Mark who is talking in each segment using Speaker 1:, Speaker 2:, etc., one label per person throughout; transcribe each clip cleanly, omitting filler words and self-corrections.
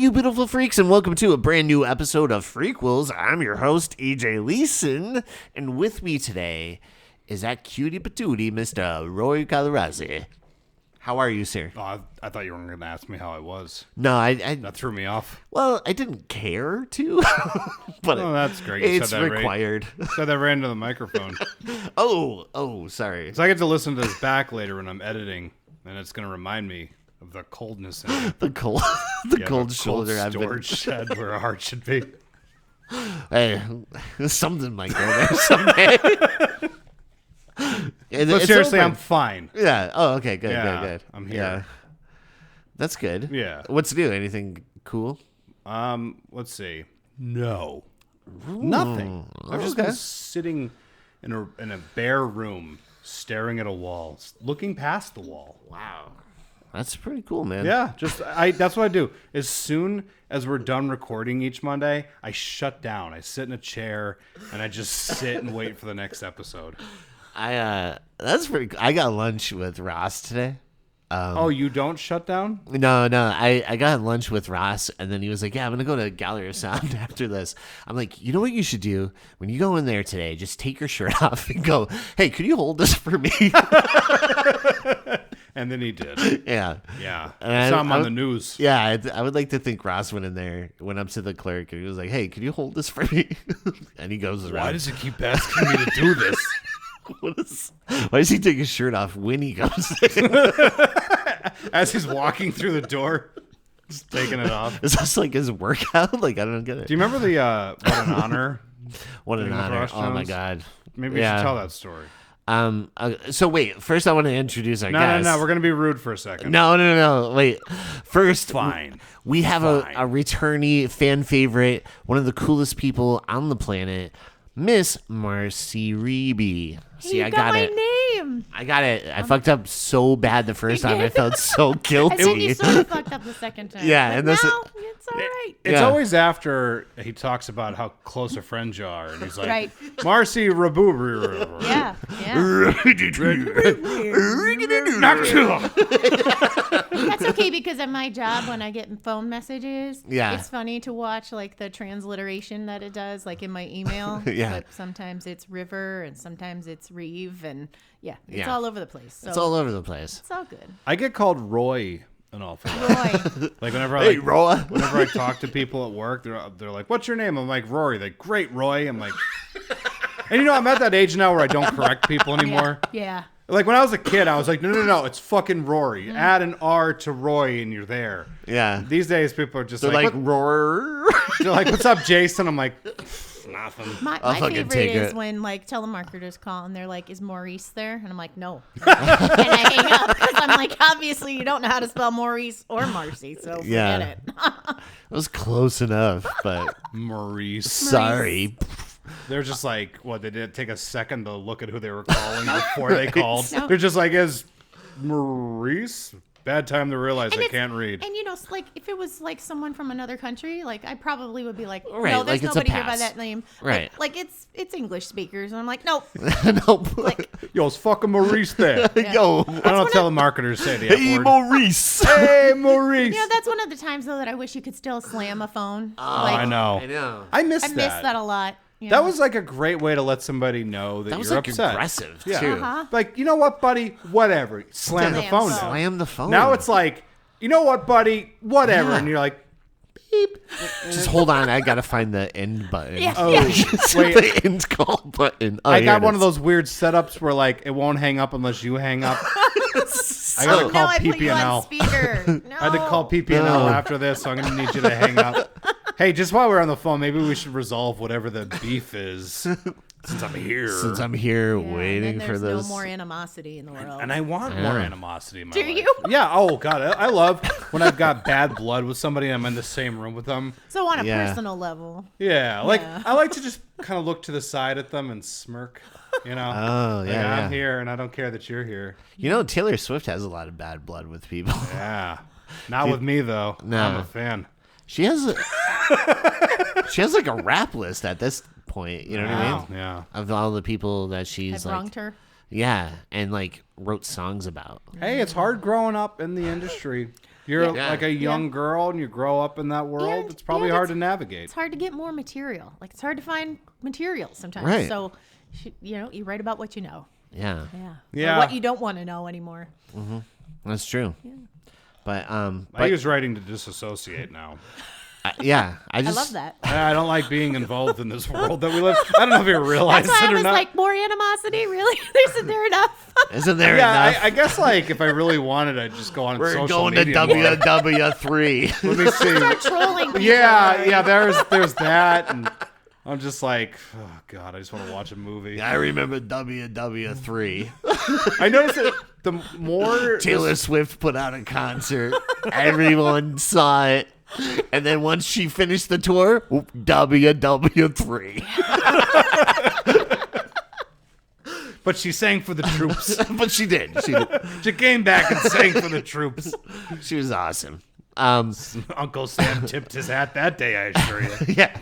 Speaker 1: you beautiful freaks, and welcome to a brand new episode of Frequels. I'm your host, EJ Leeson, and with me today is that cutie patootie, Mr. Rory Calderazzi. How are you, sir?
Speaker 2: Oh, I thought you were going to ask me how I was.
Speaker 1: No,
Speaker 2: That threw me off.
Speaker 1: Well, I didn't care to, but
Speaker 2: That's great. You
Speaker 1: it's
Speaker 2: said that
Speaker 1: required.
Speaker 2: Said that right into the microphone.
Speaker 1: Oh, sorry.
Speaker 2: So I get to listen to this back later when I'm editing, and it's going to remind me of the coldness in it.
Speaker 1: The cold, cold shoulder.
Speaker 2: Cold storage shed where a heart should be.
Speaker 1: Hey, something might go there someday.
Speaker 2: But seriously, I'm fine.
Speaker 1: Yeah. Oh, okay. Good.
Speaker 2: Yeah,
Speaker 1: Good.
Speaker 2: I'm here.
Speaker 1: Yeah. That's good.
Speaker 2: Yeah.
Speaker 1: What's new? Anything cool?
Speaker 2: Let's see. No. Nothing. I've just been sitting in a bare room, staring at a wall, looking past the wall.
Speaker 1: Wow. That's pretty cool, man.
Speaker 2: Yeah, that's what I do. As soon as we're done recording each Monday, I shut down. I sit in a chair and I just sit and wait for the next episode.
Speaker 1: That's pretty cool. I got lunch with Ross today.
Speaker 2: Oh, you don't shut down?
Speaker 1: No. I got lunch with Ross, and then he was like, yeah, I'm going to go to Gallery of Sound after this. I'm like, you know what you should do? When you go in there today, just take your shirt off and go, hey, could you hold this for me?
Speaker 2: And then he did.
Speaker 1: Yeah.
Speaker 2: Yeah.
Speaker 1: And
Speaker 2: I saw him on the news.
Speaker 1: Yeah, I would like to think Ross went in there, went up to the clerk, and he was like, hey, could you hold this for me? And he goes around.
Speaker 2: Why does he keep asking me to do this?
Speaker 1: Why does he take his shirt off when he goes in?
Speaker 2: As he's walking through the door, just taking it off.
Speaker 1: Is this like his workout? Like, I don't get it.
Speaker 2: Do you remember the What an Honor?
Speaker 1: What an honor. Oh, my God.
Speaker 2: Maybe we should tell that story.
Speaker 1: So wait, first I want to introduce our guest.
Speaker 2: No, we're going to be rude for a second.
Speaker 1: No. Wait. First,
Speaker 2: Fine.
Speaker 1: We have a returnee fan favorite, one of the coolest people on the planet, Miss Marcie Riebe.
Speaker 3: See, I got my name.
Speaker 1: I got it. I fucked up so bad the first time. I felt so guilty.
Speaker 3: And then you sort of fucked up the second time.
Speaker 1: Yeah,
Speaker 3: but
Speaker 1: and
Speaker 3: no,
Speaker 1: this
Speaker 3: it's all right.
Speaker 2: It's always after he talks about how close of friends you are, and he's like,
Speaker 3: Right.
Speaker 2: Marcie Riebe.
Speaker 3: Yeah. That's okay, because at my job, when I get phone messages, it's funny to watch like the transliteration that it does, like in my email.
Speaker 1: Yeah.
Speaker 3: But sometimes it's River, and sometimes it's Reeve, and it's all over the place. So
Speaker 1: it's all over the place.
Speaker 3: it's all good.
Speaker 2: I get called Roy an awful lot.
Speaker 3: Roy.
Speaker 2: Like whenever whenever I talk to people at work, they're like, "What's your name?" I'm like, "Rory." Like, "Great, Roy." I'm like, and I'm at that age now where I don't correct people anymore.
Speaker 3: Yeah.
Speaker 2: Like when I was a kid, I was like, no, it's fucking Rory. Add an R to Roy and you're there.
Speaker 1: Yeah.
Speaker 2: These days, people are just
Speaker 1: They're like roar.
Speaker 2: They're like, "What's up, Jason?" I'm like, nothing.
Speaker 3: My favorite is when like telemarketers call and they're like, "Is Maurice there?" And I'm like, "No." And I hang up because I'm like, obviously you don't know how to spell Maurice or Marcie, so forget it.
Speaker 1: It was close enough, but
Speaker 2: Maurice.
Speaker 1: sorry.
Speaker 2: They're just like, what? They didn't take a second to look at who they were calling before they called.
Speaker 3: No.
Speaker 2: They're just like, "Is Maurice?" Bad time to realize they can't read.
Speaker 3: And like if it was like someone from another country, like I probably would be like,
Speaker 1: Right,
Speaker 3: "No, there's
Speaker 1: like it's a
Speaker 3: nobody here by
Speaker 1: pass.
Speaker 3: that name."
Speaker 1: Right.
Speaker 3: Like it's English speakers, and I'm like, "Nope."
Speaker 1: Nope.
Speaker 3: Like,
Speaker 2: Yo, it's fucking Maurice there.
Speaker 1: Yo.
Speaker 2: I don't know telemarketers say the F
Speaker 1: Hey,
Speaker 2: word.
Speaker 1: Maurice.
Speaker 2: Hey, Maurice.
Speaker 3: that's one of the times though that I wish you could still slam a phone.
Speaker 2: Oh, I know. I miss
Speaker 3: I
Speaker 2: that.
Speaker 3: miss that a lot.
Speaker 2: That was like a great way to let somebody know that
Speaker 1: That was
Speaker 2: you're
Speaker 1: like
Speaker 2: upset.
Speaker 1: aggressive
Speaker 2: Yeah.
Speaker 1: too.
Speaker 3: Uh-huh.
Speaker 2: Like, "You know what, buddy? Whatever." Slam the
Speaker 3: Slam
Speaker 2: phone
Speaker 3: phone.
Speaker 2: down.
Speaker 1: Slam the phone.
Speaker 2: Now it's like, "You know what, buddy? Whatever."
Speaker 1: Yeah.
Speaker 2: And you're like,
Speaker 1: beep. Just hold on. I gotta find the end button.
Speaker 3: Yeah.
Speaker 2: "Oh, wait."
Speaker 1: The end call button. Oh,
Speaker 2: I
Speaker 1: here
Speaker 2: got
Speaker 1: it
Speaker 2: one
Speaker 1: is.
Speaker 2: of those weird setups where like it won't hang up unless you hang up. I gotta
Speaker 3: No,
Speaker 2: call
Speaker 3: I put you on
Speaker 2: PP&L.
Speaker 3: speaker. No.
Speaker 2: I had to call PP&L
Speaker 1: No.
Speaker 2: after this, so I'm gonna need you to hang up. Hey, just while we're on the phone, maybe we should resolve whatever the beef is, since I'm here.
Speaker 1: Since I'm here
Speaker 3: Yeah,
Speaker 1: waiting
Speaker 3: and then
Speaker 1: for
Speaker 3: there's
Speaker 1: this.
Speaker 3: no more animosity in the world.
Speaker 2: And I want more animosity in my
Speaker 3: Do
Speaker 2: life.
Speaker 3: you?
Speaker 2: Yeah. Oh God, I love when I've got bad blood with somebody and I'm in the same room with them.
Speaker 3: So on a
Speaker 1: Yeah.
Speaker 3: personal level.
Speaker 2: Yeah. Like
Speaker 3: Yeah.
Speaker 2: I like to just kind of look to the side at them and smirk. You know.
Speaker 1: Oh,
Speaker 2: Like,
Speaker 1: yeah,
Speaker 2: I'm
Speaker 1: yeah.
Speaker 2: here and I don't care that you're here.
Speaker 1: You know, Taylor Swift has a lot of bad blood with people.
Speaker 2: Yeah. Not with me though.
Speaker 1: No.
Speaker 2: I'm a fan.
Speaker 1: She has like a rap list at this point. You know what I mean?
Speaker 2: Yeah.
Speaker 1: Of all the people that she's
Speaker 3: I've
Speaker 1: like,
Speaker 3: wronged her.
Speaker 1: yeah, and like wrote songs about.
Speaker 2: Hey, it's hard growing up in the industry. You're like a young girl and you grow up in that world. It's probably hard to navigate.
Speaker 3: It's hard to get more material. Like, it's hard to find material sometimes.
Speaker 1: Right.
Speaker 3: So, you write about what you know.
Speaker 1: Yeah.
Speaker 3: Or what you don't want to know anymore.
Speaker 1: That's true. Yeah. But
Speaker 2: I use writing to disassociate now.
Speaker 1: I
Speaker 3: I love that.
Speaker 2: I don't like being involved in this world that we live. I don't know if you realize
Speaker 3: That's why
Speaker 2: it
Speaker 3: I
Speaker 2: or
Speaker 3: was
Speaker 2: not.
Speaker 3: like, more animosity? Really? Isn't there enough?
Speaker 1: Isn't there enough?
Speaker 2: I guess like if I really wanted, I'd just go on
Speaker 1: We're
Speaker 2: social
Speaker 1: going to
Speaker 2: media more.
Speaker 1: WW3.
Speaker 2: Let me see.
Speaker 3: Start trolling people.
Speaker 2: Yeah. There's that, and I'm just like, oh god, I just want to watch a movie.
Speaker 1: I remember WW3.
Speaker 2: I noticed that the more
Speaker 1: Taylor Swift put out a concert. Everyone saw it. And then once she finished the tour, WW3.
Speaker 2: But she sang for the troops.
Speaker 1: But she did.
Speaker 2: She came back and sang for the troops.
Speaker 1: She was awesome.
Speaker 2: Uncle Sam tipped his hat that day, I assure you.
Speaker 1: Yeah.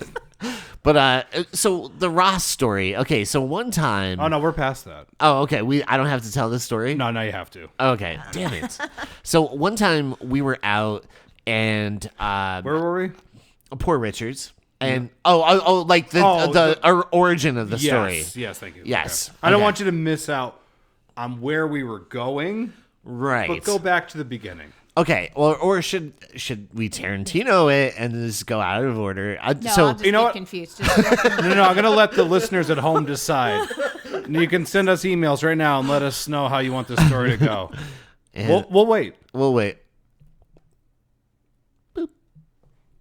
Speaker 1: But so the Ross story. Okay, so one time.
Speaker 2: Oh no, we're past that.
Speaker 1: Oh, okay. I don't have to tell this story.
Speaker 2: No, you have to.
Speaker 1: Okay, damn it. So one time we were out and
Speaker 2: Where were we?
Speaker 1: Poor Richards. And like the origin of the story.
Speaker 2: Yes, thank you.
Speaker 1: Yes.
Speaker 2: Okay. I don't
Speaker 1: Okay.
Speaker 2: want you to miss out on where we were going.
Speaker 1: Right.
Speaker 2: But go back to the beginning.
Speaker 1: Okay. Or should we Tarantino it and just go out of order?
Speaker 3: No, I'll just
Speaker 2: you know
Speaker 3: get
Speaker 2: what?
Speaker 3: confused.
Speaker 2: No, I'm gonna let the listeners at home decide. And you can send us emails right now and let us know how you want this story to go. We'll wait.
Speaker 1: We'll wait.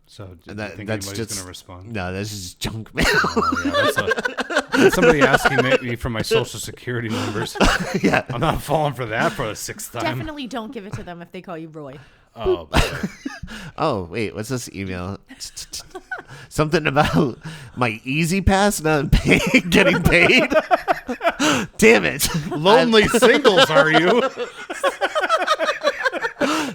Speaker 2: So, do you
Speaker 1: That's
Speaker 2: think anybody's
Speaker 1: just
Speaker 2: going to respond?
Speaker 1: No, that's just junk mail.
Speaker 2: Oh, yeah, that's somebody asking me for my social security numbers.
Speaker 1: Yeah.
Speaker 2: I'm not falling for that for the sixth time.
Speaker 3: Definitely don't give it to them if they call you Roy.
Speaker 2: Oh, boy.
Speaker 1: Oh, wait, what's this email? Something about my Easy Pass not getting paid? Damn it.
Speaker 2: Lonely singles, are you?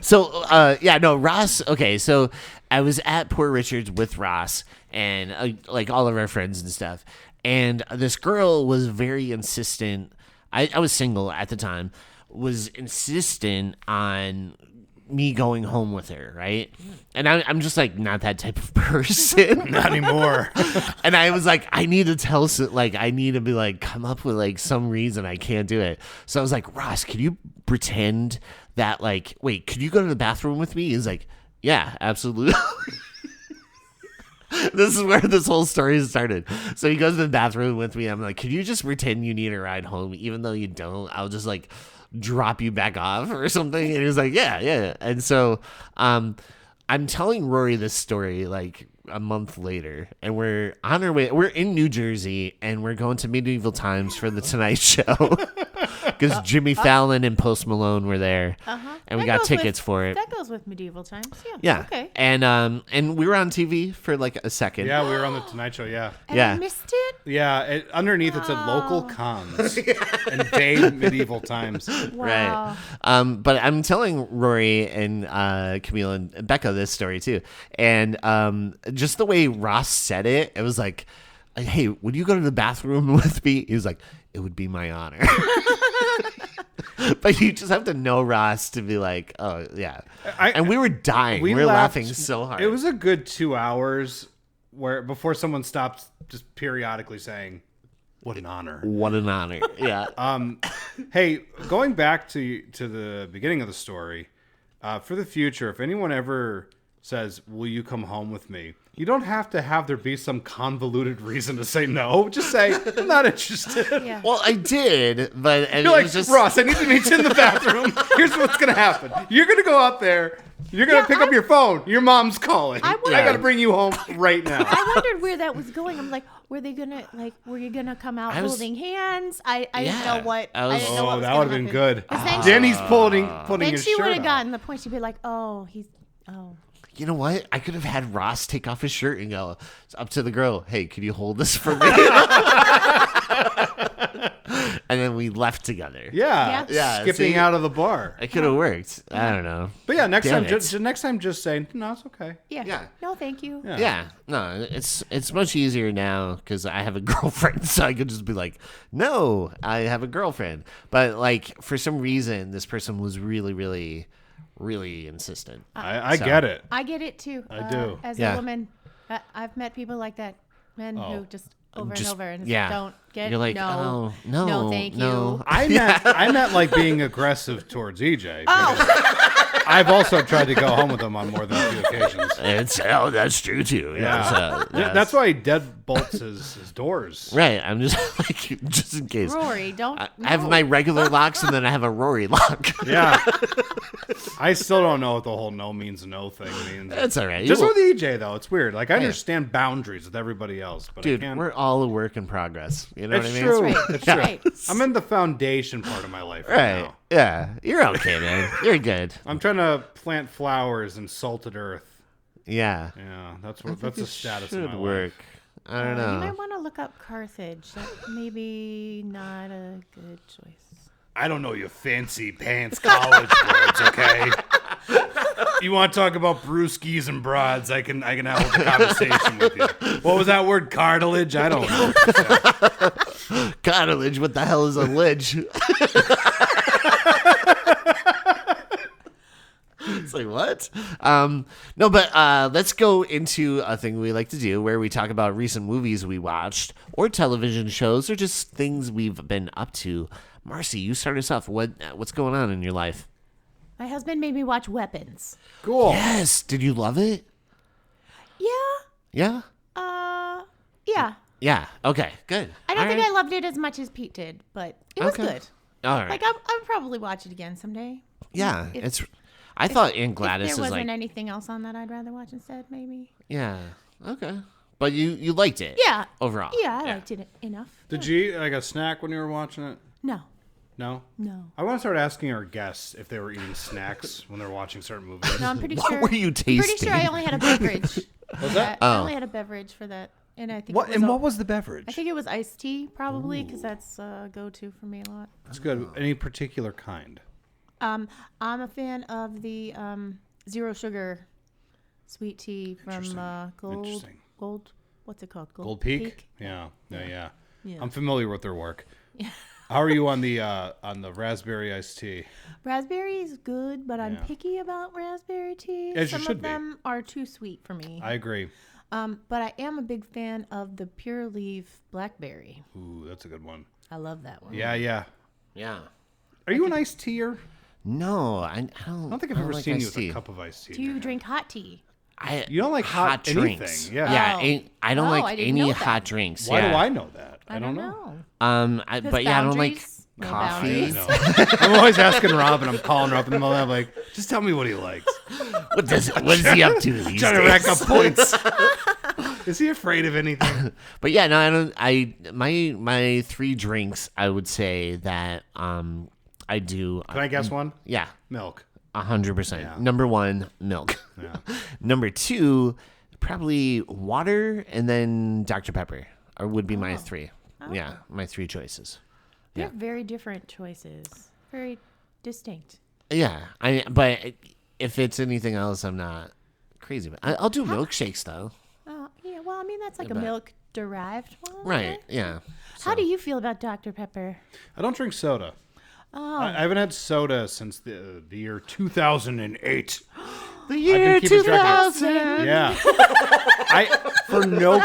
Speaker 1: So, Ross, okay, so I was at Poor Richards with Ross and like all of our friends and stuff. And this girl was very insistent. I was single at the time, was insistent on me going home with her, right? And I'm just like not that type of person.
Speaker 2: Not anymore.
Speaker 1: And I was like, I need to be like, come up with like some reason I can't do it. So I was like, Ross, could you pretend that like, wait, could you go to the bathroom with me? He's like, yeah, absolutely. This is where this whole story started. So he goes to the bathroom with me. I'm like, could you just pretend you need a ride home? Even though you don't, I'll just like drop you back off or something. And he's like, yeah. And so I'm telling Rory this story like a month later, and we're on our way. We're in New Jersey, and we're going to Medieval Times for the Tonight Show because Jimmy Fallon and Post Malone were there, and we got tickets for it.
Speaker 3: That goes with Medieval Times.
Speaker 1: Yeah.
Speaker 3: Okay.
Speaker 1: And we were on TV for like a second.
Speaker 2: Yeah, we were on the Tonight Show, yeah.
Speaker 3: And
Speaker 1: Yeah.
Speaker 3: I missed it.
Speaker 2: Yeah, underneath it said local cons and Dave Medieval Times.
Speaker 3: Wow.
Speaker 1: Right. But I'm telling Rory and Camille and Becca this story too. And just the way Ross said it, it was like, hey, would you go to the bathroom with me? He was like, it would be my honor. But you just have to know Ross to be like, oh, yeah. And we were dying. We were laughing so hard.
Speaker 2: It was a good 2 hours before someone stopped just periodically saying, what an honor.
Speaker 1: What an honor. Yeah.
Speaker 2: Hey, going back to the beginning of the story, for the future, if anyone ever says, will you come home with me? You don't have to have there be some convoluted reason to say no. Just say, I'm not interested.
Speaker 3: Yeah.
Speaker 1: Well, I did, but and
Speaker 2: You're
Speaker 1: it
Speaker 2: like,
Speaker 1: was just
Speaker 2: Ross, I need to meet you in the bathroom. Here's what's going to happen. You're going to go out there. You're going to pick up your phone. Your mom's calling. I got to bring you home right now.
Speaker 3: I wondered where that was going. I'm like, were you gonna come out holding hands? I didn't know what. I didn't know what was
Speaker 2: that would have been good.
Speaker 3: Then
Speaker 2: Danny's pulling
Speaker 3: then
Speaker 2: his
Speaker 3: she
Speaker 2: shirt
Speaker 3: would have
Speaker 2: off.
Speaker 3: gotten the point. She'd be like,
Speaker 1: You know what? I could have had Ross take off his shirt and go up to the girl, hey, could you hold this for me? And then we left together.
Speaker 2: Yeah. Skipping
Speaker 1: see?
Speaker 2: out of the bar.
Speaker 1: It could have worked. I don't know.
Speaker 2: But yeah, next
Speaker 1: Damn
Speaker 2: time,
Speaker 1: it.
Speaker 2: next time, just say no. It's okay.
Speaker 1: Yeah.
Speaker 3: No, thank you.
Speaker 1: Yeah. No, it's much easier now because I have a girlfriend, so I could just be like, no, I have a girlfriend. But like for some reason, this person was really, really really insistent.
Speaker 2: I
Speaker 1: So-
Speaker 2: get it.
Speaker 3: I get it too.
Speaker 2: I do.
Speaker 3: As
Speaker 1: Yeah.
Speaker 3: a woman, I've met people like that. Men who just over
Speaker 1: Just-
Speaker 3: and over and
Speaker 1: yeah.
Speaker 3: don't get.
Speaker 1: You're like,
Speaker 3: no,
Speaker 1: oh, no,
Speaker 3: thank
Speaker 1: no.
Speaker 3: you.
Speaker 2: I meant like being aggressive towards EJ.
Speaker 3: Oh,
Speaker 2: I've also tried to go home with him on more than a few occasions.
Speaker 1: That's true too.
Speaker 2: Yeah. That's why he deadbolts his doors.
Speaker 1: Right. I'm just like, just in case.
Speaker 3: Rory, don't.
Speaker 1: I have
Speaker 3: no.
Speaker 1: my regular locks and then I have a Rory lock.
Speaker 2: Yeah. I still don't know what the whole no means no thing means.
Speaker 1: That's all right.
Speaker 2: Just
Speaker 1: You
Speaker 2: with EJ though, it's weird. Like I understand boundaries with everybody else, but
Speaker 1: Dude,
Speaker 2: I can't.
Speaker 1: we're all a work in progress. You know
Speaker 2: It's
Speaker 1: what I mean?
Speaker 2: true.
Speaker 3: Right.
Speaker 2: It's
Speaker 3: That's
Speaker 2: true.
Speaker 3: right.
Speaker 2: I'm in the foundation part of my life
Speaker 1: Right.
Speaker 2: now.
Speaker 1: Yeah. You're okay, man. You're good.
Speaker 2: I'm trying to plant flowers in salted earth.
Speaker 1: Yeah.
Speaker 2: Yeah, that's the status of
Speaker 1: Should
Speaker 2: my
Speaker 1: work.
Speaker 2: life.
Speaker 1: I don't
Speaker 3: You
Speaker 1: know.
Speaker 3: might want to look up Carthage. That maybe not a good choice.
Speaker 2: I don't know your fancy pants college words, okay? You want to talk about brewskis and broads? I can have a conversation with you. What was that word? Cartilage? I don't know.
Speaker 1: Cartilage. What the hell is a lidge? It's like, what? No, but let's go into a thing we like to do where we talk about recent movies we watched or television shows or just things we've been up to. Marcie, you start us off. What's going on in your life?
Speaker 3: My husband made me watch Weapons.
Speaker 2: Cool.
Speaker 1: Yes. Did you love it?
Speaker 3: Yeah.
Speaker 1: Yeah?
Speaker 3: Yeah.
Speaker 1: Yeah. Okay, good.
Speaker 3: I don't think I loved it as much as Pete did, but it was
Speaker 1: Okay.
Speaker 3: good.
Speaker 1: All right.
Speaker 3: Like I'll probably watch it again someday.
Speaker 1: yeah,
Speaker 3: if-
Speaker 1: I thought Aunt
Speaker 3: If
Speaker 1: Gladys
Speaker 3: there
Speaker 1: is
Speaker 3: wasn't
Speaker 1: like,
Speaker 3: anything else on that I'd rather watch instead, maybe.
Speaker 1: yeah, okay. But you liked it?
Speaker 3: Yeah.
Speaker 1: Overall?
Speaker 3: Yeah, I liked it enough.
Speaker 2: Did you eat like a snack when you were watching it?
Speaker 3: No.
Speaker 2: No?
Speaker 3: No.
Speaker 2: I want to start asking our guests if they were eating snacks when they're watching certain movies.
Speaker 3: No, I'm pretty
Speaker 1: What
Speaker 3: sure.
Speaker 1: were you
Speaker 3: I'm pretty
Speaker 1: tasting?
Speaker 3: sure I only had a beverage.
Speaker 2: Was that?
Speaker 3: I only had a beverage for that. And I think
Speaker 4: What
Speaker 3: it was
Speaker 4: and
Speaker 3: a-
Speaker 4: what was the beverage?
Speaker 3: I think it was iced tea, probably, because that's a go-to for me a lot.
Speaker 2: That's good. Any particular kind?
Speaker 3: I'm a fan of the zero sugar sweet tea from
Speaker 2: Interesting.
Speaker 3: Gold. What's it called?
Speaker 2: Gold Peak? Yeah.
Speaker 3: Yeah.
Speaker 2: I'm familiar with their work. How are you on the raspberry iced tea?
Speaker 3: Raspberry is good, but I'm
Speaker 2: Yeah.
Speaker 3: picky about raspberry tea.
Speaker 2: As you
Speaker 3: Some
Speaker 2: should
Speaker 3: of
Speaker 2: be.
Speaker 3: them are too sweet for me.
Speaker 2: I agree.
Speaker 3: But I am a big fan of the pure leaf blackberry.
Speaker 2: Ooh, that's a good one.
Speaker 3: I love that one.
Speaker 2: Yeah, yeah.
Speaker 1: Yeah.
Speaker 2: Are you an iced teaer?
Speaker 1: No, I don't.
Speaker 2: I don't think I've ever
Speaker 1: like
Speaker 2: seen you
Speaker 1: iced
Speaker 2: with
Speaker 1: tea.
Speaker 2: a cup of iced tea.
Speaker 3: Do you drink hot tea?
Speaker 2: You don't like hot
Speaker 1: drinks.
Speaker 2: anything, yeah.
Speaker 1: Yeah.
Speaker 3: Oh.
Speaker 1: I don't
Speaker 3: Oh,
Speaker 1: like
Speaker 3: I didn't
Speaker 1: any
Speaker 3: know that.
Speaker 1: hot drinks.
Speaker 2: Why
Speaker 1: yeah.
Speaker 2: do I know that? I don't know.
Speaker 1: But yeah, I don't like
Speaker 3: Boundaries? No
Speaker 1: coffee.
Speaker 3: boundaries.
Speaker 2: I'm always asking Rob, and I'm calling her up in the middle of the night, like, just tell me what he likes.
Speaker 1: What is he up to these
Speaker 2: Trying to rack
Speaker 1: days?
Speaker 2: up points. Is he afraid of anything?
Speaker 1: But yeah, no, I don't. My three drinks, I would say that I do.
Speaker 2: Can I guess one?
Speaker 1: Yeah,
Speaker 2: Milk.
Speaker 1: 100%.
Speaker 2: Yeah.
Speaker 1: Number one, milk.
Speaker 2: Yeah.
Speaker 1: Number two, probably water, and then Dr. Pepper, or would be my three. Yeah, my three choices.
Speaker 3: They're
Speaker 1: Yeah.
Speaker 3: very different choices. Very distinct.
Speaker 1: Yeah, but if it's anything else, I'm not crazy. But I'll do milkshakes though.
Speaker 3: Oh, yeah. Well, I mean, that's like a
Speaker 1: but-
Speaker 3: milk-derived one.
Speaker 1: Right? Yeah.
Speaker 3: How do you feel about Dr. Pepper?
Speaker 2: I don't drink soda.
Speaker 3: Oh,
Speaker 2: I haven't had soda since the year 2008.
Speaker 1: The
Speaker 2: been
Speaker 1: year
Speaker 2: keeping track
Speaker 1: 2000.
Speaker 2: Yeah. For no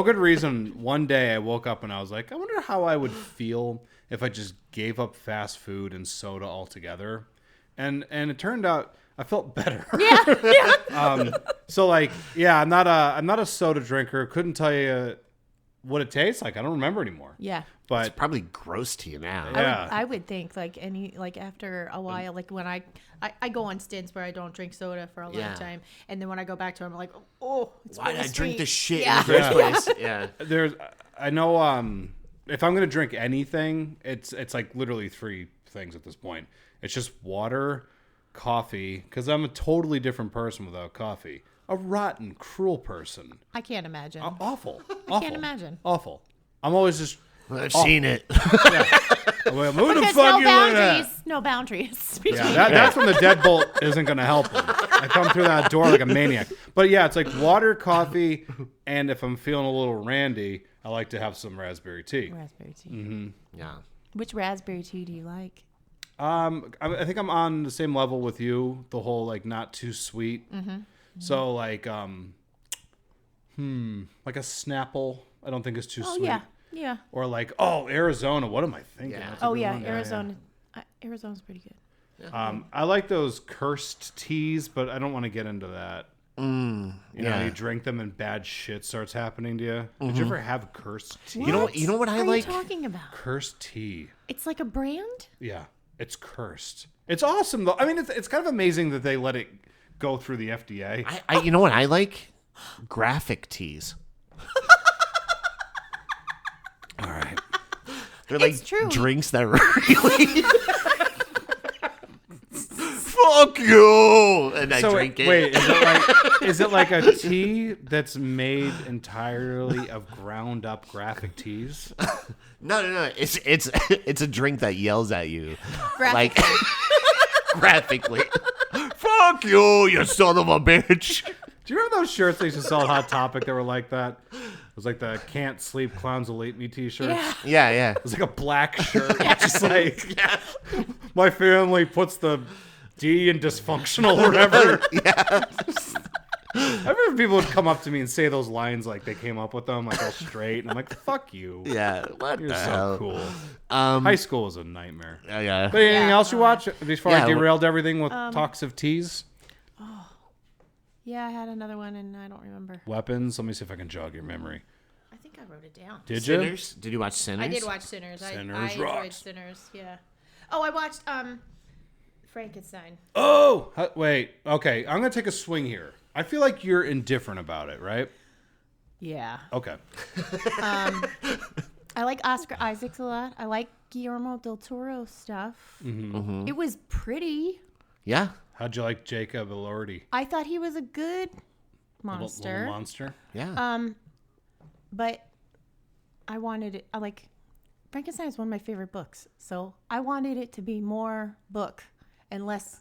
Speaker 2: good reason, one day I woke up and I was like, I wonder how I would feel if I just gave up fast food and soda altogether. And it turned out I felt better.
Speaker 3: yeah.
Speaker 2: So like, yeah, I'm not a soda drinker. Couldn't tell you what it tastes like. I don't remember anymore.
Speaker 3: Yeah.
Speaker 2: But
Speaker 1: It's probably gross to you now.
Speaker 2: Yeah.
Speaker 3: I would think like after a while, like when I go on stints where I don't drink soda for a long
Speaker 1: Yeah.
Speaker 3: time, and then when I go back to it, I'm like, oh, it's
Speaker 1: Why did
Speaker 3: really
Speaker 1: I drink
Speaker 3: sweet.
Speaker 1: this shit
Speaker 3: Yeah.
Speaker 1: in the first place? Yeah.
Speaker 2: I know if I'm gonna drink anything, it's like literally three things at this point. It's just water, coffee, because I'm a totally different person without coffee. A rotten, cruel person.
Speaker 3: I can't imagine.
Speaker 2: Awful.
Speaker 3: I can't imagine.
Speaker 2: Awful. I'm always just.
Speaker 1: I've seen it.
Speaker 2: Well, who the
Speaker 3: Because
Speaker 2: fuck
Speaker 3: no
Speaker 2: you look at?
Speaker 3: boundaries. No boundaries. between
Speaker 2: Yeah, that's when the deadbolt isn't going to help him. I come through that door like a maniac. But yeah, it's like water, coffee, and if I'm feeling a little randy, I like to have some raspberry tea.
Speaker 3: raspberry tea.
Speaker 2: Mm-hmm.
Speaker 1: Yeah.
Speaker 3: Which raspberry tea do you like?
Speaker 2: I think I'm on the same level with you. The whole like not too sweet. Mm-hmm. So like like a Snapple. I don't think is too sweet.
Speaker 3: Yeah.
Speaker 2: Or like Arizona. What am I thinking?
Speaker 1: Yeah.
Speaker 2: That's a good one.
Speaker 3: Arizona. Arizona's pretty good.
Speaker 2: I like those cursed teas, but I don't want to get into that. You know, you drink them and bad shit starts happening to you. Did you ever have cursed tea?
Speaker 3: What?
Speaker 1: You know what I
Speaker 3: are
Speaker 1: like?
Speaker 3: you talking about?
Speaker 2: Cursed tea.
Speaker 3: It's like a brand?
Speaker 2: Yeah, it's cursed. It's awesome though. I mean, it's kind of amazing that they let it go through the FDA.
Speaker 1: You know what I like? Graphic tees.
Speaker 2: All right.
Speaker 1: They're like
Speaker 3: It's true.
Speaker 1: drinks that really fuck you, and I drink it.
Speaker 2: Wait, is it like a tea that's made entirely of ground up graphic teas?
Speaker 1: No. It's a drink that yells at you, like
Speaker 3: Graphically.
Speaker 1: graphically. Fuck you, you son of a bitch.
Speaker 2: Do you remember those shirts they used to sell at Hot Topic that were like that? It was like the "Can't Sleep, Clowns Will Eat Me" t-shirts.
Speaker 3: Yeah.
Speaker 1: Yeah.
Speaker 2: It was like a black shirt. Just like my family puts the D in dysfunctional or whatever.
Speaker 1: Yeah.
Speaker 2: I remember people would come up to me and say those lines like they came up with them, like all straight. And I'm like, fuck you.
Speaker 1: Yeah. What
Speaker 2: You're
Speaker 1: the
Speaker 2: so
Speaker 1: hell?
Speaker 2: cool. High school was a nightmare.
Speaker 1: Yeah.
Speaker 2: But anything else you watch before I
Speaker 1: Yeah,
Speaker 2: derailed everything with talks of teas?
Speaker 3: Yeah, I had another one and I don't remember.
Speaker 2: Weapons. Let me see if I can jog your memory.
Speaker 3: I think I wrote it down.
Speaker 2: Did you?
Speaker 1: Sinners? Did you watch Sinners?
Speaker 3: I did watch Sinners.
Speaker 2: Sinners
Speaker 3: I enjoyed
Speaker 2: rocks.
Speaker 3: Sinners, yeah. Oh, I watched Frankenstein.
Speaker 2: Oh, wait. Okay, I'm gonna take a swing here. I feel like you're indifferent about it, right?
Speaker 3: Yeah.
Speaker 2: Okay.
Speaker 3: I like Oscar Isaacs a lot. I like Guillermo del Toro stuff.
Speaker 2: Mm-hmm.
Speaker 3: It was pretty.
Speaker 1: Yeah.
Speaker 2: How'd you like Jacob Elordi?
Speaker 3: I thought he was a good
Speaker 2: Little
Speaker 3: monster.
Speaker 2: monster.
Speaker 1: Yeah.
Speaker 3: But I wanted it. Frankenstein is one of my favorite books, so I wanted it to be more book and less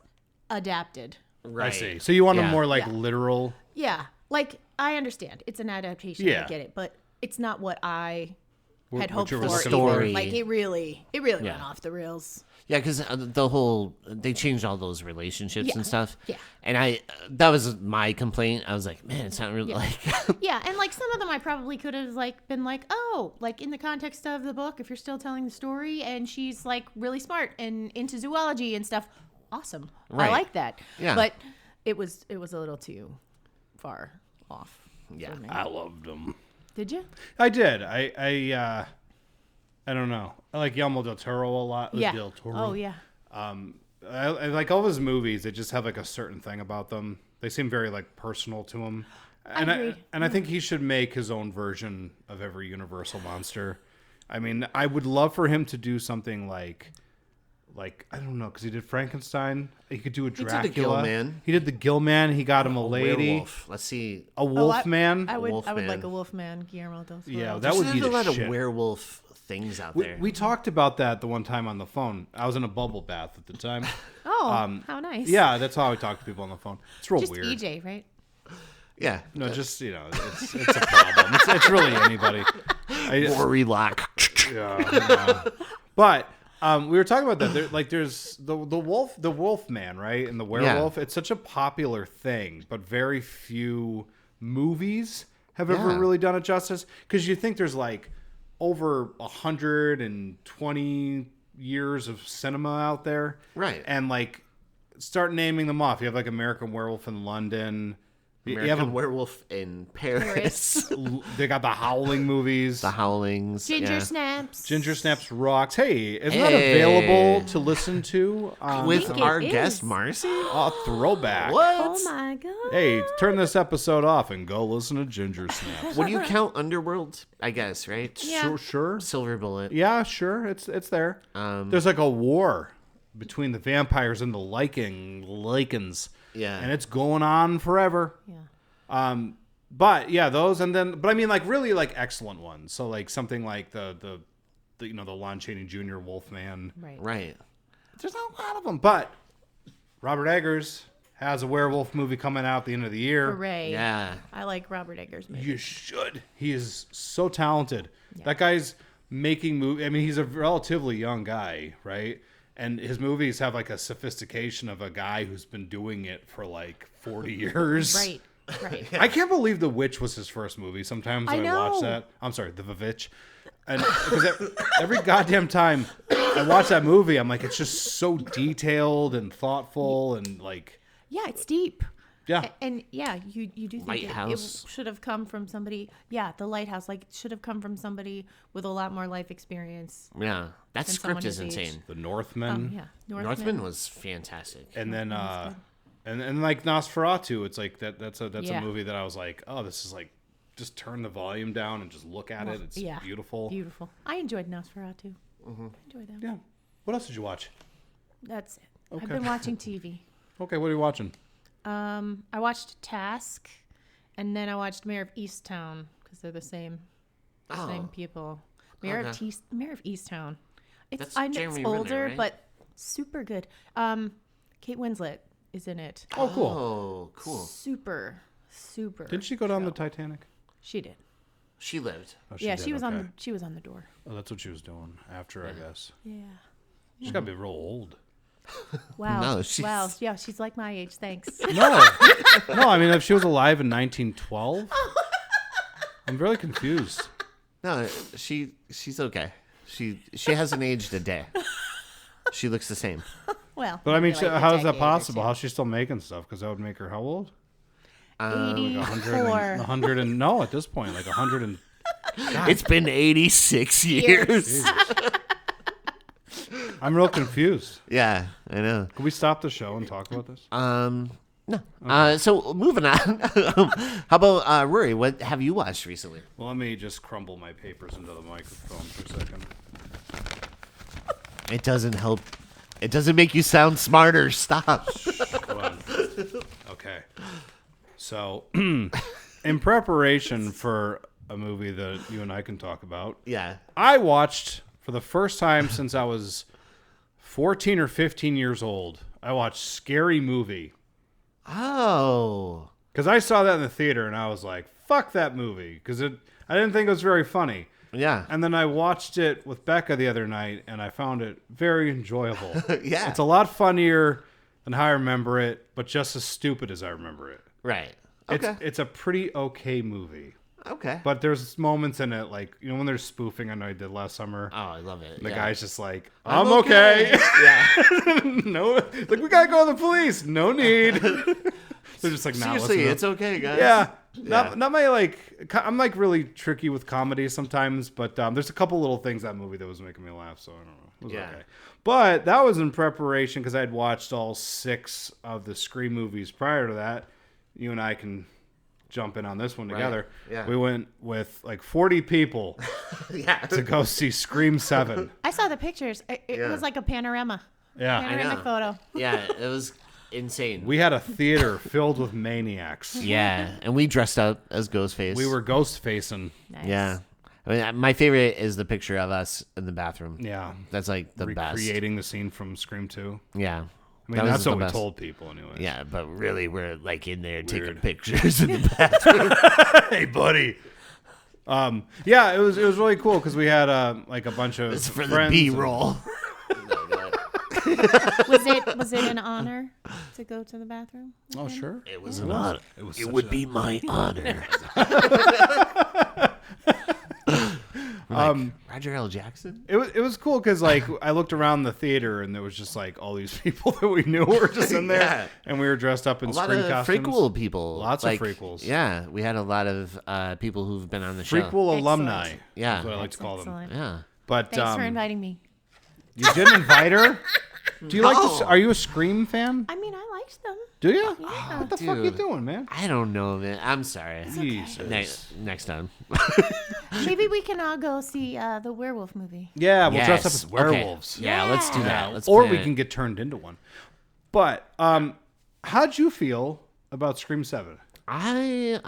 Speaker 3: adapted.
Speaker 1: Right.
Speaker 2: I see. So you want a
Speaker 1: Yeah.
Speaker 2: more like
Speaker 3: Yeah.
Speaker 2: literal.
Speaker 3: Yeah, like I understand it's an adaptation.
Speaker 2: Yeah.
Speaker 3: I get it, but it's not what I had
Speaker 2: what
Speaker 3: hoped
Speaker 2: you
Speaker 3: for.
Speaker 2: were
Speaker 3: either.
Speaker 2: looking
Speaker 1: for.
Speaker 3: Like it really went
Speaker 1: Yeah.
Speaker 3: off the rails.
Speaker 1: Yeah, because they changed all those relationships
Speaker 3: Yeah.
Speaker 1: and stuff.
Speaker 3: Yeah.
Speaker 1: And that was my complaint. I was like, man, it's not really
Speaker 3: Yeah.
Speaker 1: like.
Speaker 3: Yeah, and like some of them I probably could have like been like, oh, like in the context of the book, if you're still telling the story and she's like really smart and into zoology and stuff, awesome.
Speaker 1: Right.
Speaker 3: I like that.
Speaker 1: Yeah.
Speaker 3: But it was a little too far off.
Speaker 1: Yeah.
Speaker 3: for me.
Speaker 2: I loved them.
Speaker 3: Did you?
Speaker 2: I did. I don't know. I like Guillermo del Toro a lot.
Speaker 3: Yeah.
Speaker 2: Del Toro.
Speaker 3: Oh yeah.
Speaker 2: I like all his movies. They just have like a certain thing about them. They seem very like personal to him. And
Speaker 3: Agreed.
Speaker 2: I think he should make his own version of every Universal monster. I mean, I would love for him to do something like I don't know, because he did Frankenstein. He could do a
Speaker 1: did the
Speaker 2: Dracula.
Speaker 1: Gillman.
Speaker 2: He did the Gillman. He got him a lady,
Speaker 1: Werewolf. Let's see.
Speaker 2: a Wolfman.
Speaker 3: I would
Speaker 1: Wolfman.
Speaker 3: like a Wolfman, Guillermo del Toro.
Speaker 2: Yeah, that
Speaker 1: There's
Speaker 2: would be
Speaker 1: a
Speaker 2: the
Speaker 1: lot
Speaker 2: shit.
Speaker 1: of werewolf things out
Speaker 2: We,
Speaker 1: there.
Speaker 2: we talked about that the one time on the phone. I was in a bubble bath at the time.
Speaker 3: Oh, how nice.
Speaker 2: Yeah, that's how I talk to people on the phone. It's real
Speaker 3: Just
Speaker 2: weird.
Speaker 3: EJ, right?
Speaker 1: yeah.
Speaker 2: No, just it's a problem. It's really anybody.
Speaker 1: Rory Lock.
Speaker 2: But we were talking about that. There's the wolf man, right, and the werewolf. It's such a popular thing, but very few movies have ever
Speaker 1: Yeah.
Speaker 2: really done it justice. Because you think there's like over 120 years of cinema out there,
Speaker 1: Right.
Speaker 2: And like start naming them off. You have like American Werewolf in London.
Speaker 1: American
Speaker 2: you have
Speaker 1: Werewolf in Paris.
Speaker 2: they got the Howling movies.
Speaker 1: The Howlings.
Speaker 3: Ginger
Speaker 1: yeah.
Speaker 3: Snaps.
Speaker 2: Ginger Snaps rocks. Hey, isn't that
Speaker 1: Hey.
Speaker 2: available to listen to?
Speaker 1: With
Speaker 3: think it
Speaker 1: our
Speaker 3: is.
Speaker 1: guest, Marcie.
Speaker 2: a throwback.
Speaker 1: What?
Speaker 3: Oh my god.
Speaker 2: Hey, turn this episode off and go listen to Ginger Snaps.
Speaker 1: Would you count Underworld? I guess, right?
Speaker 3: Yeah.
Speaker 2: Sure.
Speaker 1: Silver Bullet.
Speaker 2: Yeah, sure. It's there. There's like a war between the vampires and the lichens.
Speaker 1: Yeah.
Speaker 2: And it's going on forever.
Speaker 3: Yeah.
Speaker 2: But yeah, those but I mean like really like excellent ones. So like something like the Lon Chaney Jr. Wolfman.
Speaker 3: Right.
Speaker 1: Right.
Speaker 2: There's not a lot of them, but Robert Eggers has a werewolf movie coming out at the end of the year.
Speaker 3: Hooray.
Speaker 1: Yeah.
Speaker 3: I like Robert Eggers' movie.
Speaker 2: You should. He is so talented. That guy's making movies. I mean, he's a relatively young guy, right? And his movies have like a sophistication of a guy who's been doing it for like 40 years.
Speaker 3: Right.
Speaker 2: I can't believe The Witch was his first movie. Sometimes
Speaker 3: I
Speaker 2: when I
Speaker 3: know.
Speaker 2: watch that. I'm sorry, The Vivitch. And because every goddamn time I watch that movie, I'm like, it's just so detailed and thoughtful and like.
Speaker 3: Yeah, it's deep.
Speaker 2: Yeah.
Speaker 3: And yeah, you do think it
Speaker 1: Lighthouse.
Speaker 3: should have come from somebody. Yeah, the Lighthouse, like, should have come from somebody with a lot more life experience.
Speaker 1: Yeah, that
Speaker 3: And someone
Speaker 1: script is
Speaker 3: his age.
Speaker 1: insane.
Speaker 2: The
Speaker 3: Oh,
Speaker 2: Northman.
Speaker 3: yeah.
Speaker 1: Northman was fantastic.
Speaker 2: And then and like Nosferatu, it's like that's a
Speaker 3: Yeah.
Speaker 2: movie that I was like, oh, this is like, just turn the volume down and just look at it. It's beautiful.
Speaker 3: Beautiful. I enjoyed Nosferatu.
Speaker 1: Mm-hmm.
Speaker 3: I enjoyed that.
Speaker 2: Yeah. What else did you watch?
Speaker 3: That's it.
Speaker 2: Okay.
Speaker 3: I've been watching TV.
Speaker 2: Okay, what are you watching?
Speaker 3: I watched Task, and then I watched Mayor of Easttown because they're the same people. Mayor of Easttown.
Speaker 1: That's
Speaker 3: I know
Speaker 1: Jeremy
Speaker 3: it's
Speaker 1: Renner,
Speaker 3: older,
Speaker 1: right?
Speaker 3: but super good. Kate Winslet is in it.
Speaker 2: Oh, cool.
Speaker 1: Oh, cool.
Speaker 3: Super.
Speaker 2: Didn't she go down the Titanic?
Speaker 3: She did.
Speaker 1: She lived.
Speaker 2: Oh,
Speaker 3: Yeah,
Speaker 2: did,
Speaker 3: she was
Speaker 2: okay.
Speaker 3: on the door.
Speaker 2: Oh, that's what she was doing after, I guess.
Speaker 3: Yeah.
Speaker 2: She's got to be real old.
Speaker 3: Wow.
Speaker 1: No, she's-
Speaker 3: Wow. Yeah, she's like my age. Thanks.
Speaker 2: No. No, I mean, if she was alive in 1912, I'm really confused.
Speaker 1: No, she's okay. She hasn't aged a day. She looks the same.
Speaker 3: Well,
Speaker 2: But I mean,
Speaker 3: maybe like a
Speaker 2: how is that
Speaker 3: decade or
Speaker 2: possible?
Speaker 3: two.
Speaker 2: How's she still making stuff? Because that would make her how old?
Speaker 3: 84.
Speaker 2: 100 and no, at this point, like 100 and
Speaker 1: It's been 86 years.
Speaker 2: I'm real confused.
Speaker 1: Yeah, I know.
Speaker 2: Can we stop the show and talk about this?
Speaker 1: No. So moving on. How about Rory? What have you watched recently?
Speaker 2: Well, let me just crumble my papers into the microphone for a second.
Speaker 1: It doesn't help. It doesn't make you sound smarter. Stop.
Speaker 2: Hold on. Okay. So, in preparation for a movie that you and I can talk about,
Speaker 1: Yeah.
Speaker 2: I watched for the first time since I was 14 or 15 years old. I watched Scary Movie.
Speaker 1: Oh.
Speaker 2: Because I saw that in the theater and I was like, fuck that movie. Because I didn't think it was very funny.
Speaker 1: Yeah.
Speaker 2: And then I watched it with Becca the other night and I found it very enjoyable.
Speaker 1: Yeah.
Speaker 2: It's a lot funnier than how I remember it, but just as stupid as I remember it.
Speaker 1: Right. Okay.
Speaker 2: It's a pretty okay movie.
Speaker 1: Okay.
Speaker 2: But there's moments in it, like, you know, when they're spoofing, I know I did last summer.
Speaker 1: Oh, I love it.
Speaker 2: The
Speaker 1: yeah.
Speaker 2: guy's just like, I'm okay.
Speaker 1: Yeah.
Speaker 2: No, like, we gotta go to the police. No need. They're just like, nah,
Speaker 1: Seriously,
Speaker 2: listen
Speaker 1: it's okay, guys.
Speaker 2: yeah.
Speaker 1: Yeah.
Speaker 2: Not my, like, I'm like really tricky with comedy sometimes, but there's a couple little things that movie that was making me laugh, so I don't know. It was
Speaker 1: Yeah.
Speaker 2: okay. But that was in preparation because I'd watched all 6 of the Scream movies prior to that. You and I can jump in on this one together.
Speaker 1: Yeah.
Speaker 2: We went with like 40 people
Speaker 1: Yeah.
Speaker 2: to go see Scream 7.
Speaker 3: I saw the pictures. It
Speaker 1: Yeah.
Speaker 3: was like a panorama.
Speaker 2: Yeah.
Speaker 3: Panoramic
Speaker 1: know.
Speaker 3: photo.
Speaker 1: Yeah. It was insane.
Speaker 2: We had a theater filled with maniacs.
Speaker 1: Yeah. And we dressed up as Ghostface.
Speaker 2: We were ghost facing.
Speaker 3: Nice.
Speaker 1: Yeah. I mean, my favorite is the picture of us in the bathroom.
Speaker 2: Yeah.
Speaker 1: That's like the best.
Speaker 2: Recreating the scene from Scream 2.
Speaker 1: Yeah.
Speaker 2: I mean,
Speaker 1: That was
Speaker 2: that's what
Speaker 1: the
Speaker 2: we
Speaker 1: best.
Speaker 2: told people anyway.
Speaker 1: Yeah, but really, we're like in there taking
Speaker 2: Weird.
Speaker 1: pictures in the bathroom.
Speaker 2: Hey, buddy. Yeah, it was really cool because we had like a bunch of
Speaker 1: It's for the
Speaker 2: friends
Speaker 1: B-roll.
Speaker 3: Was it an honor to go to the bathroom?
Speaker 2: Oh, sure.
Speaker 1: It was an honor.
Speaker 2: It was
Speaker 1: It
Speaker 2: such
Speaker 1: would
Speaker 2: a-
Speaker 1: be my honor. Roger L. Jackson?
Speaker 2: It was cool because like I looked around the theater and there was just like all these people that we knew were just in there,
Speaker 1: Yeah.
Speaker 2: and we were dressed up in
Speaker 1: A lot
Speaker 2: Scream
Speaker 1: of
Speaker 2: costumes.
Speaker 1: frequel people.
Speaker 2: Lots of frequels.
Speaker 1: Yeah, we had a lot of people who've been on the show.
Speaker 2: Frequel alumni.
Speaker 3: Excellent.
Speaker 1: Yeah.
Speaker 2: is what I like to call them.
Speaker 3: Excellent.
Speaker 1: Yeah.
Speaker 2: But
Speaker 3: Thanks for inviting me.
Speaker 2: you didn't invite her. Do you like
Speaker 1: No.
Speaker 2: this? Are you a Scream fan?
Speaker 3: I mean, I liked them.
Speaker 2: Do you?
Speaker 3: Yeah.
Speaker 2: What the fuck you
Speaker 1: Dude.
Speaker 2: doing, man?
Speaker 1: I don't know, man. I'm sorry.
Speaker 2: Jesus.
Speaker 1: Next time.
Speaker 3: Maybe we can all go see the werewolf movie.
Speaker 2: Yeah, we'll dress up
Speaker 1: Yes.
Speaker 2: as werewolves.
Speaker 1: Okay. Yeah, let's do
Speaker 3: Yeah.
Speaker 1: that. Let's
Speaker 2: Or
Speaker 1: plan
Speaker 2: we
Speaker 1: it.
Speaker 2: can get turned into one. But how'd you feel about Scream 7?
Speaker 1: I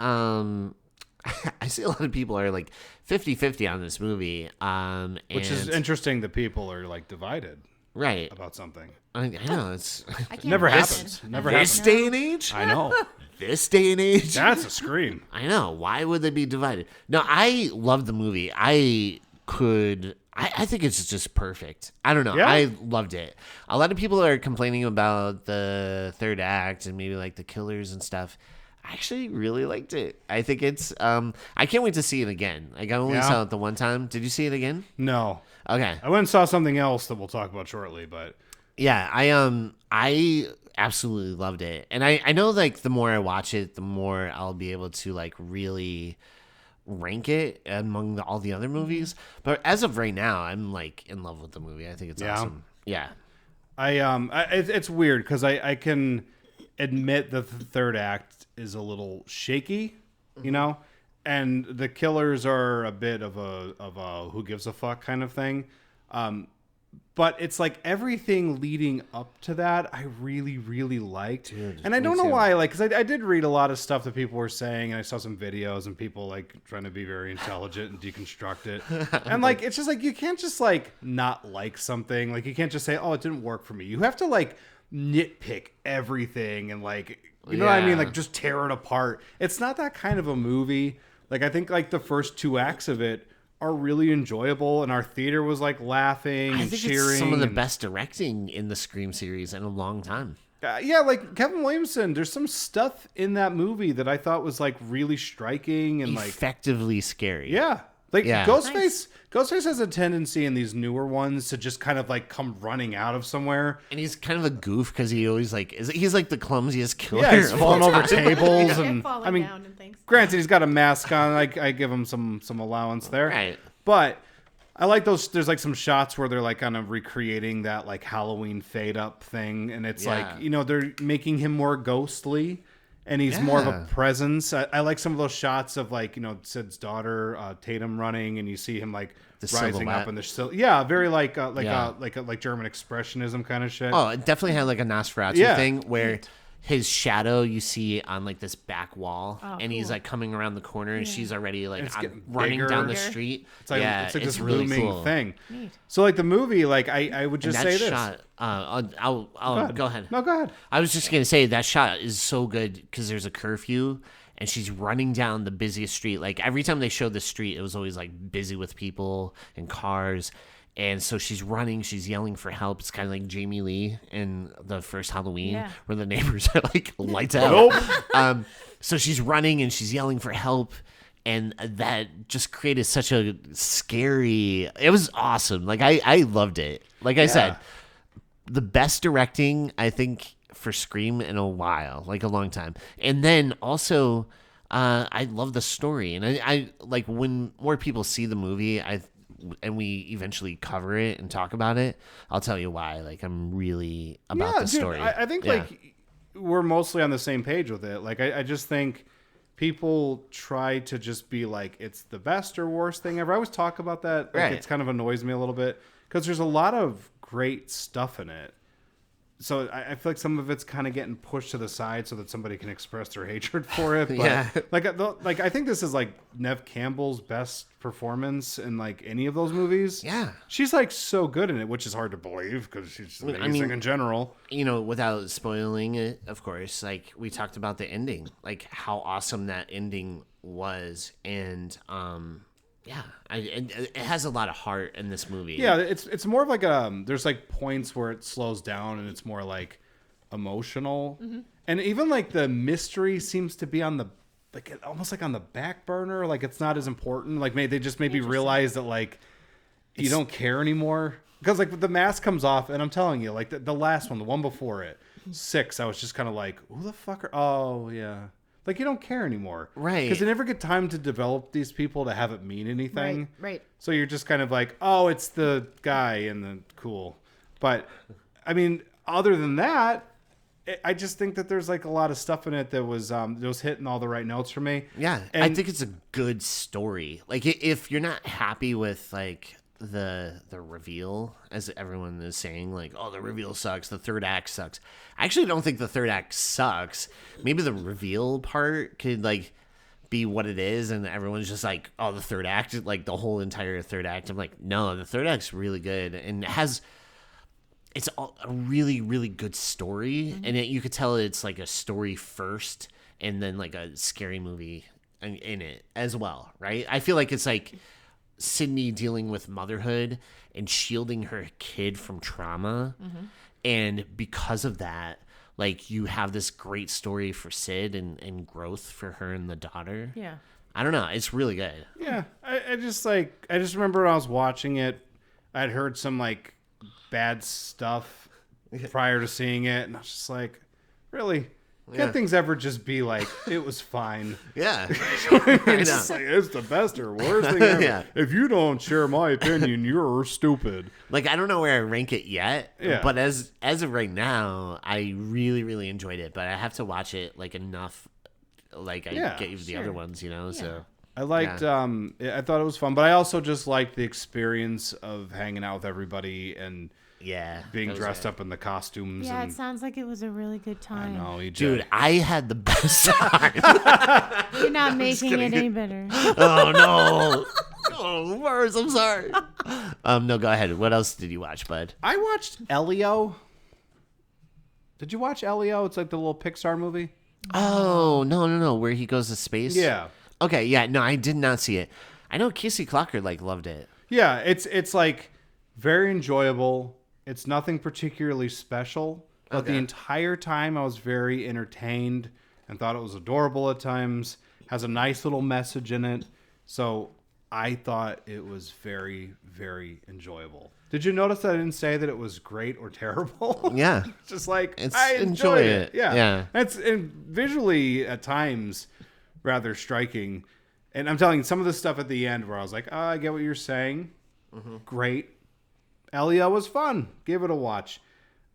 Speaker 1: I see a lot of people are like 50-50 on this movie.
Speaker 2: Which is
Speaker 1: and-
Speaker 2: interesting that people are like divided
Speaker 1: right.
Speaker 2: about something.
Speaker 1: I know it's
Speaker 3: I can't
Speaker 2: Never
Speaker 3: imagine.
Speaker 2: happens. Never
Speaker 1: this
Speaker 2: happens.
Speaker 1: day and age.
Speaker 2: I know.
Speaker 1: This day and age.
Speaker 2: That's a Scream.
Speaker 1: I know. Why would they be divided? No, I love the movie. I I think it's just perfect. I don't know.
Speaker 2: Yeah.
Speaker 1: I loved it. A lot of people are complaining about the third act and maybe like the killers and stuff. I actually really liked it. I think it's I can't wait to see it again. Like I only saw it the one time. Did you see it again?
Speaker 2: No.
Speaker 1: Okay.
Speaker 2: I went and saw something else that we'll talk about shortly, but
Speaker 1: Yeah, I absolutely loved it. And I know like the more I watch it, the more I'll be able to like really rank it among all the other movies. But as of right now, I'm like in love with the movie. I think it's awesome. Yeah.
Speaker 2: It's weird because I can admit that the third act is a little shaky, you know, and the killers are a bit of a who gives a fuck kind of thing. But it's like everything leading up to that, I really, really liked.
Speaker 1: Dude,
Speaker 2: and I don't
Speaker 1: me
Speaker 2: know
Speaker 1: too.
Speaker 2: why, like, because I did read a lot of stuff that people were saying, and I saw some videos and people like trying to be very intelligent and deconstruct it. And like, it's just like, you can't just like not like something. Like, you can't just say, oh, it didn't work for me. You have to like nitpick everything and like, you know what I mean?
Speaker 1: Yeah.
Speaker 2: Like, just tear it apart. It's not that kind of a movie. Like, I think like the first two acts of it are really enjoyable, and our theater was like laughing
Speaker 1: I
Speaker 2: and
Speaker 1: think
Speaker 2: cheering.
Speaker 1: it's some of the
Speaker 2: and,
Speaker 1: best directing in the Scream series in a long time.
Speaker 2: yeah, like Kevin Williamson, there's some stuff in that movie that I thought was like really striking and like
Speaker 1: Effectively scary.
Speaker 2: yeah. Like
Speaker 1: Yeah.
Speaker 2: Ghostface has a tendency in these newer ones to just kind of like come running out of somewhere.
Speaker 1: And he's kind of a goof because he always like he's like the clumsiest killer.
Speaker 2: Yeah, he's
Speaker 1: of all
Speaker 2: falling over
Speaker 1: time.
Speaker 2: tables
Speaker 3: And
Speaker 2: and
Speaker 3: falling
Speaker 2: I mean,
Speaker 3: down and things.
Speaker 2: granted, he's got a mask on. I give him some allowance there.
Speaker 1: Right.
Speaker 2: But I like those. There's like some shots where they're like kind of recreating that like Halloween fade up thing, and it's
Speaker 1: Yeah.
Speaker 2: like, you know, they're making him more ghostly, and he's more of a
Speaker 1: Yeah.
Speaker 2: presence. I like some of those shots of like, you know, Sid's daughter Tatum running, and you see him like
Speaker 1: The
Speaker 2: rising
Speaker 1: silhouette.
Speaker 2: up in the yeah, very like
Speaker 1: Yeah.
Speaker 2: like German expressionism kind of shit.
Speaker 1: Oh, it definitely had like a Nosferatu
Speaker 2: Yeah.
Speaker 1: thing where his shadow you see on like this back wall, and he's
Speaker 3: cool.
Speaker 1: like coming around the corner, and she's already like
Speaker 2: it's getting
Speaker 1: running
Speaker 2: bigger.
Speaker 1: down the
Speaker 3: Bigger.
Speaker 1: street.
Speaker 2: It's like,
Speaker 1: yeah,
Speaker 2: it's like this
Speaker 1: really
Speaker 2: looming
Speaker 1: cool.
Speaker 2: thing.
Speaker 3: Neat.
Speaker 2: So like the movie, like I would
Speaker 1: And
Speaker 2: just
Speaker 1: that
Speaker 2: say this.
Speaker 1: shot, I'll go ahead.
Speaker 2: No, go ahead.
Speaker 1: I was just gonna say that shot is so good because there's a curfew and she's running down the busiest street. Like every time they showed the street, it was always like busy with people and cars. And so she's running, she's yelling for help. It's kind of like Jamie Lee in the first Halloween,
Speaker 3: Yeah.
Speaker 1: where the neighbors are like lights out. So she's running and she's yelling for help. And that just created such a scary. It was awesome. Like I loved it. Like I said, the best directing I think for Scream in a while, like a long time. And then also, I love the story, and I like when more people see the movie. And we eventually cover it and talk about it. I'll tell you why. Like I'm really about the story.
Speaker 2: I think
Speaker 1: Yeah.
Speaker 2: like we're mostly on the same page with it. Like I just think people try to just be like it's the best or worst thing ever. I always talk about that. Like,
Speaker 1: Right.
Speaker 2: It's kind of annoys me a little bit because there's a lot of great stuff in it. So I feel like some of it's kind of getting pushed to the side so that somebody can express their hatred for it. But
Speaker 1: Yeah.
Speaker 2: like I think this is like Neve Campbell's best performance in like any of those movies.
Speaker 1: Yeah.
Speaker 2: She's like so good in it, which is hard to believe because she's amazing in general.
Speaker 1: You know, without spoiling it, of course, like we talked about the ending, like how awesome that ending was, and yeah, it has a lot of heart in this movie.
Speaker 2: Yeah, it's more of like there's like points where it slows down and it's more like emotional, and even like the mystery seems to be on the like almost like on the back burner. Like it's not as important. Like maybe they just maybe realize that like you don't care anymore because like the mask comes off, and I'm telling you, like the last one, the one before it, 6, I was just kind of like, who the fuck are? Oh yeah. Like, you don't care anymore.
Speaker 1: Right.
Speaker 2: Because they never get time to develop these people to have it mean anything.
Speaker 3: Right.
Speaker 2: So you're just kind of like, oh, it's the guy and the cool. But, I mean, other than that, I just think that there's, like, a lot of stuff in it that was hitting all the right notes for me.
Speaker 1: Yeah, I
Speaker 2: And-
Speaker 1: think it's a good story. Like if you're not happy with like the reveal, as everyone is saying, like, oh, the reveal sucks, the third act sucks. I actually don't think the third act sucks. Maybe the reveal part could like be what it is, and everyone's just like, oh, the third act, like the whole entire third act. I'm like, no, the third act's really good, and it's a really, really good story, and you could tell it's like a story first, and then like a scary movie in it as well, right? I feel like it's like Sydney dealing with motherhood and shielding her kid from trauma. And because of that, like, you have this great story for Sid and growth for her and the daughter.
Speaker 3: Yeah.
Speaker 1: I don't know. It's really good.
Speaker 2: Yeah. I just remember when I was watching it, I'd heard some like bad stuff prior to seeing it. And I was just like, really? Can't things ever just be like, it was fine?
Speaker 1: Yeah.
Speaker 2: It's like, it's the best or worst thing ever.
Speaker 1: Yeah.
Speaker 2: If you don't share my opinion, you're stupid.
Speaker 1: Like, I don't know where I rank it yet,
Speaker 2: Yeah.
Speaker 1: but as of right now, I really, really enjoyed it. But I have to watch it like enough, like I gave the other ones, you know. So
Speaker 2: I liked. I thought it was fun, but I also just liked the experience of hanging out with everybody and being dressed up in the costumes.
Speaker 3: Yeah,
Speaker 2: and,
Speaker 3: it sounds like it was a really good time.
Speaker 2: I know, EJ.
Speaker 1: dude, I had the best time.
Speaker 3: You're not making it any better.
Speaker 1: Oh no. Oh, Mars, I'm sorry. No, go ahead. What else did you watch, bud?
Speaker 2: I watched Elio. Did you watch Elio? It's like the little Pixar movie.
Speaker 1: Oh, no. Where he goes to space?
Speaker 2: Yeah.
Speaker 1: Okay, yeah. No, I did not see it. I know Casey Clocker like loved it.
Speaker 2: Yeah, it's like very enjoyable. It's nothing particularly special, but the entire time I was very entertained and thought it was adorable at times. Has a nice little message in it. So I thought it was very, very enjoyable. Did you notice that I didn't say that it was great or terrible?
Speaker 1: Yeah.
Speaker 2: It's just like,
Speaker 1: It's
Speaker 2: I
Speaker 1: enjoy
Speaker 2: enjoyed
Speaker 1: it.
Speaker 2: Yeah.
Speaker 1: Yeah.
Speaker 2: And visually at times rather striking. And I'm telling you, some of the stuff at the end where I was like, oh, I get what you're saying. Great. Elio was fun. Give it a watch.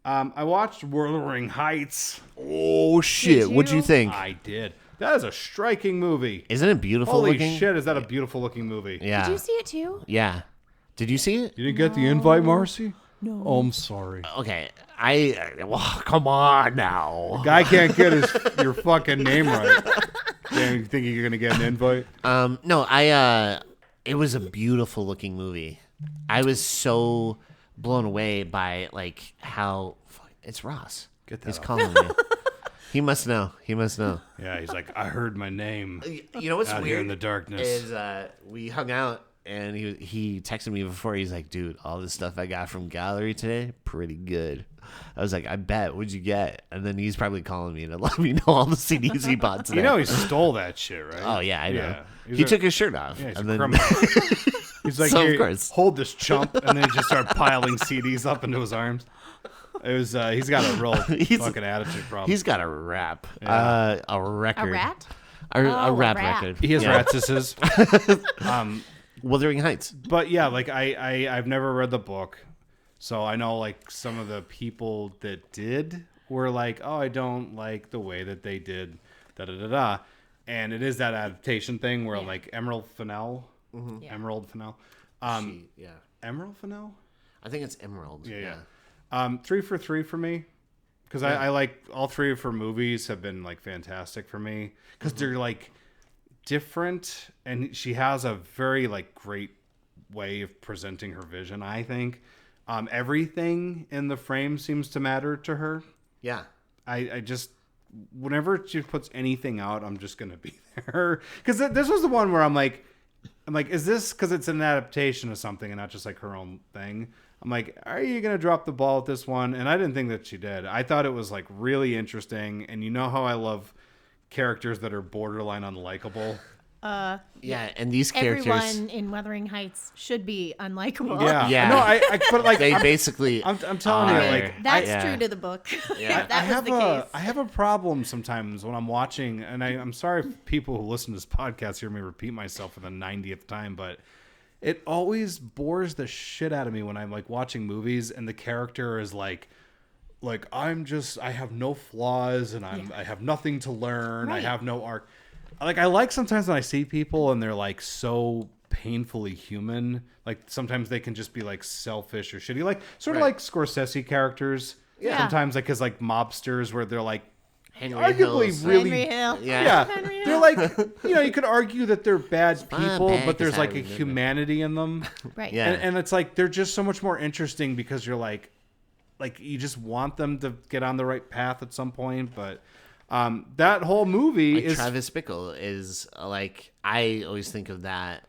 Speaker 2: I watched Wuthering Heights.
Speaker 1: Oh shit!
Speaker 3: Did
Speaker 1: What'd you
Speaker 3: you?
Speaker 1: think?
Speaker 2: I did. That is a striking movie.
Speaker 1: Isn't it beautiful
Speaker 2: Holy
Speaker 1: looking?
Speaker 2: shit, is that a beautiful looking movie?
Speaker 1: Yeah.
Speaker 3: Did you see it too?
Speaker 1: Yeah. Did you see it?
Speaker 2: You didn't get the invite, Marcie?
Speaker 3: No.
Speaker 2: Oh, I'm sorry.
Speaker 1: Okay. Well, come on now.
Speaker 2: Guy can't get your fucking name right. Damn, you think you're gonna get an invite?
Speaker 1: No, it was a beautiful looking movie. I was so blown away by like how it's Ross.
Speaker 2: Get that
Speaker 1: He's
Speaker 2: off.
Speaker 1: calling me. He must know.
Speaker 2: Yeah, he's like, I heard my name
Speaker 1: You know what's
Speaker 2: out
Speaker 1: weird
Speaker 2: here in the darkness.
Speaker 1: is we hung out and he texted me before. He's like, dude, all this stuff I got from gallery today, pretty good. I was like, I bet. What'd you get? And then he's probably calling me to let me know all the CDs he bought today.
Speaker 2: You know he stole that shit, right?
Speaker 1: Oh yeah, I know.
Speaker 2: Yeah.
Speaker 1: He took his shirt off.
Speaker 2: Yeah, he's
Speaker 1: and
Speaker 2: a
Speaker 1: then
Speaker 2: criminal. He's like,
Speaker 1: So, of
Speaker 2: "Here,
Speaker 1: course.
Speaker 2: hold this chump," and then he just started piling CDs up into his arms. It was he's got a real fucking attitude problem.
Speaker 1: he's got a rap, a record,
Speaker 3: A rat?
Speaker 1: a
Speaker 3: Oh,
Speaker 1: rap
Speaker 3: a rap.
Speaker 1: record.
Speaker 2: He has
Speaker 1: Yeah.
Speaker 2: ratses.
Speaker 1: Wuthering Heights.
Speaker 2: But yeah, like I've never read the book, so I know like some of the people that did were like, oh, I don't like the way that they did da da da da, and it is that adaptation thing where like Emerald Fennell,
Speaker 3: Yeah.
Speaker 2: Emerald Fennell,
Speaker 1: Yeah,
Speaker 2: Emerald Fennell.
Speaker 1: I think it's Emerald.
Speaker 2: Yeah. 3 for 3 for me. Because I like all three of her movies have been like fantastic for me. Because they're like different. And she has a very like great way of presenting her vision, I think. Everything in the frame seems to matter to her.
Speaker 1: Yeah.
Speaker 2: I just, whenever she puts anything out, I'm just going to be there. Because this was the one where I'm like, is this because it's an adaptation of something and not just like her own thing? I'm like, are you going to drop the ball with this one? And I didn't think that she did. I thought it was like really interesting. And you know how I love characters that are borderline unlikable.
Speaker 1: Yeah, and these characters,
Speaker 3: Everyone in Wuthering Heights should be unlikable.
Speaker 2: Yeah.
Speaker 1: Yeah.
Speaker 2: No, I but like,
Speaker 1: they
Speaker 2: I'm
Speaker 1: basically.
Speaker 2: I'm telling you,
Speaker 1: are.
Speaker 2: like,
Speaker 3: That's
Speaker 1: Yeah.
Speaker 3: true to the book.
Speaker 1: Yeah.
Speaker 3: If that was the case.
Speaker 2: I have a problem sometimes when I'm watching, and I'm sorry if people who listen to this podcast hear me repeat myself for the 90th time, but it always bores the shit out of me when I'm like watching movies and the character is like I have no flaws and I have nothing to learn. I
Speaker 3: Right.
Speaker 2: have no arc. Like I like sometimes when I see people and they're like so painfully human. Like sometimes they can just be like selfish or shitty, like sort of
Speaker 1: Right.
Speaker 2: like Scorsese characters.
Speaker 3: Yeah.
Speaker 2: Sometimes like as like mobsters where they're like
Speaker 1: Henry
Speaker 2: arguably
Speaker 1: Hill's,
Speaker 2: really
Speaker 3: Henry Hill.
Speaker 1: Yeah.
Speaker 3: Henry Hill.
Speaker 2: they're like, you know, you could argue that they're bad people,
Speaker 1: bad
Speaker 2: but there's
Speaker 1: 'cause I
Speaker 2: like a
Speaker 1: remember.
Speaker 2: humanity in them.
Speaker 3: Right.
Speaker 1: Yeah.
Speaker 2: And it's like they're just so much more interesting because you're like you just want them to get on the right path at some point. But that whole movie
Speaker 1: Like
Speaker 2: is
Speaker 1: Travis Bickle is like, I always think of that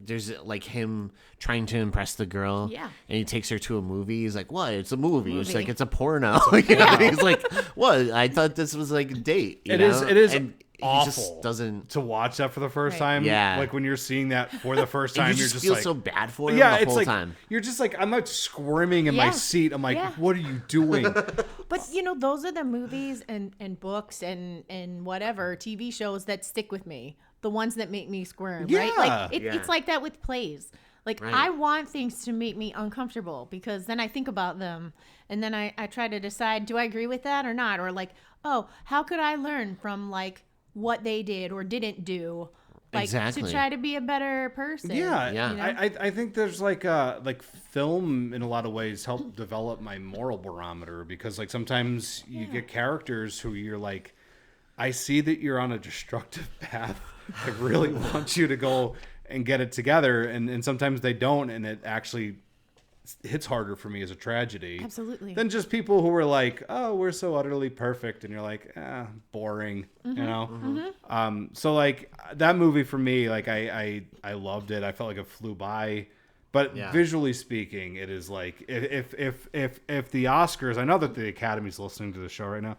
Speaker 1: there's like him trying to impress the girl.
Speaker 3: Yeah.
Speaker 1: And he takes her to a movie. He's like, what? It's a movie. It's like, it's a porno. You know? He's like, what? I thought this was like a date.
Speaker 2: It is
Speaker 1: and
Speaker 2: awful
Speaker 1: he just doesn't.
Speaker 2: to watch that for the first time.
Speaker 1: Yeah.
Speaker 2: Like when you're seeing that for the first time,
Speaker 1: you
Speaker 2: you're
Speaker 1: just
Speaker 2: just
Speaker 1: feel
Speaker 2: like,
Speaker 1: so bad for him
Speaker 2: yeah,
Speaker 1: the
Speaker 2: it's
Speaker 1: whole
Speaker 2: like,
Speaker 1: time.
Speaker 2: you're just like, I'm like squirming in my
Speaker 3: Yeah.
Speaker 2: seat. I'm like,
Speaker 3: Yeah.
Speaker 2: what are you doing?
Speaker 3: But those are the movies and books and whatever TV shows that stick with me. The ones that make me squirm, right? Like it's like that with plays. Like
Speaker 1: Right.
Speaker 3: I want things to make me uncomfortable because then I think about them and then I try to decide, do I agree with that or not? Or like, oh, how could I learn from like what they did or didn't do? Like
Speaker 1: Exactly.
Speaker 3: to try to be a better person.
Speaker 2: Yeah,
Speaker 1: Yeah.
Speaker 3: you know?
Speaker 2: I think there's like film in a lot of ways help develop my moral barometer because like sometimes you get characters who you're like, I see that you're on a destructive path. I really want you to go and get it together, and sometimes they don't, and it actually hits harder for me as a tragedy.
Speaker 3: Absolutely.
Speaker 2: Than just people who are like, oh, we're so utterly perfect, and you're like, boring, you know. So like that movie for me, like I loved it. I felt like it flew by, but visually speaking, it is like if the Oscars, I know that the Academy's listening to the show right now.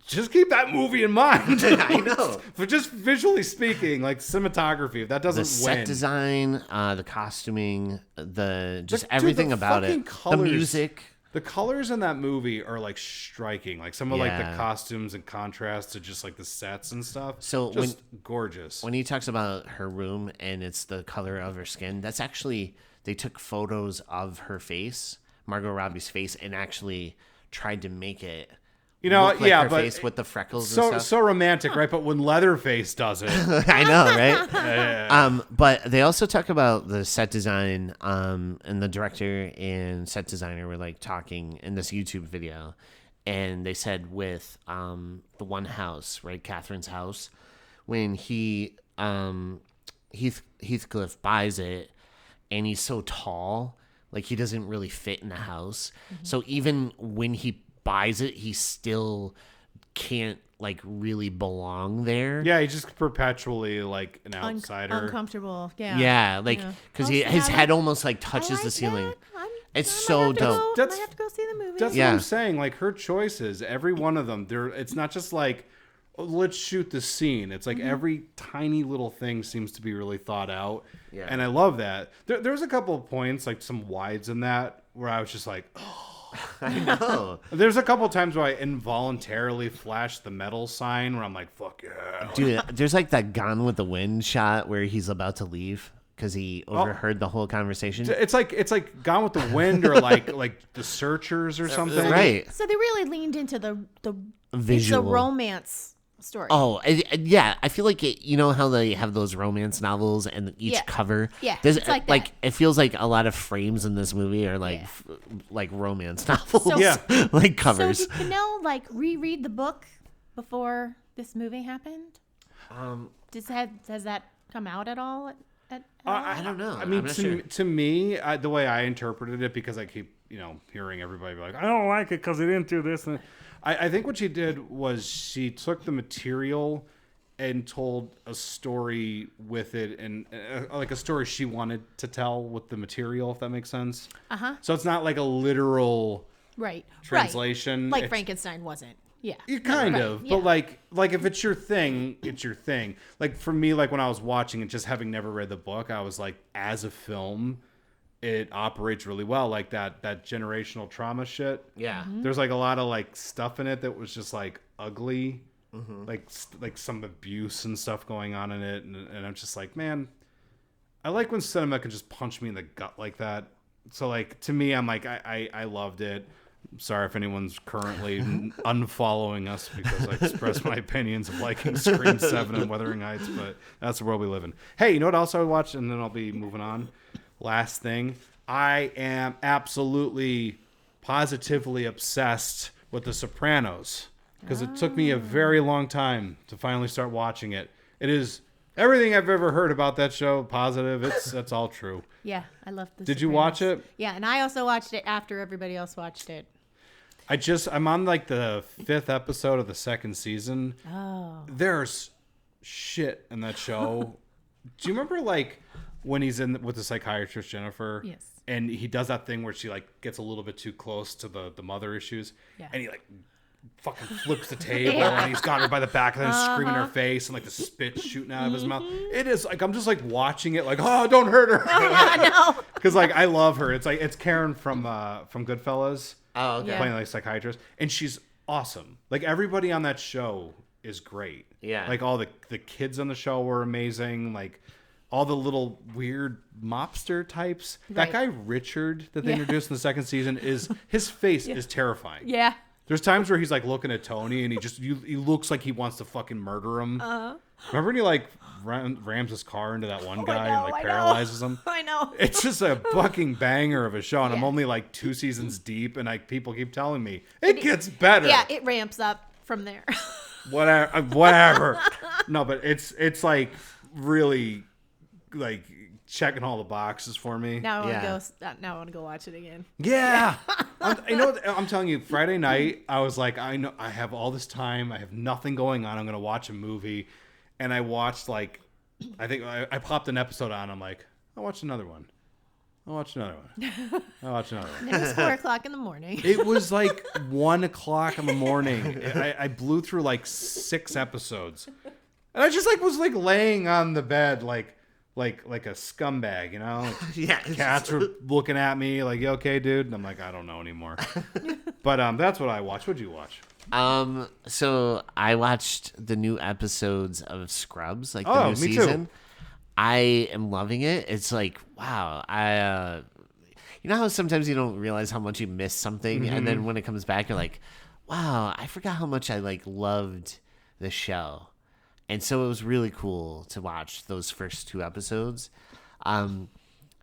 Speaker 2: Just keep that movie in mind.
Speaker 1: I know.
Speaker 2: But just visually speaking, like cinematography, if that doesn't
Speaker 1: The set
Speaker 2: win,
Speaker 1: design, the costuming,
Speaker 2: Dude,
Speaker 1: everything
Speaker 2: the
Speaker 1: about
Speaker 2: fucking
Speaker 1: it.
Speaker 2: colors-
Speaker 1: The music.
Speaker 2: the colors in that movie are like striking. Like some of like the costumes and contrast to just like the sets and stuff.
Speaker 1: So
Speaker 2: just gorgeous.
Speaker 1: When he talks about her room and it's the color of her skin, that's actually, they took photos of her face, Margot Robbie's face, and actually tried to make it look like her
Speaker 2: but
Speaker 1: face with the freckles and stuff.
Speaker 2: so romantic, right? But when Leatherface does it,
Speaker 1: I know, right? But they also talk about the set design, and the director and set designer were like talking in this YouTube video, and they said with the one house, right, Catherine's house, when Heathcliff buys it, and he's so tall, like he doesn't really fit in the house. So even when he buys it, he still can't like really belong there.
Speaker 2: yeah, he's just perpetually like an outsider.
Speaker 3: Uncomfortable. Yeah.
Speaker 1: Yeah, like because his head almost like
Speaker 3: I
Speaker 1: touches the
Speaker 3: like
Speaker 1: ceiling.
Speaker 3: that.
Speaker 1: It's
Speaker 3: I
Speaker 1: so
Speaker 3: might have to
Speaker 1: dope.
Speaker 3: go-
Speaker 2: That's-
Speaker 3: I have to go see the movie.
Speaker 2: That's
Speaker 1: Yeah.
Speaker 2: what I'm saying. Like her choices, every one of them, it's not just like, oh, let's shoot the scene. It's like every tiny little thing seems to be really thought out.
Speaker 1: Yeah.
Speaker 2: And I love that. There's a couple of points, like some wides in that, where I was just like, oh.
Speaker 1: I know.
Speaker 2: There's a couple of times where I involuntarily flashed the metal sign where I'm like, fuck yeah.
Speaker 1: Dude, there's like that Gone with the Wind shot where he's about to leave because he overheard the whole conversation.
Speaker 2: It's like Gone with the Wind or like The Searchers or something.
Speaker 1: Right.
Speaker 3: So they really leaned into the
Speaker 1: Visual.
Speaker 3: It's a romance story.
Speaker 1: Oh, yeah. I feel like you know how they have those romance novels and each
Speaker 3: Yeah.
Speaker 1: cover?
Speaker 3: Yeah,
Speaker 1: There's,
Speaker 3: it's like that.
Speaker 1: it feels like a lot of frames in this movie are like like romance novels.
Speaker 3: So-
Speaker 2: Yeah.
Speaker 1: like
Speaker 3: So
Speaker 1: covers.
Speaker 3: did Pinnell like reread the book before this movie happened? Has that come out at all? At all?
Speaker 1: I don't know.
Speaker 2: I mean,
Speaker 1: I'm not sure.
Speaker 2: to me, the way I interpreted it, because I keep, hearing everybody be like, I don't like it because he didn't do this. And I think what she did was she took the material and told a story with it, and like a story she wanted to tell with the material, if that makes sense. So it's not like a literal
Speaker 3: Right.
Speaker 2: translation.
Speaker 3: Like
Speaker 2: It's-
Speaker 3: Frankenstein wasn't. Yeah.
Speaker 2: You kind
Speaker 3: Right,
Speaker 2: of,
Speaker 3: yeah.
Speaker 2: but like if it's your thing, it's your thing. Like for me, like when I was watching it, just having never read the book, I was like, as a film, it operates really well. Like that generational trauma shit.
Speaker 1: Yeah.
Speaker 3: Mm-hmm.
Speaker 2: There's like a lot of like stuff in it that was just like ugly, like some abuse and stuff going on in it, and I'm just like, man, I like when cinema can just punch me in the gut like that. So like to me, I'm like, I loved it. Sorry if anyone's currently unfollowing us because I expressed my opinions of liking Scream 7 and Wuthering Heights, but that's the world we live in. Hey, you know what else I would watch? And then I'll be moving on. Last thing. I am absolutely, positively obsessed with The Sopranos because it took me a very long time to finally start watching it. It is everything I've ever heard about that show, positive. That's all true.
Speaker 3: Yeah, I love this.
Speaker 2: Did you watch it?
Speaker 3: Yeah, and I also watched it after everybody else watched it.
Speaker 2: I'm on like the 5th episode of the 2nd season.
Speaker 3: Oh.
Speaker 2: There's shit in that show. Do you remember like when he's in with the psychiatrist Jennifer.
Speaker 3: Yes.
Speaker 2: And he does that thing where she like gets a little bit too close to the mother issues.
Speaker 3: Yeah.
Speaker 2: And he like fucking flips the table and he's got her by the back and then screaming in her face and like the spit shooting out of his mouth. It is like I'm just like watching it like, oh, don't hurt her.
Speaker 3: I know.
Speaker 2: Because like I love her. It's like it's Karen from Goodfellas.
Speaker 1: Oh, okay.
Speaker 3: Yeah.
Speaker 2: Playing like psychiatrist, and she's awesome. Like everybody on that show is great.
Speaker 1: Yeah.
Speaker 2: Like all the kids on the show were amazing. Like all the little weird mobster types. That
Speaker 3: Right.
Speaker 2: guy Richard that they introduced in the second season his face is terrifying.
Speaker 3: Yeah.
Speaker 2: There's times where he's like looking at Tony and he looks like he wants to fucking murder him. Remember when he like rams his car into that one guy and like paralyzes him?
Speaker 3: I know.
Speaker 2: It's just a fucking banger of a show, and I'm
Speaker 3: Yeah.
Speaker 2: only like 2 seasons deep, and like people keep telling me it gets better.
Speaker 3: Yeah, it ramps up from there.
Speaker 2: Whatever. No, but it's like really like checking all the boxes for me.
Speaker 3: Now I want
Speaker 1: Yeah.
Speaker 3: to go. Now I want to go watch it again.
Speaker 2: Yeah. You know what, I'm telling you, Friday night, I was like, I know I have all this time. I have nothing going on. I'm going to watch a movie. And I watched I popped an episode on. I'm like, I'll watch another one. I'll watch another one. I'll watch another one.
Speaker 3: And it was 4:00 in the morning.
Speaker 2: It was like 1:00 in the morning. I blew through like 6 episodes. And I just like was like laying on the bed like a scumbag, you know?
Speaker 1: Yeah.
Speaker 2: Cats were looking at me like, you okay, dude? And I'm like, I don't know anymore. But that's what I watched. What'd you watch?
Speaker 1: So I watched the new episodes of Scrubs, like the
Speaker 2: Oh,
Speaker 1: new
Speaker 2: me
Speaker 1: season.
Speaker 2: too.
Speaker 1: I am loving it. It's like, wow. You know how sometimes you don't realize how much you miss something, and then when it comes back, you're like, wow, I forgot how much I like loved the show. And so it was really cool to watch those first 2 episodes. And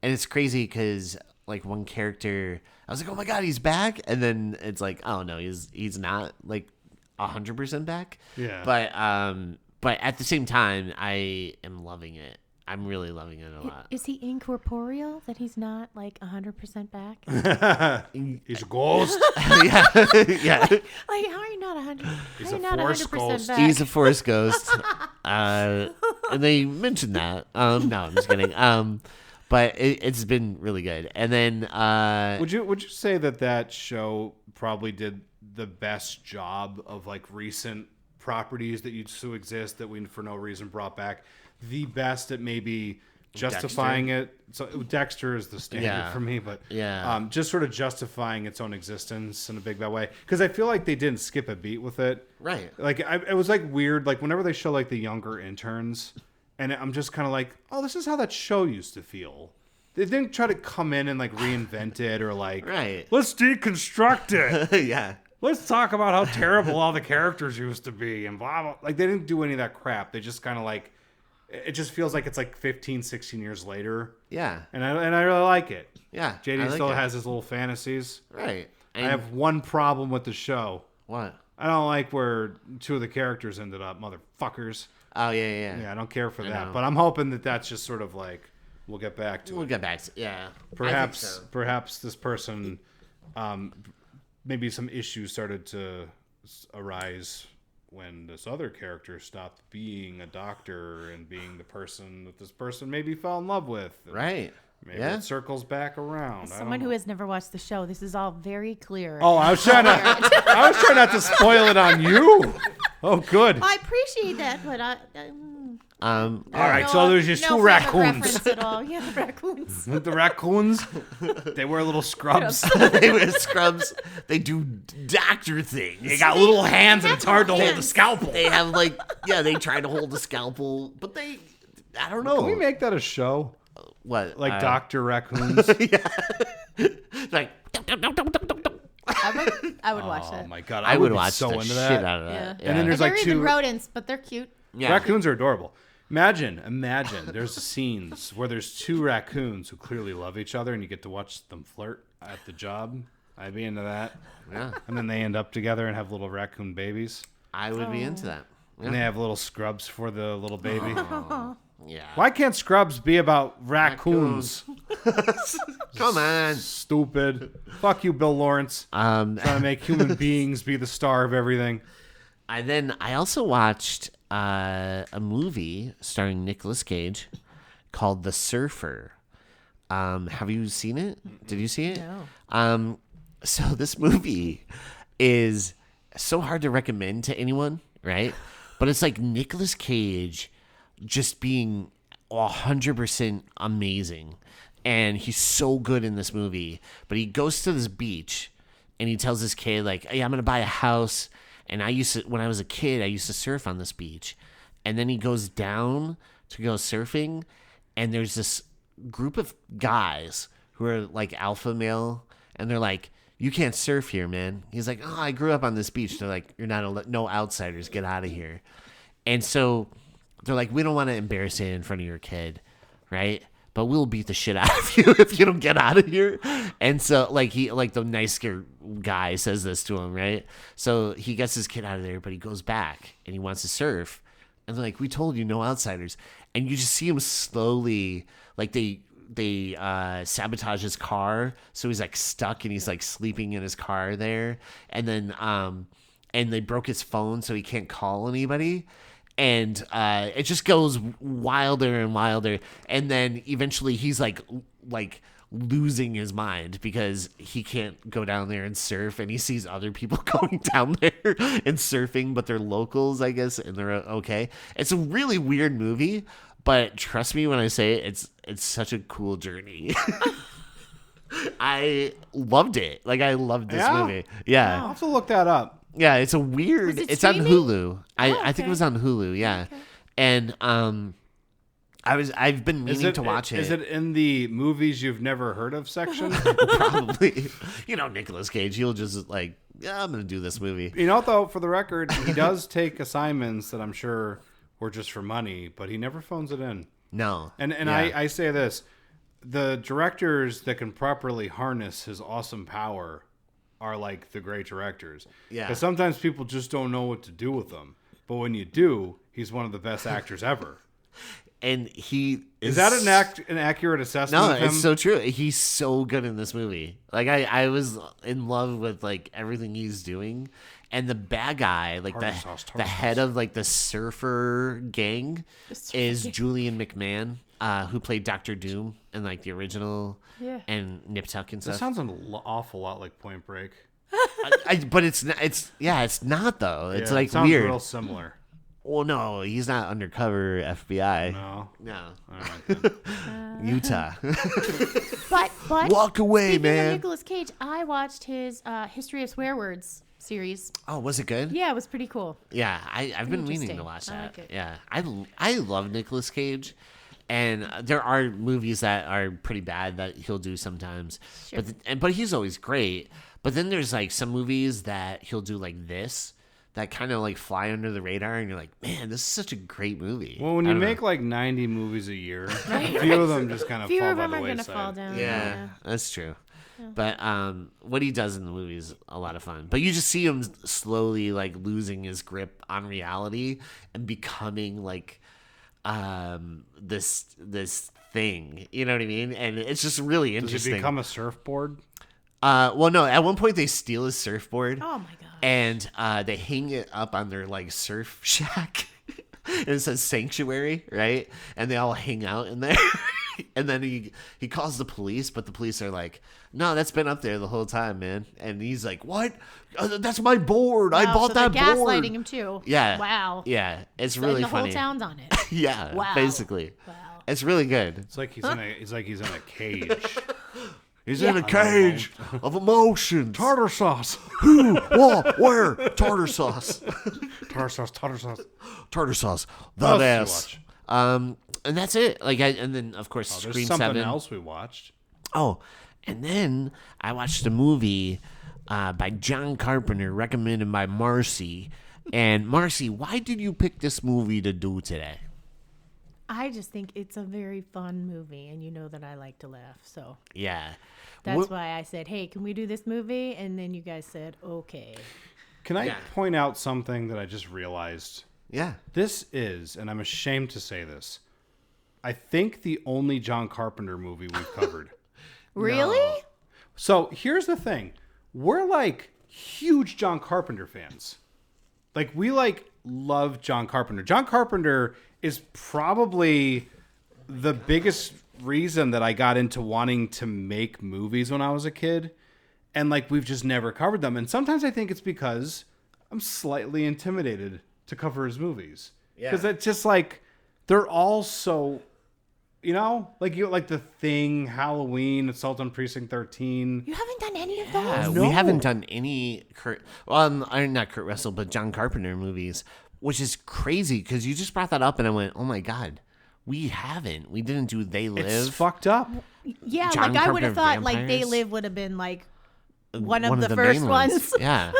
Speaker 1: it's crazy because like one character, I was like, oh my God, he's back. And then it's like, oh no, he's not like 100% back.
Speaker 2: Yeah.
Speaker 1: But at the same time, I am loving it. I'm really loving it a lot.
Speaker 3: Is he incorporeal? That he's not like 100% back?
Speaker 2: He's a ghost.
Speaker 1: yeah. Yeah.
Speaker 3: Like, how are you not 100?
Speaker 2: He's
Speaker 3: how are
Speaker 2: a
Speaker 3: you not
Speaker 2: force
Speaker 3: 100%
Speaker 2: ghost.
Speaker 3: back?
Speaker 1: He's a forest ghost. And they mentioned that. No, I'm just kidding. But it's been really good. And then
Speaker 2: Would you say that show probably did the best job of like recent properties that used to exist that we for no reason brought back? The best at maybe justifying it. So Dexter is the standard for me, but just sort of justifying its own existence in a big bad way. Because I feel like they didn't skip a beat with it.
Speaker 1: right.
Speaker 2: Like it was like weird. Like whenever they show like the younger interns, and I'm just kind of like, oh, this is how that show used to feel. They didn't try to come in and like reinvent it or like,
Speaker 1: Right.
Speaker 2: let's deconstruct it.
Speaker 1: Yeah.
Speaker 2: Let's talk about how terrible all the characters used to be and blah, blah. Like they didn't do any of that crap. They just kind of like, it just feels like it's like 15, 16 years later.
Speaker 1: Yeah.
Speaker 2: And I really like it.
Speaker 1: Yeah.
Speaker 2: JD
Speaker 1: I like
Speaker 2: still
Speaker 1: it.
Speaker 2: has his little fantasies.
Speaker 1: Right.
Speaker 2: I
Speaker 1: And
Speaker 2: have one problem with the show.
Speaker 1: what?
Speaker 2: I don't like where 2 of the characters ended up, motherfuckers.
Speaker 1: Oh yeah.
Speaker 2: Yeah, I don't care for that.
Speaker 1: know.
Speaker 2: But I'm hoping that that's just sort of like, we'll get back to
Speaker 1: We'll
Speaker 2: it.
Speaker 1: get back to yeah.
Speaker 2: Perhaps this person, maybe some issues started to arise when this other character stopped being a doctor and being the person that this person maybe fell in love with.
Speaker 1: Right.
Speaker 2: Maybe
Speaker 1: Yeah.
Speaker 2: it circles back around.
Speaker 3: Someone who has never watched the show, this is all very clear.
Speaker 2: Oh, I was trying not to spoil it on you. Oh, good.
Speaker 3: I appreciate that, but
Speaker 2: All right, so there's just 2 raccoons.
Speaker 3: At all. Yeah, the raccoons.
Speaker 2: The raccoons, they wear little scrubs.
Speaker 1: They wear scrubs. They do doctor things.
Speaker 2: They got little hands, and it's hard to hold the
Speaker 3: hands.
Speaker 2: scalpel.
Speaker 1: They have like they try to hold the scalpel, but I don't know.
Speaker 2: Can we make that a show?
Speaker 1: what
Speaker 2: Like Dr. Raccoons?
Speaker 1: like
Speaker 3: I would watch
Speaker 2: Oh
Speaker 3: that.
Speaker 2: my god,
Speaker 1: I would
Speaker 2: be
Speaker 1: watch
Speaker 2: so
Speaker 1: the
Speaker 2: into
Speaker 1: shit
Speaker 2: that.
Speaker 1: out of that.
Speaker 3: Yeah.
Speaker 1: Yeah.
Speaker 2: And then
Speaker 3: And
Speaker 2: there's
Speaker 3: they're
Speaker 2: like
Speaker 3: even
Speaker 2: 2
Speaker 3: rodents, but they're cute.
Speaker 1: Yeah.
Speaker 2: Raccoons are adorable. Imagine there's scenes where there's 2 raccoons who clearly love each other and you get to watch them flirt at the job. I'd be into that.
Speaker 1: Yeah.
Speaker 2: And then they end up together and have little raccoon babies.
Speaker 1: I would be into that.
Speaker 2: And they have little scrubs for the little baby.
Speaker 1: Yeah.
Speaker 2: Why can't scrubs be about raccoons?
Speaker 1: Come on.
Speaker 2: Stupid. Fuck you, Bill Lawrence. Trying to make human beings be the star of everything.
Speaker 1: I also watched a movie starring Nicolas Cage called The Surfer. Have you seen it? Did you see it?
Speaker 3: No.
Speaker 1: So this movie is so hard to recommend to anyone, right? But it's like Nicolas Cage just being 100% amazing. And he's so good in this movie. But he goes to this beach and he tells this kid, like, hey, I'm going to buy a house. And when I was a kid, I used to surf on this beach. And then he goes down to go surfing. And there's this group of guys who are like alpha male. And they're like, you can't surf here, man. He's like, oh, I grew up on this beach. They're like, you're not no outsiders. Get out of here. And so they're like, we don't want to embarrass you in front of your kid, right? But we'll beat the shit out of you if you don't get out of here. And so like the nicer guy says this to him, right? So he gets his kid out of there, but he goes back and he wants to surf. And they're like, we told you no outsiders. And you just see him slowly, like they sabotage his car, so he's like stuck and he's like sleeping in his car there. And then and they broke his phone so he can't call anybody. And it just goes wilder and wilder. And then eventually he's like losing his mind because he can't go down there and surf, and he sees other people going down there and surfing, but they're locals, I guess, and they're okay. It's a really weird movie, but trust me when I say it, it's such a cool journey. I loved it. Like, I loved this movie. Yeah.
Speaker 2: I'll have to look that up.
Speaker 1: Yeah, it's a weird.
Speaker 3: Was it
Speaker 1: it's on
Speaker 3: streaming?
Speaker 1: Hulu. I think
Speaker 3: okay.
Speaker 1: it was on Hulu. Yeah,
Speaker 3: Okay.
Speaker 1: And I've been meaning to watch it.
Speaker 2: Is it in the movies you've never heard of section?
Speaker 1: Probably. Nicolas Cage. He'll just like, yeah, I'm gonna do this movie.
Speaker 2: You know, though, for the record, he does take assignments that I'm sure were just for money, but he never phones it in.
Speaker 1: No.
Speaker 2: And
Speaker 1: Yeah.
Speaker 2: I say this: the directors that can properly harness his awesome power are like the great directors.
Speaker 1: Yeah.
Speaker 2: Because sometimes people just don't know what to do with them. But when you do, he's one of the best actors ever.
Speaker 1: And he
Speaker 2: Is that an accurate assessment
Speaker 1: No,
Speaker 2: of him?
Speaker 1: it's so true. He's so good in this movie. Like I was in love with like everything he's doing. And the bad guy, like the head of like the surfer gang is Julian McMahon, who played Doctor Doom in like the original and Nip Tuck and
Speaker 2: That
Speaker 1: stuff.
Speaker 2: sounds an awful lot like Point Break.
Speaker 1: But it's not. It's not though. It's
Speaker 2: Yeah,
Speaker 1: like
Speaker 2: it sounds
Speaker 1: weird.
Speaker 2: real similar.
Speaker 1: Well, no, he's not undercover FBI.
Speaker 2: No.
Speaker 1: No,
Speaker 2: All right, then.
Speaker 1: Utah.
Speaker 3: But
Speaker 1: Walk away,
Speaker 3: speaking
Speaker 1: man.
Speaker 3: of Nicolas Cage, I watched his History of Swear Words series.
Speaker 1: Oh, was it good?
Speaker 3: Yeah, it was pretty cool.
Speaker 1: Yeah, I've been meaning to
Speaker 3: interesting.
Speaker 1: watch
Speaker 3: I
Speaker 1: that.
Speaker 3: like it.
Speaker 1: Yeah, I love Nicolas Cage, and there are movies that are pretty bad that he'll do sometimes,
Speaker 3: Sure.
Speaker 1: but he's always great. But then there's like some movies that he'll do like this that kind of like fly under the radar, and you're like, man, this is such a great movie.
Speaker 2: Well, when
Speaker 1: I
Speaker 2: you
Speaker 1: don't know.
Speaker 2: make like 90 movies a year, a few of them just kind of
Speaker 3: Few
Speaker 2: fall
Speaker 3: of
Speaker 2: by
Speaker 3: them
Speaker 2: the
Speaker 3: are
Speaker 2: wayside.
Speaker 3: gonna fall down.
Speaker 1: Yeah, that's true. But what he does in the movie is a lot of fun. But you just see him slowly like losing his grip on reality and becoming like this thing. You know what I mean? And it's just really
Speaker 2: Does
Speaker 1: interesting.
Speaker 2: he become a surfboard?
Speaker 1: Well, no. At one point, they steal his surfboard.
Speaker 3: Oh my god.
Speaker 1: And they hang it up on their like surf shack. And it says sanctuary, right? And they all hang out in there. And then he calls the police, but the police are like, no, that's been up there the whole time, man. And he's like, what? That's my board. I
Speaker 3: Wow,
Speaker 1: bought
Speaker 3: so
Speaker 1: that
Speaker 3: they're
Speaker 1: board.
Speaker 3: gaslighting him too.
Speaker 1: Yeah.
Speaker 3: Wow.
Speaker 1: Yeah. It's
Speaker 3: Like,
Speaker 1: really
Speaker 3: the
Speaker 1: funny.
Speaker 3: whole town's on it.
Speaker 1: Yeah.
Speaker 3: Wow.
Speaker 1: Basically.
Speaker 3: Wow.
Speaker 1: It's really good.
Speaker 2: It's like he's in a cage.
Speaker 1: He's in a cage of emotions.
Speaker 2: Tartar sauce.
Speaker 1: Who? What? Where? Tartar sauce.
Speaker 2: Tartar sauce. Tartar sauce.
Speaker 1: Tartar sauce. The
Speaker 2: What else did you
Speaker 1: best. And that's it. And then of course
Speaker 2: There's
Speaker 1: Scream
Speaker 2: something
Speaker 1: 7.
Speaker 2: else we watched.
Speaker 1: Oh, and then I watched a movie by John Carpenter, recommended by Marcie. And Marcie, why did you pick this movie to do today?
Speaker 3: I just think it's a very fun movie, and you know that I like to laugh, so
Speaker 1: Yeah.
Speaker 3: that's why I said, "Hey, can we do this movie?" And then you guys said, "Okay."
Speaker 2: Can I
Speaker 1: Yeah.
Speaker 2: point out something that I just realized?
Speaker 1: Yeah.
Speaker 2: This is, and I'm ashamed to say this, I think the only John Carpenter movie we've covered.
Speaker 3: Really?
Speaker 2: So here's the thing. We're like huge John Carpenter fans. Like we like love John Carpenter. John Carpenter is probably the biggest reason that I got into wanting to make movies when I was a kid, and like we've just never covered them. And sometimes I think it's because I'm slightly intimidated to cover his movies. Because it's just like they're all so, like The Thing, Halloween, Assault on Precinct 13.
Speaker 3: You haven't done any of those?
Speaker 1: We haven't done any not Kurt Russell, but John Carpenter movies, which is crazy because you just brought that up and I went, oh my God, we haven't. We didn't do They Live.
Speaker 2: It's fucked up.
Speaker 3: Yeah,
Speaker 1: John
Speaker 3: like I would have
Speaker 1: Carpenter
Speaker 3: thought like They
Speaker 1: Vampires?
Speaker 3: Live would have been like one of the
Speaker 1: main
Speaker 3: first ones.
Speaker 1: Yeah.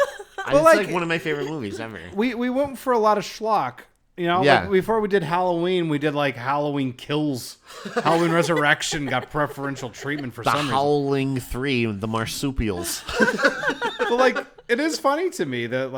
Speaker 2: Well,
Speaker 1: it's
Speaker 2: like-
Speaker 1: like one of my favorite movies ever.
Speaker 2: We went for a lot of schlock.
Speaker 1: Yeah.
Speaker 2: Like before we did Halloween, we did like Halloween Kills. Halloween Resurrection got preferential treatment for
Speaker 1: The
Speaker 2: some reason.
Speaker 1: Howling 3, the marsupials.
Speaker 2: But like, it is funny to me that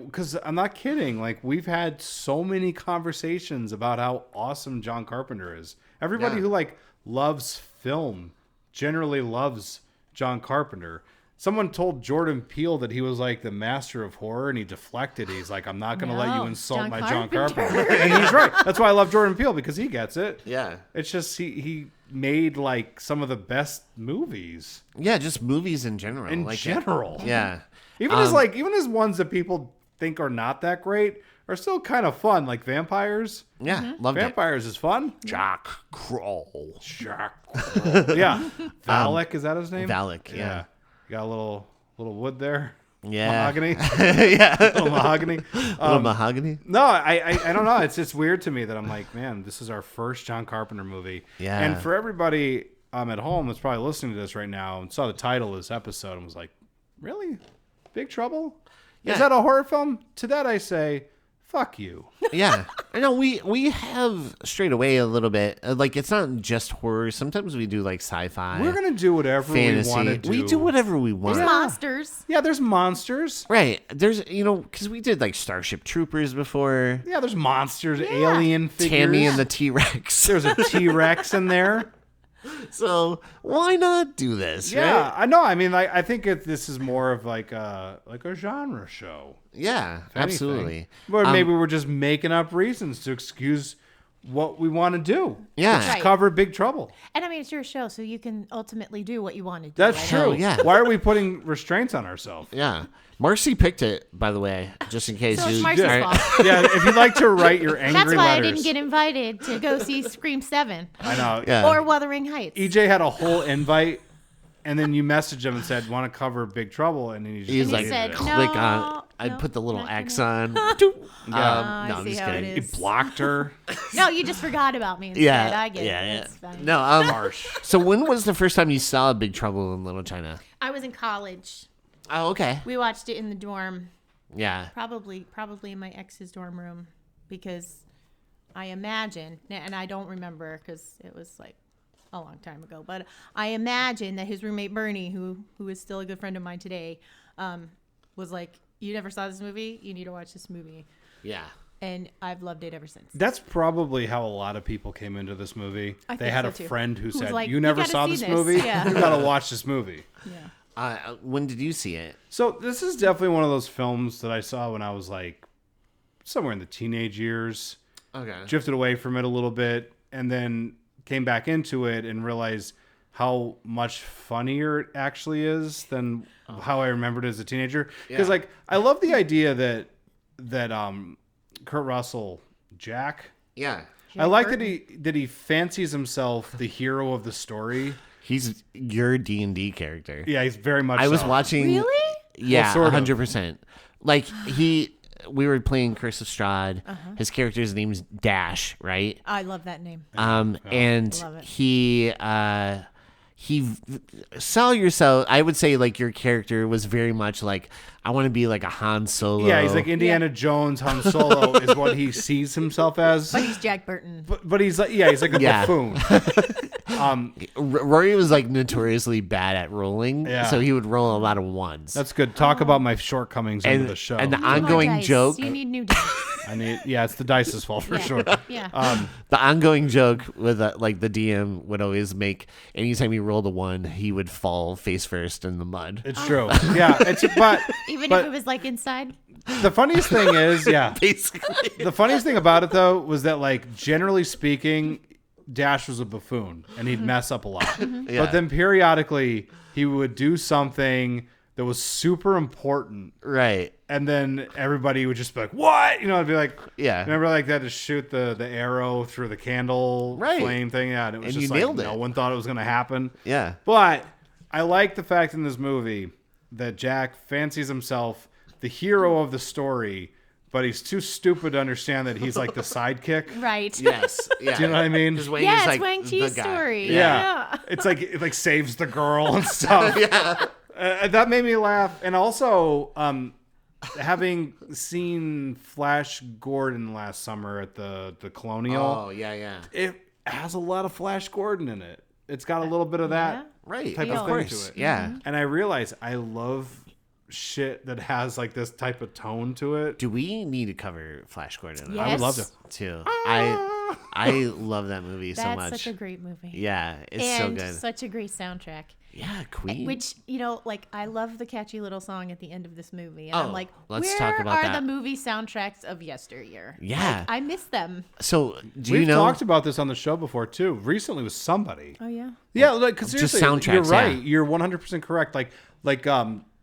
Speaker 2: because I'm not kidding. Like we've had so many conversations about how awesome John Carpenter is. Everybody
Speaker 1: Yeah.
Speaker 2: who like loves film generally loves John Carpenter. Someone told Jordan Peele that he was like the master of horror, and he deflected. He's like, I'm not going to let you
Speaker 3: No,
Speaker 2: insult
Speaker 3: John
Speaker 2: my John
Speaker 3: Carpenter.
Speaker 2: Carpenter. And he's right. That's why I love Jordan Peele, because he gets it.
Speaker 1: Yeah.
Speaker 2: It's just he made like some of the best movies
Speaker 1: Yeah, just movies in general.
Speaker 2: in
Speaker 1: like,
Speaker 2: general.
Speaker 1: Yeah.
Speaker 2: Even as ones that people think are not that great are still kind of fun, like Vampires.
Speaker 1: Yeah, loved
Speaker 2: Vampires is fun.
Speaker 1: it. Jack Kroll.
Speaker 2: Yeah. Valak, is that his name?
Speaker 1: Valak, yeah.
Speaker 2: You got a little wood there.
Speaker 1: Yeah.
Speaker 2: Mahogany.
Speaker 1: Yeah.
Speaker 2: Little mahogany.
Speaker 1: Little mahogany.
Speaker 2: No, I don't know. It's just weird to me that I'm like, man, this is our first John Carpenter movie.
Speaker 1: Yeah.
Speaker 2: And for everybody at home that's probably listening to this right now and saw the title of this episode and was like, really? Big Trouble?
Speaker 1: Yeah.
Speaker 2: Is that a horror film? To that I say, fuck you.
Speaker 1: Yeah. I know we have strayed away a little bit. Like, it's not just horror. Sometimes we do like sci-fi.
Speaker 2: We're going to do whatever
Speaker 1: fantasy.
Speaker 2: we want to do.
Speaker 1: We do whatever we want.
Speaker 3: There's monsters.
Speaker 2: Yeah, there's monsters.
Speaker 1: Right. There's, because we did like Starship Troopers before.
Speaker 2: Yeah, there's monsters, alien figures.
Speaker 1: Tammy and the T-Rex.
Speaker 2: There's a T-Rex in there.
Speaker 1: So why not do this?
Speaker 2: Yeah,
Speaker 1: Right?
Speaker 2: I know. I mean, I think this is more of like a genre show.
Speaker 1: Yeah, absolutely.
Speaker 2: But maybe we're just making up reasons to excuse what we want to do.
Speaker 1: Yeah.
Speaker 2: Just
Speaker 3: Right.
Speaker 2: cover Big Trouble.
Speaker 3: And I mean, it's your show, so you can ultimately do what you want to do.
Speaker 2: That's
Speaker 3: right?
Speaker 2: true.
Speaker 1: Hell yeah.
Speaker 2: Why are we putting restraints on ourselves?
Speaker 1: Yeah. Marcie picked it, by the way, just in case.
Speaker 3: So it's
Speaker 1: you-
Speaker 3: Marcie's
Speaker 1: All right.
Speaker 3: fault.
Speaker 2: Yeah, if you'd like to write your angry
Speaker 3: That's why
Speaker 2: letters.
Speaker 3: I didn't get invited to go see Scream 7
Speaker 2: I know.
Speaker 1: Yeah.
Speaker 3: or Wuthering Heights.
Speaker 2: EJ had a whole invite, and then you messaged him and said, "Want to cover Big Trouble?" And then he just
Speaker 1: He's
Speaker 3: And
Speaker 1: like,
Speaker 3: he said,
Speaker 2: it.
Speaker 3: no.
Speaker 1: click on. I'd
Speaker 3: no,
Speaker 1: put the little
Speaker 3: not
Speaker 1: X
Speaker 3: gonna-
Speaker 1: on. No,
Speaker 3: I
Speaker 1: I'm
Speaker 3: see
Speaker 1: just
Speaker 3: how it
Speaker 1: kidding.
Speaker 2: He
Speaker 3: is.
Speaker 2: blocked her.
Speaker 3: No, you just forgot about me instead.
Speaker 1: Yeah,
Speaker 3: I get
Speaker 1: yeah,
Speaker 3: it.
Speaker 1: yeah.
Speaker 3: It's fine.
Speaker 1: No, So when was the first time you saw Big Trouble in Little China?
Speaker 3: I was in college.
Speaker 1: Oh, okay.
Speaker 3: We watched it in the dorm,
Speaker 1: Yeah.
Speaker 3: probably in my ex's dorm room, because I imagine, and I don't remember because it was like a long time ago, but I imagine that his roommate Bernie, who is still a good friend of mine today, was like, "You never saw this movie? You need to watch this movie."
Speaker 1: Yeah.
Speaker 3: And I've loved it ever since.
Speaker 2: That's probably how a lot of people came into this movie.
Speaker 3: I
Speaker 2: They
Speaker 3: think
Speaker 2: had
Speaker 3: so,
Speaker 2: a
Speaker 3: too.
Speaker 2: friend who
Speaker 3: Who was
Speaker 2: said,
Speaker 3: like,
Speaker 2: "You
Speaker 3: "You
Speaker 2: never
Speaker 3: gotta
Speaker 2: saw
Speaker 3: see
Speaker 2: this
Speaker 3: this."
Speaker 2: movie?
Speaker 3: Yeah.
Speaker 2: You gotta watch this movie."
Speaker 3: Yeah.
Speaker 1: When did you see it?
Speaker 2: So this is definitely one of those films that I saw when I was like somewhere in the teenage years.
Speaker 1: Okay.
Speaker 2: Drifted away from it a little bit, and then came back into it and realized how much funnier it actually is than how I remembered it as a teenager. Because
Speaker 1: Yeah.
Speaker 2: like I love the idea that Kurt Russell, Jack.
Speaker 1: Yeah.
Speaker 2: I like that he fancies himself the hero of the story.
Speaker 1: He's your D&D character.
Speaker 2: Yeah, he's very much.
Speaker 1: I was
Speaker 2: so.
Speaker 1: watching.
Speaker 3: Really?
Speaker 1: Yeah,
Speaker 2: Well, sort of.
Speaker 1: 100%. Like we were playing Curse of Strahd. His character's name's Dash, right?
Speaker 3: I love that name.
Speaker 1: And
Speaker 3: Love it.
Speaker 1: he sell yourself. I would say like your character was very much like, I want to be like a Han Solo.
Speaker 2: Yeah, he's like Indiana Jones. Han Solo is what he sees himself as.
Speaker 3: But he's Jack Burton.
Speaker 2: But he's like, he's like a
Speaker 1: Yeah.
Speaker 2: buffoon.
Speaker 1: Rory was like notoriously bad at rolling,
Speaker 2: Yeah.
Speaker 1: so he would roll a lot of ones.
Speaker 2: That's good. Talk about my shortcomings into the show.
Speaker 1: and the
Speaker 3: You need more
Speaker 1: ongoing
Speaker 3: dice.
Speaker 1: joke.
Speaker 3: You need new dice.
Speaker 2: It's the dice's fault for
Speaker 3: Yeah.
Speaker 2: sure.
Speaker 3: Yeah.
Speaker 1: The ongoing joke with like the DM would always make anytime he rolled a 1, he would fall face first in the mud.
Speaker 2: It's true. Yeah, but
Speaker 3: Even
Speaker 2: but
Speaker 3: if it was like inside.
Speaker 2: the funniest thing is,
Speaker 1: Basically,
Speaker 2: the funniest thing about it though was that like generally speaking, Dash was a buffoon and he'd mess up a lot.
Speaker 1: Yeah.
Speaker 2: But then periodically he would do something that was super important.
Speaker 1: Right.
Speaker 2: And then everybody would just be like, what? You know, it'd be like,
Speaker 1: Yeah.
Speaker 2: remember like that to shoot the arrow through the candle flame thing? Yeah. And it was
Speaker 1: And
Speaker 2: just
Speaker 1: you
Speaker 2: like,
Speaker 1: nailed it.
Speaker 2: no one thought it was going to happen.
Speaker 1: Yeah.
Speaker 2: But I like the fact in this movie that Jack fancies himself the hero of the story, but he's too stupid to understand that he's like the sidekick.
Speaker 3: Right.
Speaker 1: Yes. Yeah.
Speaker 2: Do you know what I mean?
Speaker 1: 'Cause Wang
Speaker 3: Yeah,
Speaker 1: is
Speaker 3: it's
Speaker 1: like
Speaker 3: Wang
Speaker 1: the
Speaker 3: Chi's
Speaker 1: guy.
Speaker 3: story.
Speaker 2: Yeah. It like saves the girl and stuff.
Speaker 1: Yeah.
Speaker 2: That made me laugh. And also, having seen Flash Gordon last summer at the Colonial,
Speaker 1: Oh, yeah.
Speaker 2: it has a lot of Flash Gordon in it. It's got a little bit of that
Speaker 1: Right.
Speaker 2: type
Speaker 3: Of
Speaker 2: of thing
Speaker 1: course.
Speaker 2: to it.
Speaker 1: Yeah.
Speaker 2: And I realize I love shit that has like this type of tone to it.
Speaker 1: Do we need to cover Flash Gordon?
Speaker 3: Yes.
Speaker 2: I would love to.
Speaker 1: Too. I love that movie so
Speaker 3: That's
Speaker 1: much.
Speaker 3: such a great movie.
Speaker 1: Yeah, it's
Speaker 3: And
Speaker 1: so good.
Speaker 3: such a great soundtrack.
Speaker 1: Yeah, Queen.
Speaker 3: Which, you know, like, I love the catchy little song at the end of this movie. And
Speaker 1: Oh,
Speaker 3: I'm like,
Speaker 1: let's
Speaker 3: where
Speaker 1: talk about
Speaker 3: are
Speaker 1: that.
Speaker 3: the movie soundtracks of yesteryear?
Speaker 1: Yeah.
Speaker 3: Like, I miss them.
Speaker 1: So, do
Speaker 2: We've
Speaker 1: you know?
Speaker 2: talked about this on the show before too. Recently with somebody.
Speaker 3: Oh, yeah?
Speaker 2: Yeah, like because
Speaker 1: Just
Speaker 2: seriously, you're
Speaker 1: soundtracks,
Speaker 2: right.
Speaker 1: yeah.
Speaker 2: You're 100% correct.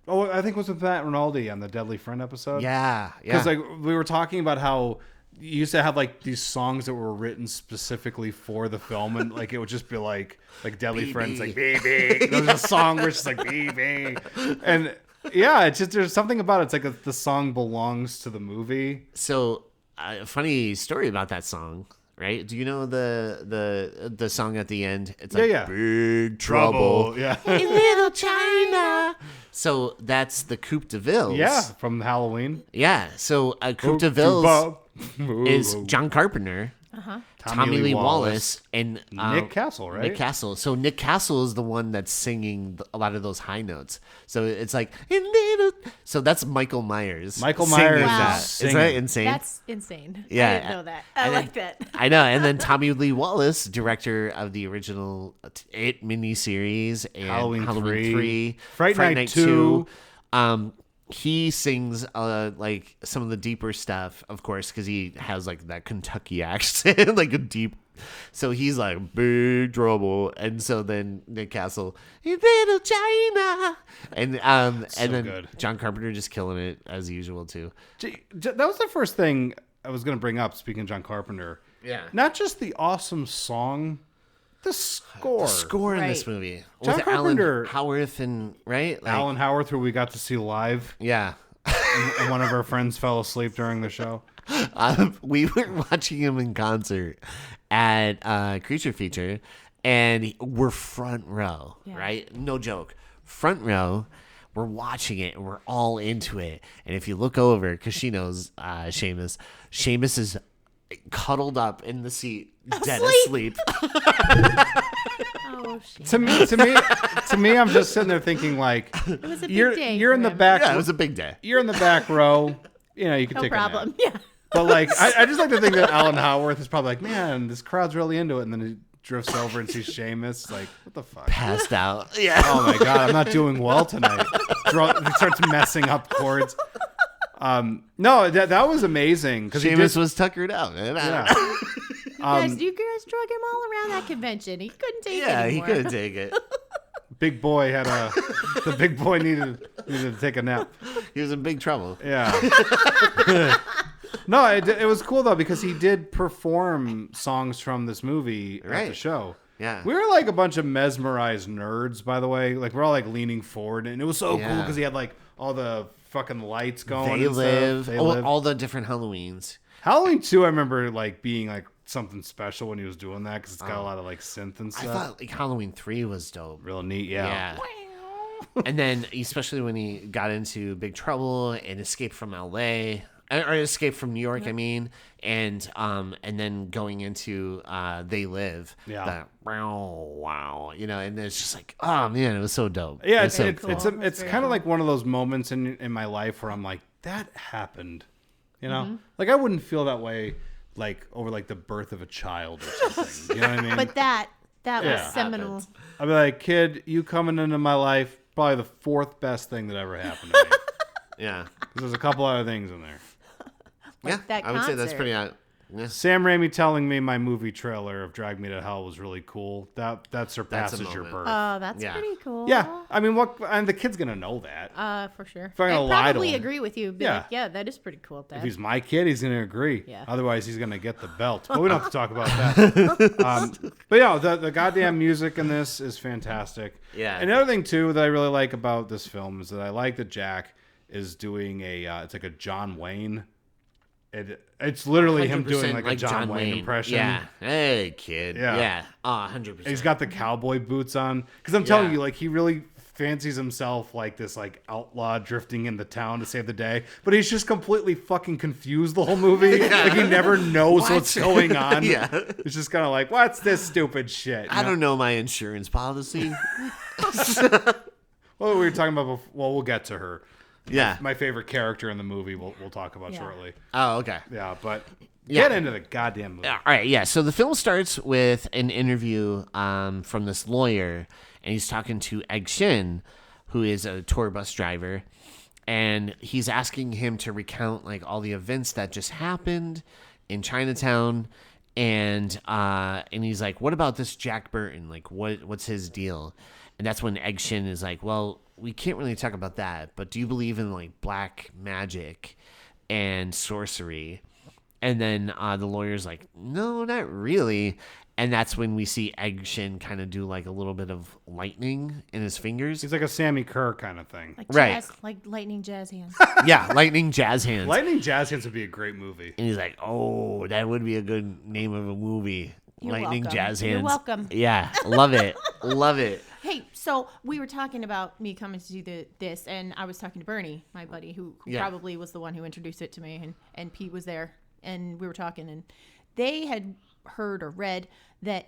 Speaker 2: Oh, I think it was with Matt Rinaldi on the Deadly Friend episode.
Speaker 1: Yeah,
Speaker 2: Because
Speaker 1: yeah.
Speaker 2: like we were talking about how you used to have like these songs that were written specifically for the film, and like it would just be like Deadly Friends, like baby. There's a song where it's just like baby, and yeah, it's just there's something about it. It's like the song belongs to the movie.
Speaker 1: So, a funny story about that song, right? Do you know the song at the end? It's like
Speaker 2: Yeah.
Speaker 1: Big Trouble
Speaker 2: Yeah,
Speaker 1: in Little China. So that's the Coupe de Ville.
Speaker 2: yeah, from Halloween.
Speaker 1: Yeah. So Coupe de Ville is
Speaker 2: is
Speaker 1: John Carpenter, Tommy Lee Wallace, and
Speaker 2: Nick Castle, right?
Speaker 1: Nick Castle. So Nick Castle is the one that's singing a lot of those high notes. So it's like in little. So that's Michael Myers.
Speaker 2: Michael
Speaker 1: singing
Speaker 2: Myers
Speaker 1: that.
Speaker 2: is
Speaker 1: Isn't that
Speaker 2: singing.
Speaker 1: insane?
Speaker 3: That's insane.
Speaker 1: Yeah.
Speaker 3: I didn't know that. I
Speaker 1: And
Speaker 3: like
Speaker 1: then-
Speaker 3: that.
Speaker 1: I know. And then Tommy Lee Wallace, director of the original It miniseries and
Speaker 2: Halloween
Speaker 1: 3,
Speaker 2: Fright Night 2.
Speaker 1: He sings like some of the deeper stuff, of course, because he has like that Kentucky accent, like a deep. So he's like Big Trouble, and so then Nick Castle, in Little China, and then
Speaker 2: good.
Speaker 1: John Carpenter just killing it as usual too.
Speaker 2: That was the first thing I was going to bring up. Speaking of John Carpenter,
Speaker 1: Yeah.
Speaker 2: not just the awesome song, the score.
Speaker 1: The score in this
Speaker 3: Right.
Speaker 1: movie
Speaker 2: John
Speaker 1: with
Speaker 2: Carpenter-
Speaker 1: Alan Howarth and right, like,
Speaker 2: Alan Howarth, who we got to see live,
Speaker 1: yeah.
Speaker 2: and one of our friends fell asleep during the show.
Speaker 1: We were watching him in concert at Creature Feature, and we're front row,
Speaker 3: Yeah.
Speaker 1: right? No joke, front row. We're watching it, and we're all into it. And if you look over, because she knows Seamus is cuddled up in the seat, dead asleep.
Speaker 3: Oh, shit.
Speaker 2: To me, I'm just sitting there thinking like,
Speaker 3: It was a big
Speaker 2: you're
Speaker 3: day.
Speaker 2: you're
Speaker 3: for
Speaker 2: in the
Speaker 3: him.
Speaker 2: back,
Speaker 1: Yeah, it was a big day.
Speaker 2: you're in the back row. You know, you can
Speaker 3: No
Speaker 2: take
Speaker 3: problem.
Speaker 2: a nap.
Speaker 3: Yeah.
Speaker 2: But like, I just like to think that Alan Howarth is probably like, man, this crowd's really into it, and then he drifts over and sees Seamus. Like, what the fuck?
Speaker 1: Passed out. Yeah.
Speaker 2: Oh my god, I'm not doing well tonight. He starts messing up chords. No, that was amazing because he
Speaker 1: Seamus
Speaker 2: did.
Speaker 1: was tuckered out, man.
Speaker 2: Yeah.
Speaker 3: You guys drug him all around that convention. He couldn't take it
Speaker 1: Yeah, he
Speaker 3: anymore.
Speaker 1: couldn't take it.
Speaker 2: Big boy had the big boy needed to take a nap.
Speaker 1: He was in big trouble.
Speaker 2: Yeah. No, it was cool though because he did perform songs from this movie at the
Speaker 1: Right.
Speaker 2: show.
Speaker 1: Yeah.
Speaker 2: We were like a bunch of mesmerized nerds, by the way. Like we're all like leaning forward, and it was so cool
Speaker 1: Yeah.
Speaker 2: because he had like all the fucking lights going.
Speaker 1: They
Speaker 2: and stuff.
Speaker 1: live.
Speaker 2: They
Speaker 1: all,
Speaker 2: live.
Speaker 1: all the different Halloweens.
Speaker 2: Halloween 2, I remember like being like something special when he was doing that because it's got a lot of like synth and
Speaker 1: I
Speaker 2: stuff.
Speaker 1: thought like Halloween 3 was dope.
Speaker 2: Real neat, yeah.
Speaker 1: And then especially when he got into big trouble and escaped from LA or escaped from New York, I mean, and then going into They Live.
Speaker 2: Yeah.
Speaker 1: That wow, you know, and it's just like, oh man, it was so dope.
Speaker 2: Yeah,
Speaker 1: It
Speaker 2: it's
Speaker 1: was so
Speaker 2: it's
Speaker 1: cool.
Speaker 2: it's, it's
Speaker 3: Very
Speaker 2: kind of
Speaker 3: cool.
Speaker 2: like one of those moments in my life where I'm like, that happened, you know? Like I wouldn't feel that way like over like the birth of a child or something. You know what I mean?
Speaker 3: But that
Speaker 2: Yeah.
Speaker 3: was seminal.
Speaker 1: Happened.
Speaker 2: I'd be like, kid, you coming into my life, probably the fourth best thing that ever happened to me.
Speaker 1: Yeah.
Speaker 2: 'Cause there's a couple other things in there.
Speaker 1: Yeah,
Speaker 3: that
Speaker 1: I would say that's
Speaker 3: concert.
Speaker 1: pretty
Speaker 2: Sam Raimi telling me my movie trailer of Drag Me to Hell was really cool. That surpasses your
Speaker 1: moment.
Speaker 2: birth.
Speaker 3: Oh, that's
Speaker 1: Yeah.
Speaker 3: pretty cool.
Speaker 2: Yeah, I mean, and the kid's gonna know that.
Speaker 3: For sure.
Speaker 2: I'm gonna
Speaker 3: I
Speaker 2: lie to
Speaker 3: probably
Speaker 2: him.
Speaker 3: agree with you. Be
Speaker 2: Yeah.
Speaker 3: like, yeah, that is pretty cool, Dad.
Speaker 2: If he's my kid, he's gonna agree.
Speaker 3: Yeah.
Speaker 2: Otherwise, he's gonna get the belt. But we don't have to talk about that. But yeah, the goddamn music in this is fantastic.
Speaker 1: Yeah.
Speaker 2: And another thing too that I really like about this film is that I like that Jack is doing it's like a John Wayne. It's literally him doing
Speaker 1: 100%
Speaker 2: like a John Wayne impression.
Speaker 1: Yeah. Hey, kid.
Speaker 2: Yeah.
Speaker 1: Yeah. 100%.
Speaker 2: He's got the cowboy boots on. Because I'm telling
Speaker 1: Yeah.
Speaker 2: you, like, he really fancies himself like this, like, outlaw drifting into town to save the day. But he's just completely fucking confused the whole movie. Like, he never knows what's going on.
Speaker 1: Yeah.
Speaker 2: It's just kind of like, what's this stupid shit?
Speaker 1: I don't know my insurance policy.
Speaker 2: Well, we were talking about before. Well, we'll get to her.
Speaker 1: Yeah.
Speaker 2: My favorite character in the movie we'll talk about
Speaker 3: Yeah.
Speaker 2: shortly.
Speaker 1: Oh, okay.
Speaker 2: Yeah, but
Speaker 1: Yeah.
Speaker 2: get into the goddamn movie.
Speaker 1: All right, yeah. So the film starts with an interview from this lawyer, and he's talking to Egg Shin, who is a tour bus driver, and he's asking him to recount like all the events that just happened in Chinatown, and he's like, "What about this Jack Burton? Like, what's his deal?" And that's when Egg Shin is like, "Well, we can't really talk about that, but do you believe in like black magic and sorcery?" And then the lawyer's like, "No, not really." And that's when we see Egg Shin kind of do like a little bit of lightning in his fingers.
Speaker 2: He's like a Sammy Kerr kind of thing.
Speaker 3: Like
Speaker 1: Right.
Speaker 3: jazz, like lightning jazz hands.
Speaker 1: Yeah, lightning jazz hands.
Speaker 2: Lightning Jazz Hands would be a great movie.
Speaker 1: And he's like, "Oh, that would be a good name of a movie.
Speaker 3: You're
Speaker 1: Lightning
Speaker 3: welcome.
Speaker 1: jazz hands."
Speaker 3: You're welcome.
Speaker 1: Yeah, love it. Love it.
Speaker 3: Hey, so we were talking about me coming to do this, and I was talking to Bernie, my buddy, who
Speaker 1: Yeah.
Speaker 3: probably was the one who introduced it to me, and Pete was there, and we were talking, and they had heard or read that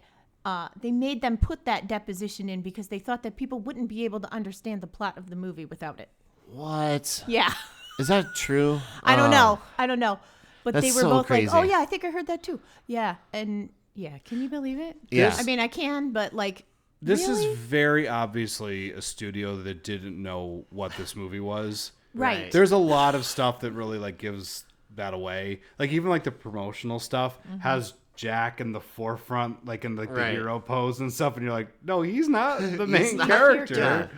Speaker 3: they made them put that deposition in because they thought that people wouldn't be able to understand the plot of the movie without it.
Speaker 1: What?
Speaker 3: Yeah.
Speaker 1: Is that true?
Speaker 3: I don't
Speaker 1: Oh.
Speaker 3: know. But
Speaker 1: That's
Speaker 3: they were
Speaker 1: so
Speaker 3: both
Speaker 1: crazy.
Speaker 3: like, "Oh yeah, I think I heard that too." Yeah, and yeah, can you believe it?
Speaker 1: Yeah.
Speaker 3: I mean, I can, but like,
Speaker 2: This
Speaker 3: really?
Speaker 2: is very obviously a studio that didn't know what this movie was.
Speaker 3: Right.
Speaker 2: There's a lot of stuff that really like gives that away. Like even like the promotional stuff has Jack in the forefront, like in like the
Speaker 1: Right.
Speaker 2: hero pose and stuff, and you're like, no, he's not the main
Speaker 1: not-
Speaker 2: character.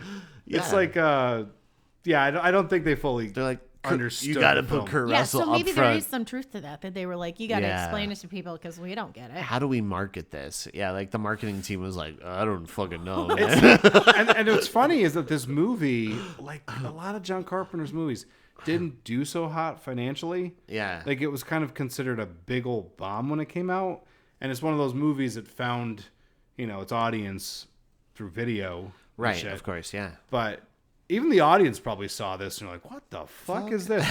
Speaker 1: Yeah.
Speaker 2: It's like I don't think they fully
Speaker 1: They're like,
Speaker 2: understood.
Speaker 1: you got to
Speaker 2: the
Speaker 1: put
Speaker 2: film.
Speaker 1: Kurt
Speaker 3: Yeah,
Speaker 1: Russell
Speaker 3: so maybe
Speaker 1: up
Speaker 3: there
Speaker 1: front.
Speaker 3: is some truth to that they were like, you got to
Speaker 1: Yeah.
Speaker 3: explain this to people because we don't get it.
Speaker 1: How do we market this? Yeah, like the marketing team was like, I don't fucking know. man."
Speaker 2: and what's funny is that this movie, like a lot of John Carpenter's movies, didn't do so hot financially.
Speaker 1: Yeah.
Speaker 2: Like it was kind of considered a big old bomb when it came out, and it's one of those movies that found, its audience through video. and
Speaker 1: Right,
Speaker 2: shit.
Speaker 1: of course, yeah.
Speaker 2: But even the audience probably saw this and they're like, "What the fuck is this?"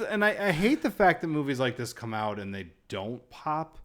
Speaker 2: And I hate the fact that movies like this come out and they don't pop.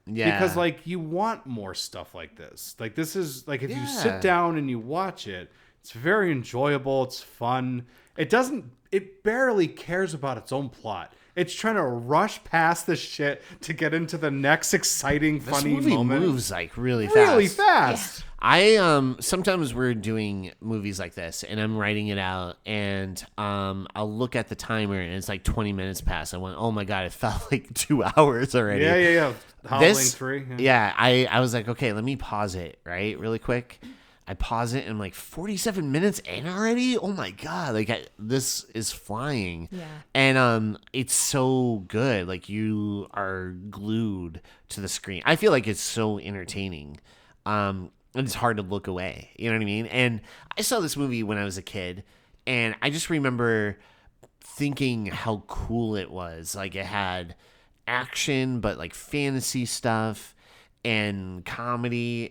Speaker 1: Yeah.
Speaker 2: Because like you want more stuff like this. Like this is like if you
Speaker 1: Yeah.
Speaker 2: sit down and you watch it, it's very enjoyable, it's fun. It barely cares about its own plot. It's trying to rush past this shit to get into the next exciting,
Speaker 1: this
Speaker 2: funny
Speaker 1: movie
Speaker 2: moment.
Speaker 1: moves like really fast.
Speaker 2: Really fast.
Speaker 1: I sometimes we're doing movies like this and I'm writing it out and I'll look at the timer and it's like 20 minutes past. I went, oh my god, it felt like 2 hours already.
Speaker 2: Yeah. Howling 3.
Speaker 1: Yeah, I was like, okay, let me pause it, right? Really quick. I pause it and I'm like 47 minutes in already? Oh my god, like this is flying.
Speaker 3: Yeah.
Speaker 1: And it's so good. Like you are glued to the screen. I feel like it's so entertaining. And it's hard to look away. You know what I mean? And I saw this movie when I was a kid and I just remember thinking how cool it was. Like it had action but like fantasy stuff and comedy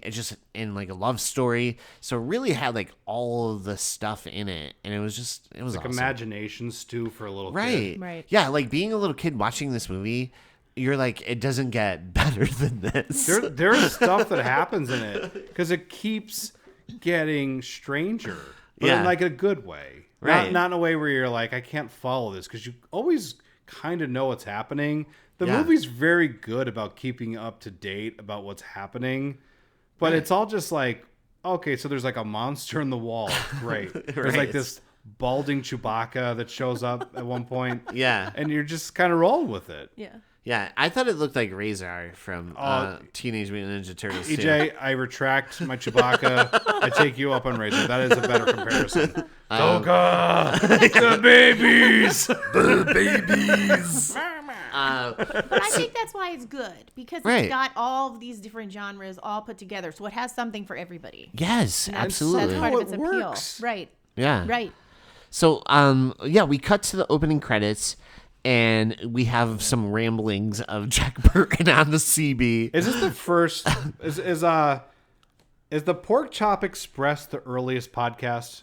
Speaker 1: and like a love story, so it really had like all of the stuff in it, and it was
Speaker 2: Like
Speaker 1: awesome.
Speaker 2: imagination stew for a little
Speaker 1: Right.
Speaker 2: kid.
Speaker 3: Right.
Speaker 1: Yeah, like being a little kid watching this movie, you're like, it doesn't get better than this.
Speaker 2: There's stuff that happens in it because it keeps getting stranger, but
Speaker 1: Yeah.
Speaker 2: in like a good way.
Speaker 1: Right.
Speaker 2: Not in a way where you're like, I can't follow this, because you always kind of know what's happening. The
Speaker 1: Yeah.
Speaker 2: movie's very good about keeping up to date about what's happening, but it's all just like, okay, so there's like a monster in the wall. Great. There's
Speaker 1: Right.
Speaker 2: like this balding Chewbacca that shows up at one point.
Speaker 1: Yeah.
Speaker 2: And you're just kind of rolling with it.
Speaker 3: Yeah.
Speaker 1: Yeah, I thought it looked like Razor from Teenage Mutant Ninja Turtles. too.
Speaker 2: EJ, I retract my Chewbacca. I take you up on Razor. That is a better comparison. Goga! The babies!
Speaker 1: The babies.
Speaker 3: But I think that's why it's good because
Speaker 1: Right.
Speaker 3: it's got all of these different genres all put together, so it has something for everybody.
Speaker 1: Yes,
Speaker 3: That's
Speaker 1: absolutely.
Speaker 3: part
Speaker 2: How
Speaker 3: of its
Speaker 2: it
Speaker 3: appeal.
Speaker 2: works.
Speaker 3: Right.
Speaker 1: Yeah.
Speaker 3: Right.
Speaker 1: So, we cut to the opening credits, and we have some ramblings of Jack Burton on the CB.
Speaker 2: Is this the first? Is the Pork Chop Express the earliest podcast?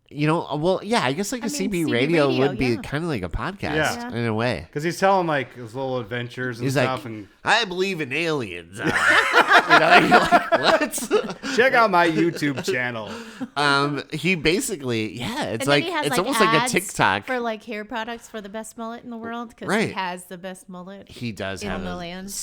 Speaker 1: Well, yeah, I guess like a
Speaker 3: I mean,
Speaker 1: CB
Speaker 3: CB
Speaker 1: radio
Speaker 3: radio,
Speaker 1: would be
Speaker 3: yeah.
Speaker 1: kind of like a podcast
Speaker 2: Yeah.
Speaker 1: in a way.
Speaker 2: Because he's telling like his little adventures and
Speaker 1: He's
Speaker 2: stuff.
Speaker 1: like,
Speaker 2: And
Speaker 1: I believe in aliens. You're like, what?
Speaker 2: check out my YouTube channel.
Speaker 1: He basically, it's
Speaker 3: And
Speaker 1: like
Speaker 3: then he has,
Speaker 1: it's
Speaker 3: like,
Speaker 1: almost like a
Speaker 3: ads
Speaker 1: TikTok.
Speaker 3: for like hair products for the best mullet in the world because
Speaker 1: Right.
Speaker 3: he has the best mullet.
Speaker 1: He does
Speaker 3: in
Speaker 1: have
Speaker 3: the
Speaker 1: a
Speaker 3: land.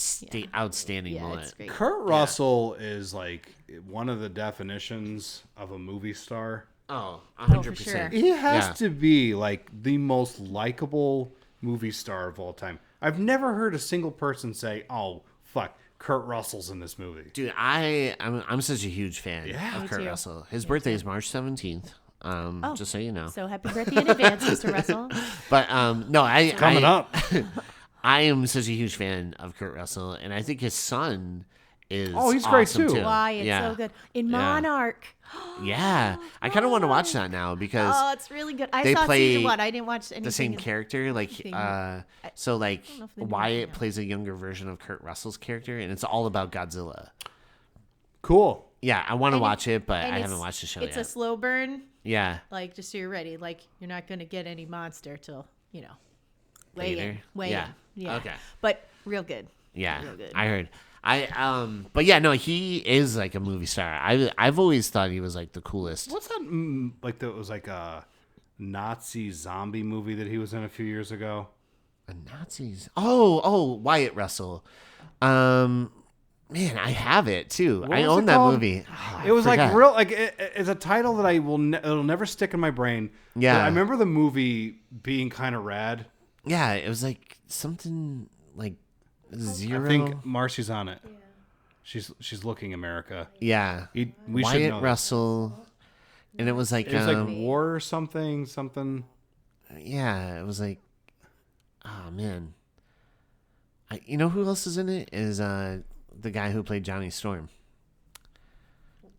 Speaker 1: outstanding
Speaker 3: Yeah,
Speaker 1: mullet.
Speaker 3: it's great.
Speaker 2: Kurt Russell is like one of the definitions of a movie star.
Speaker 1: Oh,
Speaker 3: for
Speaker 1: 100%.
Speaker 3: sure.
Speaker 2: He has
Speaker 1: Yeah.
Speaker 2: to be like the most likable movie star of all time. I've never heard a single person say, "Oh, fuck, Kurt Russell's in this movie."
Speaker 1: Dude, I'm such a huge fan
Speaker 2: Yeah.
Speaker 1: of
Speaker 3: Me
Speaker 1: Kurt
Speaker 3: too.
Speaker 1: Russell. His birthday is March 17th. Just so you know.
Speaker 3: So happy birthday in advance, Mr. Russell.
Speaker 1: But no,
Speaker 2: Coming up.
Speaker 1: I am such a huge fan of Kurt Russell, and I think his son is.
Speaker 2: Oh, he's great,
Speaker 1: awesome,
Speaker 2: too.
Speaker 3: Why it's
Speaker 1: Yeah.
Speaker 3: so good in Monarch.
Speaker 1: Yeah, I kind of want to watch that now because
Speaker 3: Oh, it's really good. I
Speaker 1: they
Speaker 3: saw
Speaker 1: play
Speaker 3: season 1. I didn't watch anything.
Speaker 1: the same character, like so like
Speaker 3: know if they do
Speaker 1: Wyatt
Speaker 3: that now.
Speaker 1: plays a younger version of Kurt Russell's character, and it's all about Godzilla.
Speaker 2: Cool.
Speaker 1: Yeah, I want to
Speaker 3: And
Speaker 1: watch it, but
Speaker 3: and
Speaker 1: I
Speaker 3: it's-
Speaker 1: haven't watched the show
Speaker 3: It's
Speaker 1: yet.
Speaker 3: a slow burn,
Speaker 1: Yeah,
Speaker 3: like just so you're ready. Like you're not gonna get any monster till way
Speaker 1: Later?
Speaker 3: in, way
Speaker 1: Yeah.
Speaker 3: in. Yeah.
Speaker 1: Okay.
Speaker 3: But real good.
Speaker 1: yeah,
Speaker 3: Real good.
Speaker 1: I heard. But yeah, no, he is like a movie star. I've always thought he was like the coolest.
Speaker 2: What's that? That was like a Nazi zombie movie that he was in a few years ago.
Speaker 1: Nazis. Oh, Wyatt Russell. Man, I have it too.
Speaker 2: What
Speaker 1: I
Speaker 2: was
Speaker 1: own
Speaker 2: it
Speaker 1: that
Speaker 2: called?
Speaker 1: movie. Oh, I
Speaker 2: It was
Speaker 1: forgot.
Speaker 2: like real, like it's a title that I will. It'll never stick in my brain.
Speaker 1: Yeah.
Speaker 2: But I remember the movie being kind of rad.
Speaker 1: Yeah, it was like something like Zero.
Speaker 2: I think Marcie's on it. She's looking America.
Speaker 1: Yeah.
Speaker 2: We should know
Speaker 1: Wyatt
Speaker 2: that.
Speaker 1: Russell. And it was like,
Speaker 2: It was like war or something.
Speaker 1: yeah, it was like, oh man. You know who else is in it? Is the guy who played Johnny Storm.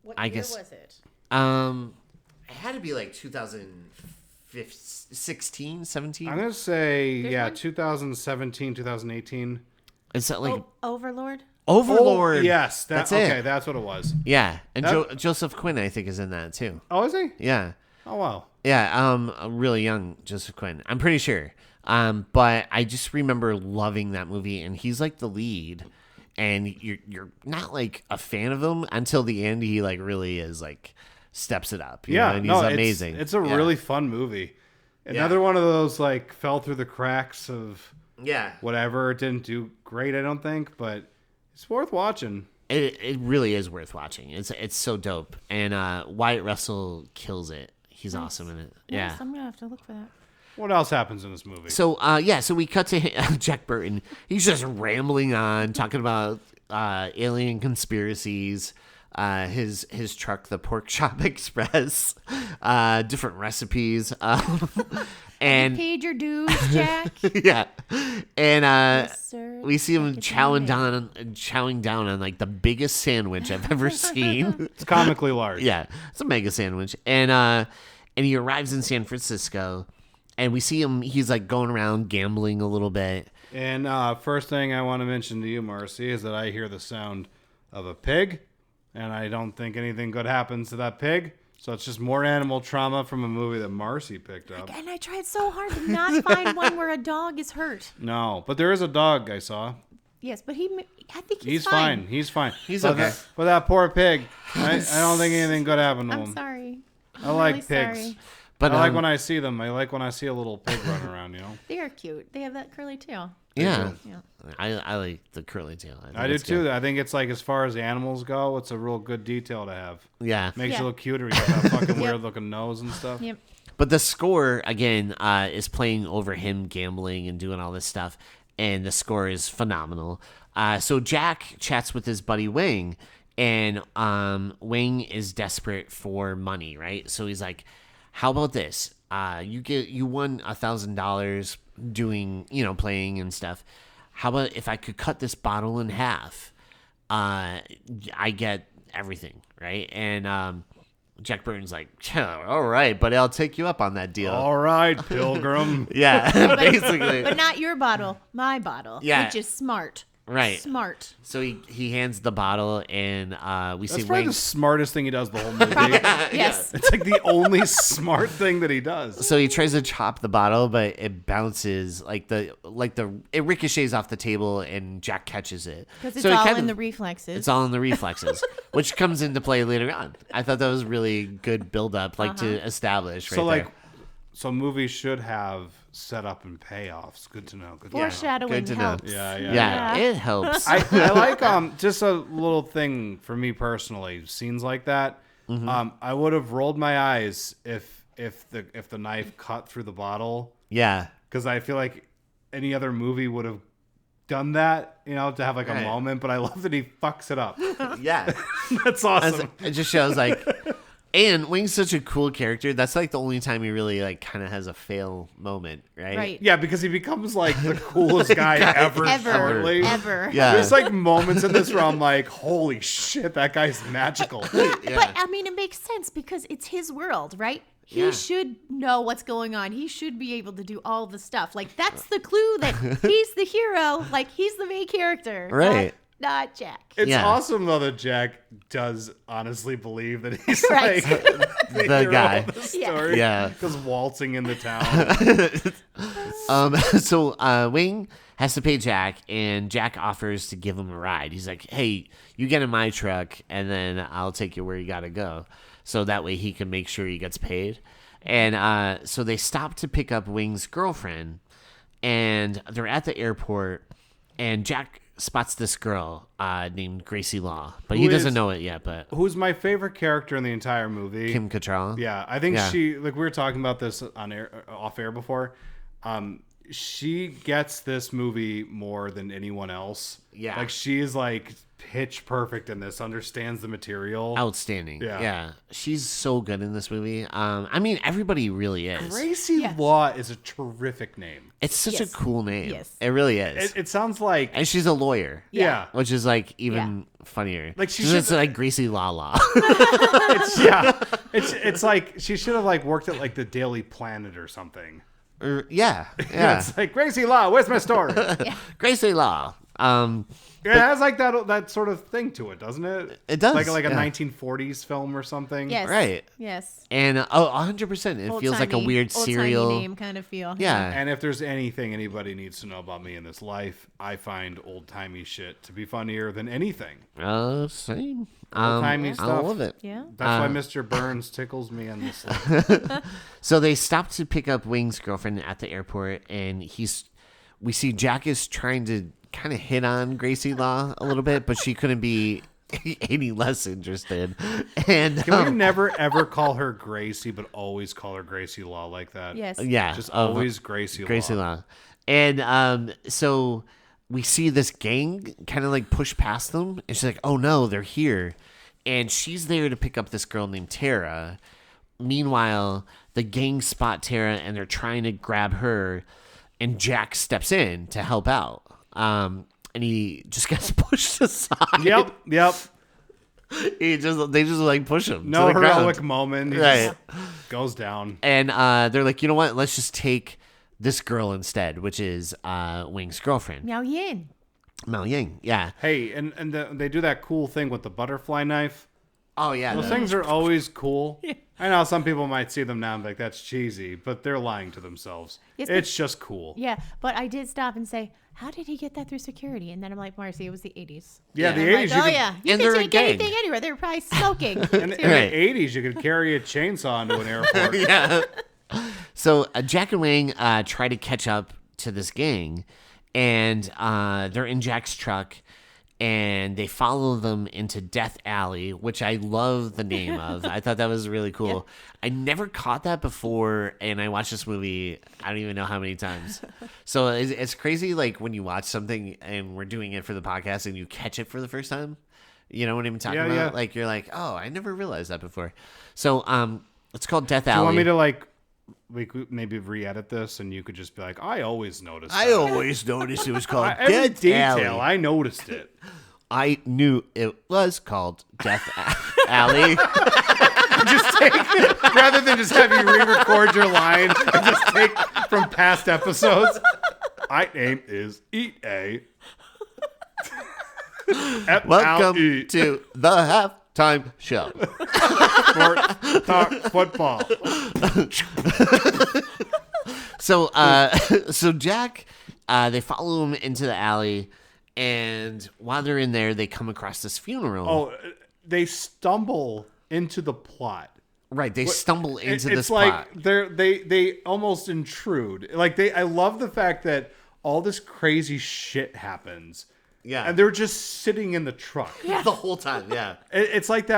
Speaker 3: What
Speaker 1: I
Speaker 3: year
Speaker 1: guess-
Speaker 3: was it?
Speaker 1: It had to be like 2016, 17.
Speaker 2: I'm gonna say
Speaker 3: There's one?
Speaker 2: 2017, 2018.
Speaker 1: Is that like
Speaker 3: Overlord?
Speaker 1: Overlord?
Speaker 2: Oh, yes,
Speaker 1: that's
Speaker 2: okay.
Speaker 1: it.
Speaker 2: That's what it was.
Speaker 1: Yeah, and
Speaker 2: That-
Speaker 1: Joseph Quinn, I think, is in that too.
Speaker 2: Oh, is he?
Speaker 1: Yeah,
Speaker 2: Oh wow.
Speaker 1: yeah. Really young Joseph Quinn. I'm pretty sure. But I just remember loving that movie, and he's like the lead, and you're not like a fan of him until the end. He like really is like steps it up. You know, and he's amazing.
Speaker 2: It's a
Speaker 1: Yeah.
Speaker 2: really fun movie. Another one of those like fell through the cracks of
Speaker 1: yeah.
Speaker 2: whatever. It didn't do great, I don't think, but it's worth watching.
Speaker 1: It really is worth watching. It's so dope, and Wyatt Russell kills it. He's awesome in it. Yeah.
Speaker 3: Yes, I'm gonna have to look for that.
Speaker 2: What else happens in this movie?
Speaker 1: So so we cut to Jack Burton. He's just rambling on, talking about alien conspiracies, his truck, the Pork Chop Express, different recipes, and
Speaker 3: Paid your dues, Jack.
Speaker 1: yeah, and
Speaker 3: Yes, sir.
Speaker 1: we see him
Speaker 3: Check it
Speaker 1: chowing down on like the biggest sandwich I've ever seen.
Speaker 2: It's comically large.
Speaker 1: Yeah, it's a mega sandwich, and he arrives in San Francisco. And we see him, he's like going around gambling a little bit.
Speaker 2: And first thing I want to mention to you, Marcie, is that I hear the sound of a pig, and I don't think anything good happens to that pig. So it's just more animal trauma from a movie that Marcie picked up.
Speaker 3: And I tried so hard to not find one where a dog is hurt.
Speaker 2: No, but there is a dog I saw.
Speaker 3: Yes, but I think
Speaker 2: He's fine. He's fine.
Speaker 1: He's
Speaker 2: But
Speaker 1: okay.
Speaker 2: But that poor pig, I don't think anything good happened to
Speaker 3: I'm
Speaker 2: him.
Speaker 3: sorry.
Speaker 2: I like
Speaker 3: really
Speaker 2: pigs.
Speaker 3: sorry.
Speaker 1: But
Speaker 2: I like when I see them. I like when I see a little pig running around, you know?
Speaker 3: They are cute. They have that curly tail.
Speaker 1: yeah,
Speaker 3: Yeah.
Speaker 1: I like the curly tail. think
Speaker 2: I do
Speaker 1: it's
Speaker 2: too.
Speaker 1: good.
Speaker 2: I think it's like as far as the animals go, it's a real good detail to have.
Speaker 1: Yeah,
Speaker 2: Makes
Speaker 3: Yeah.
Speaker 2: you look cuter. You got that fucking weird looking nose and stuff.
Speaker 3: Yep.
Speaker 1: but the score again is playing over him gambling and doing all this stuff, and the score is phenomenal. So Jack chats with his buddy Wing, and Wing is desperate for money, right? So he's like, "How about this? You won $1,000 doing, playing and stuff. How about if I could cut this bottle in half? I get everything, right?" And Jack Burton's like, "Yeah, all right, but I'll take you up on that deal."
Speaker 2: All right, Pilgrim.
Speaker 1: Yeah, basically.
Speaker 3: But not your bottle, my bottle.
Speaker 1: Yeah.
Speaker 3: Which is smart.
Speaker 1: Right.
Speaker 3: Smart.
Speaker 1: So he hands the bottle, and we
Speaker 2: That's
Speaker 1: see
Speaker 2: probably
Speaker 1: Wing.
Speaker 2: the smartest thing he does the whole movie.
Speaker 3: Yes.
Speaker 2: It's like the only smart thing that he does.
Speaker 1: So he tries to chop the bottle, but it bounces it ricochets off the table, and Jack catches it.
Speaker 3: Because it's
Speaker 1: So he
Speaker 3: all
Speaker 1: kind
Speaker 3: in
Speaker 1: of-
Speaker 3: the reflexes.
Speaker 1: It's all in the reflexes, which comes into play later on. I thought that was really good build up, to establish right
Speaker 2: So
Speaker 1: there.
Speaker 2: so movies should have setup and payoffs. Good to know. Good to know.
Speaker 3: Foreshadowing
Speaker 1: Good to know.
Speaker 3: helps.
Speaker 2: Yeah.
Speaker 1: Yeah, it helps.
Speaker 2: I like just a little thing for me personally. Scenes like that, I would have rolled my eyes if the knife cut through the bottle,
Speaker 1: Yeah.
Speaker 2: because I feel like any other movie would have done that, to have like a
Speaker 1: Right.
Speaker 2: moment. But I love that he fucks it up.
Speaker 1: Yeah.
Speaker 2: That's awesome.
Speaker 1: It just shows and Wing's such a cool character. That's the only time he really kind of has a fail moment, right?
Speaker 3: Right.
Speaker 2: Yeah, because he becomes like the coolest guy ever.
Speaker 3: Ever.
Speaker 2: shortly.
Speaker 3: Ever.
Speaker 1: Yeah.
Speaker 2: There's like moments in this where I'm like, holy shit, that guy's magical.
Speaker 3: But I mean, it makes sense because it's his world, right? He
Speaker 1: Yeah.
Speaker 3: should know what's going on. He should be able to do all the stuff. Like, that's the clue that he's the hero. Like, he's the main character.
Speaker 1: Right.
Speaker 3: Not Jack.
Speaker 2: It's
Speaker 1: Yeah.
Speaker 2: awesome though that Jack does honestly believe that he's
Speaker 3: Right.
Speaker 2: like
Speaker 1: The
Speaker 2: hero
Speaker 1: guy.
Speaker 2: of the story.
Speaker 1: Yeah.
Speaker 2: Because waltzing in the town.
Speaker 1: So Wing has to pay Jack, and Jack offers to give him a ride. He's like, "Hey, you get in my truck, and then I'll take you where you gotta go." So that way he can make sure he gets paid. And so they stop to pick up Wing's girlfriend, and they're at the airport, and Jack spots this girl named Gracie Law, but he
Speaker 2: Who
Speaker 1: doesn't
Speaker 2: is-
Speaker 1: know it yet. But
Speaker 2: Who's my favorite character in the entire movie?
Speaker 1: Kim Cattrall.
Speaker 2: Yeah, I think
Speaker 1: Yeah.
Speaker 2: she, like we were talking about this on air, off air before. She gets this movie more than anyone else.
Speaker 1: Yeah.
Speaker 2: Like she is like pitch perfect in this, understands the material.
Speaker 1: Outstanding.
Speaker 2: Yeah.
Speaker 1: Yeah. She's so good in this movie. I mean, everybody really is.
Speaker 2: Gracie
Speaker 3: Yeah.
Speaker 2: Law is a terrific name.
Speaker 1: It's such
Speaker 3: Yes.
Speaker 1: a cool name.
Speaker 3: Yes.
Speaker 1: It really is.
Speaker 2: It sounds like,
Speaker 1: And she's a lawyer.
Speaker 2: yeah.
Speaker 1: Which is even funnier.
Speaker 2: Like, she
Speaker 1: it's
Speaker 2: should-
Speaker 1: like Gracie Lala.
Speaker 2: It's like she should have like worked at like the Daily Planet or something.
Speaker 1: Yeah. Yeah.
Speaker 2: It's like, Gracie Law, where's my story?
Speaker 1: Gracie Law.
Speaker 2: It has like that sort of thing to it, doesn't it?
Speaker 1: It does,
Speaker 2: Like a
Speaker 1: yeah.
Speaker 2: 1940s film or something.
Speaker 3: Yes.
Speaker 1: Right.
Speaker 3: Yes.
Speaker 1: And 100%. It feels like a
Speaker 3: Old-timey-
Speaker 1: weird
Speaker 3: old-timey
Speaker 1: serial.
Speaker 3: name kind of feel.
Speaker 1: Yeah.
Speaker 2: And if there's anything anybody needs to know about me in this life, I find old timey shit to be funnier than anything.
Speaker 1: Same.
Speaker 2: Old-timey
Speaker 1: I
Speaker 2: stuff.
Speaker 1: love it.
Speaker 3: Yeah.
Speaker 2: That's why Mr. Burns tickles me on this life.
Speaker 1: So they stop to pick up Wing's girlfriend at the airport, and we see Jack is trying to kind of hit on Gracie Law a little bit, but she couldn't be any less interested. And
Speaker 2: Can we never ever call her Gracie, but always call her Gracie Law like that?
Speaker 3: Yes.
Speaker 1: yeah,
Speaker 2: Just
Speaker 1: of
Speaker 2: always Gracie Law.
Speaker 1: Gracie Law. And so we see this gang kind of like push past them, and she's like, "Oh no, they're here," and she's there to pick up this girl named Tara. Meanwhile, the gang spot Tara, and they're trying to grab her, and Jack steps in to help out. And he just gets pushed aside.
Speaker 2: Yep.
Speaker 1: They just like push him.
Speaker 2: No
Speaker 1: to the ground.
Speaker 2: heroic moment. He
Speaker 1: Right.
Speaker 2: just goes down.
Speaker 1: And they're like, you know what? Let's just take this girl instead, which is Wing's girlfriend,
Speaker 3: Miao Yin.
Speaker 1: Mao Ying. Yeah.
Speaker 2: Hey, and they do that cool thing with the butterfly knife.
Speaker 1: Oh yeah.
Speaker 2: Those things are always cool. I know some people might see them now and be like, that's cheesy, but they're lying to themselves.
Speaker 3: Yes, but-
Speaker 2: It's just cool.
Speaker 3: Yeah, but I did stop and say, how did he get that through security? And then I'm like, Marcie, it was the 80s.
Speaker 2: Yeah,
Speaker 1: Yeah.
Speaker 2: the
Speaker 3: I'm
Speaker 2: 80s.
Speaker 3: like,
Speaker 2: you
Speaker 3: oh
Speaker 2: could,
Speaker 3: yeah, you
Speaker 1: And
Speaker 3: can
Speaker 1: they're a
Speaker 3: take
Speaker 1: gang.
Speaker 3: anything anywhere. They were probably smoking.
Speaker 2: In
Speaker 1: Right.
Speaker 2: the 80s, you could carry a chainsaw into an airport.
Speaker 1: Yeah. So Jack and Wing try to catch up to this gang, and they're in Jack's truck, and they follow them into Death Alley, which I love the name of. I thought that was really cool.
Speaker 3: Yeah.
Speaker 1: I never caught that before, and I watched this movie I don't even know how many times. So it's crazy, like when you watch something and we're doing it for the podcast and you catch it for the first time. You know what I'm talking about?
Speaker 2: Yeah.
Speaker 1: Like you're like, oh, I never realized that before. So it's called Death Alley.
Speaker 2: Do you want me to like? We could maybe re-edit this, and you could just be like, "I always noticed.
Speaker 1: I always noticed it was called
Speaker 2: Every
Speaker 1: Death
Speaker 2: detail,
Speaker 1: Alley.
Speaker 2: I noticed it."
Speaker 1: I knew it was called Death Alley.
Speaker 2: Just take rather than just have you re-record your line and just take from past episodes. My name is EA.
Speaker 1: Welcome
Speaker 2: F-L-E.
Speaker 1: to the halftime show.
Speaker 2: Sport Talk Football.
Speaker 1: So Jack, they follow him into the alley, and while they're in there, they come across this funeral.
Speaker 2: Oh, they stumble into the plot.
Speaker 1: Right, they stumble into
Speaker 2: It's
Speaker 1: this
Speaker 2: like
Speaker 1: plot.
Speaker 2: they almost intrude. Like I love the fact that all this crazy shit happens.
Speaker 1: Yeah,
Speaker 2: And they're just sitting in the truck.
Speaker 1: the whole time. Yeah.
Speaker 2: It's like the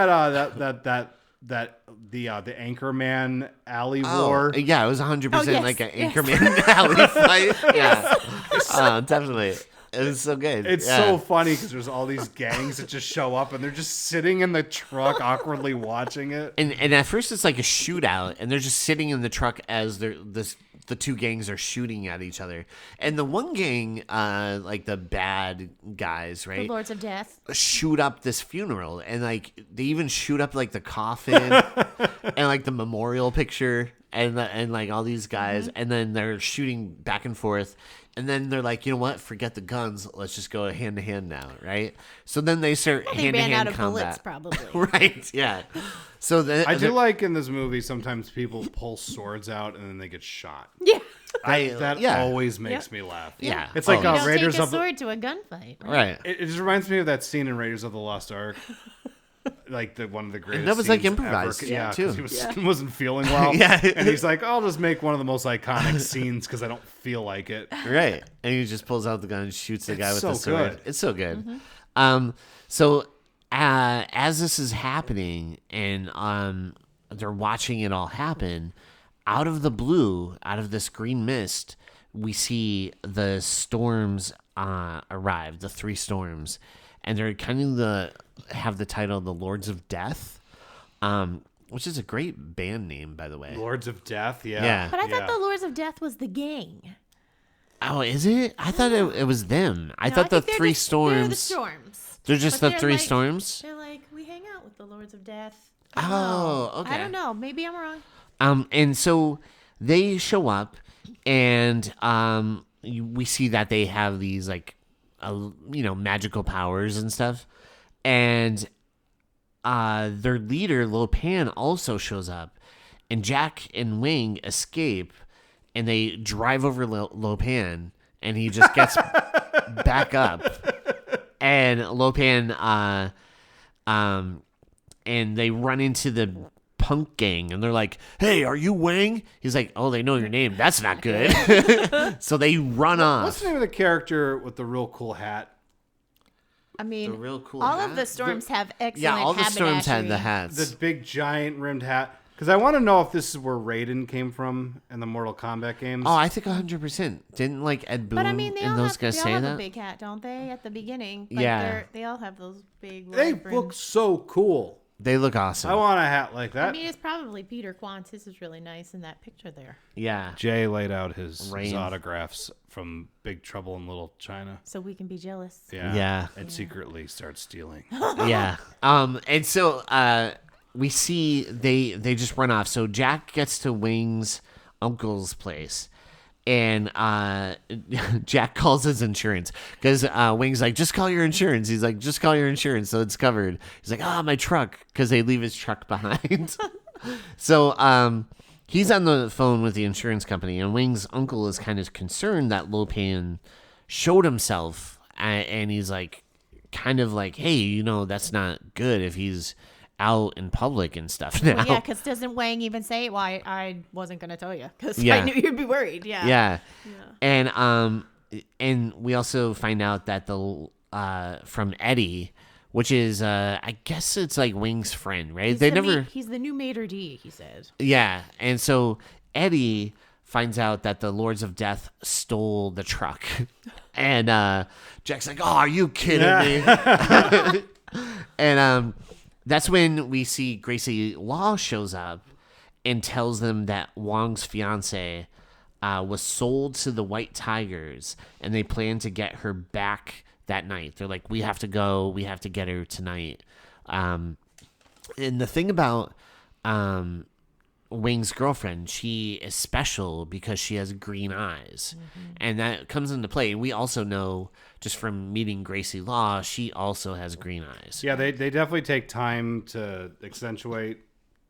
Speaker 2: Anchorman alley war.
Speaker 1: Yeah, it was 100%
Speaker 3: Oh, yes,
Speaker 1: like an
Speaker 3: yes.
Speaker 1: Anchorman alley fight. Yeah, definitely. It was so good.
Speaker 2: It's
Speaker 1: Yeah.
Speaker 2: so funny because there's all these gangs that just show up and they're just sitting in the truck awkwardly watching it.
Speaker 1: And at first it's like a shootout, and they're just sitting in the truck as the two gangs are shooting at each other. And the one gang, like the bad guys,
Speaker 3: The
Speaker 1: right,
Speaker 3: Lords of Death.
Speaker 1: shoot up this funeral, and like they even shoot up like the coffin and like the memorial picture and like all these guys, and then they're shooting back and forth. And then they're like, you know what? Forget the guns. Let's just go hand to hand now, right? So then they start
Speaker 3: They
Speaker 1: hand to
Speaker 3: ran out
Speaker 1: hand
Speaker 3: of
Speaker 1: combat.
Speaker 3: bullets, probably.
Speaker 1: Right? Yeah. So
Speaker 2: I do like in this movie sometimes people pull swords out and then they get shot.
Speaker 3: Yeah.
Speaker 2: That
Speaker 1: yeah.
Speaker 2: always makes me laugh.
Speaker 1: Yeah.
Speaker 2: It's like
Speaker 1: Oh,
Speaker 3: You don't
Speaker 2: Raiders
Speaker 3: take a
Speaker 2: of the
Speaker 3: sword to a gunfight.
Speaker 1: Right.
Speaker 2: It just reminds me of that scene in Raiders of the Lost Ark. Like one of the greatest.
Speaker 1: that was, like,
Speaker 2: scenes
Speaker 1: improvised,
Speaker 2: ever.
Speaker 1: yeah,
Speaker 2: 'cause
Speaker 1: too.
Speaker 2: He wasn't feeling well.
Speaker 1: Yeah.
Speaker 2: And he's like, I'll just make one of the most iconic scenes because I don't feel like it.
Speaker 1: Right. And he just pulls out the gun and shoots the guy with
Speaker 2: so
Speaker 1: the sword.
Speaker 2: good.
Speaker 1: It's so good. So as this is happening and they're watching it all happen, out of the blue, out of this green mist, we see the storms arrive, the three storms. And they're kind of have the title The Lords of Death, which is a great band name, by the way.
Speaker 2: Lords of Death, yeah.
Speaker 1: Yeah.
Speaker 3: But I thought the Lords of Death was the gang.
Speaker 1: Oh, is it? I thought it was them. I
Speaker 3: No,
Speaker 1: thought the
Speaker 3: think they're
Speaker 1: three
Speaker 3: just-
Speaker 1: storms.
Speaker 3: They're the storms.
Speaker 1: They're just
Speaker 3: But
Speaker 1: the
Speaker 3: they're
Speaker 1: three
Speaker 3: like-
Speaker 1: storms?
Speaker 3: They're like, we hang out with the Lords of Death.
Speaker 1: Oh, okay.
Speaker 3: I don't know. Maybe I'm wrong.
Speaker 1: And so they show up, and we see that they have these like, magical powers and stuff, and their leader Lopan also shows up, and Jack and Wing escape, and they drive over Lopan, and he just gets back up, and Lopan, and they run into the punk gang, and they're like, hey, are you Wang? He's like, oh, they know your name. That's not good. So they run off.
Speaker 2: What's the name of the character with the real cool hat?
Speaker 3: I mean,
Speaker 1: The real cool
Speaker 3: all
Speaker 1: hat?
Speaker 3: of the storms have excellent
Speaker 1: Yeah, all the storms had
Speaker 3: haberdashery.
Speaker 1: the hats.
Speaker 2: The big giant rimmed hat. Because I want to know if this is where Raiden came from in the Mortal Kombat games.
Speaker 1: Oh, I think 100%. Didn't like Ed Boon
Speaker 3: But I mean, they all
Speaker 1: and those
Speaker 3: have,
Speaker 1: guys
Speaker 3: they all
Speaker 1: say
Speaker 3: have
Speaker 1: that?
Speaker 3: a big hat, don't they? At the beginning, like
Speaker 1: Yeah.
Speaker 3: they all have those big.
Speaker 2: they
Speaker 3: red
Speaker 2: look
Speaker 3: rims.
Speaker 2: so cool.
Speaker 1: They look awesome.
Speaker 2: I want a hat like that.
Speaker 3: I mean, it's probably Peter Quantz. His is really nice in that picture there.
Speaker 1: Yeah.
Speaker 2: Jay laid out his
Speaker 1: Rain.
Speaker 2: autographs from Big Trouble in Little China.
Speaker 3: So we can be jealous.
Speaker 2: Yeah. And secretly start stealing.
Speaker 1: Yeah. And so we see they just run off. So Jack gets to Wing's uncle's place, and Jack calls his insurance because Wing's like, just call your insurance. He's like, just call your insurance, so it's covered. He's like, my truck, because they leave his truck behind. So he's on the phone with the insurance company, and Wing's uncle is kind of concerned that Lopan showed himself, and he's like, kind of like, hey, that's not good if he's out in public and stuff now.
Speaker 3: Well, yeah, because doesn't Wang even say, "Well, I wasn't going to tell you because
Speaker 1: Yeah.
Speaker 3: I knew you'd be worried." Yeah.
Speaker 1: Yeah. And we also find out that the Eddie, which is I guess it's like Wing's friend, right?
Speaker 3: He's the new maitre d', he said.
Speaker 1: Yeah, and so Eddie finds out that the Lords of Death stole the truck, and Jack's like, "Oh, are you kidding me?" And that's when we see Gracie Law shows up and tells them that Wong's fiance was sold to the White Tigers, and they plan to get her back that night. They're like, we have to go. We have to get her tonight. And the thing about Wing's girlfriend, she is special because she has green eyes. And that comes into play. And we also know, just from meeting Gracie Law, she also has green eyes.
Speaker 2: Yeah, they definitely take time to accentuate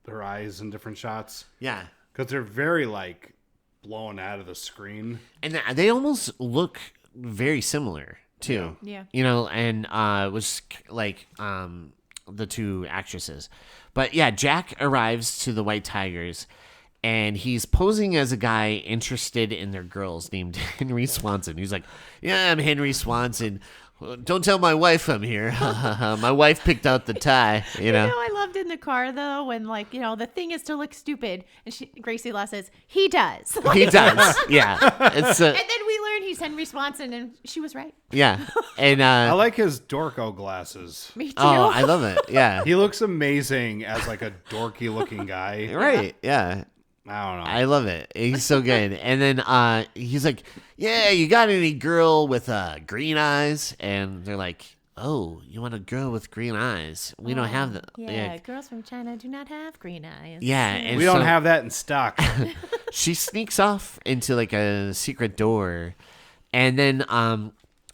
Speaker 2: her eyes in different shots.
Speaker 1: Yeah.
Speaker 2: Because they're very, like, blown out of the screen.
Speaker 1: And they almost look very similar, too.
Speaker 3: Yeah.
Speaker 1: You know, and it was like the two actresses. But yeah, Jack arrives to the White Tigers, and he's posing as a guy interested in their girls named Henry Swanson. He's like, yeah, I'm Henry Swanson. Don't tell my wife I'm here. My wife picked out the tie, you know.
Speaker 3: I loved in the car, though, when, like, the thing is to look stupid. And Gracie Law says, he does.
Speaker 1: He does, yeah. It's,
Speaker 3: and then we learn he's Henry Swanson, and she was right.
Speaker 1: yeah. And
Speaker 2: I like his dorko glasses.
Speaker 3: Me too.
Speaker 1: oh, I love it, yeah.
Speaker 2: He looks amazing as, like, a dorky looking guy.
Speaker 1: Right, yeah.
Speaker 2: I don't know.
Speaker 1: I love it. He's so good. And then he's like, yeah, you got any girl with green eyes? And they're like, oh, you want a girl with green eyes? We don't have that.
Speaker 3: Yeah, girls from China do not have green eyes.
Speaker 1: Yeah. And
Speaker 2: we don't have that in stock.
Speaker 1: She sneaks off into like a secret door. And then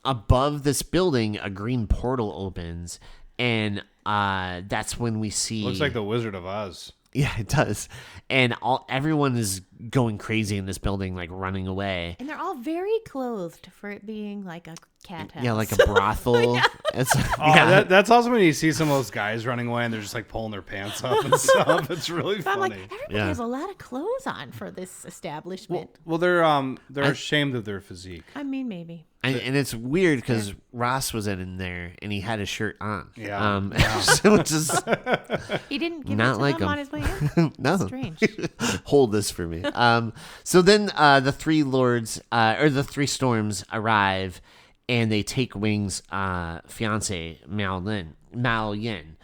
Speaker 1: above this building, a green portal opens. And that's when we see...
Speaker 2: Looks like the Wizard of Oz.
Speaker 1: Yeah, it does. And everyone is going crazy in this building, like running away.
Speaker 3: And they're all very clothed for it being like a cat house.
Speaker 1: Yeah, like a brothel. It's,
Speaker 2: That's also when you see some of those guys running away and they're just like pulling their pants up and stuff. It's really
Speaker 3: But I'm
Speaker 2: funny.
Speaker 3: like, everybody
Speaker 1: Yeah.
Speaker 3: has a lot of clothes on for this establishment.
Speaker 2: Well, they're ashamed of their physique.
Speaker 3: I mean, maybe.
Speaker 1: and it's weird because Ross was in there and he had his shirt on.
Speaker 2: Yeah.
Speaker 1: Which is
Speaker 3: He didn't give
Speaker 1: Not
Speaker 3: it to
Speaker 1: like
Speaker 3: them
Speaker 1: him.
Speaker 3: on his way in.
Speaker 1: no.
Speaker 3: Strange.
Speaker 1: Hold this for me. So then the three lords or the three storms arrive, and they take Wing's fiance Mao Yin.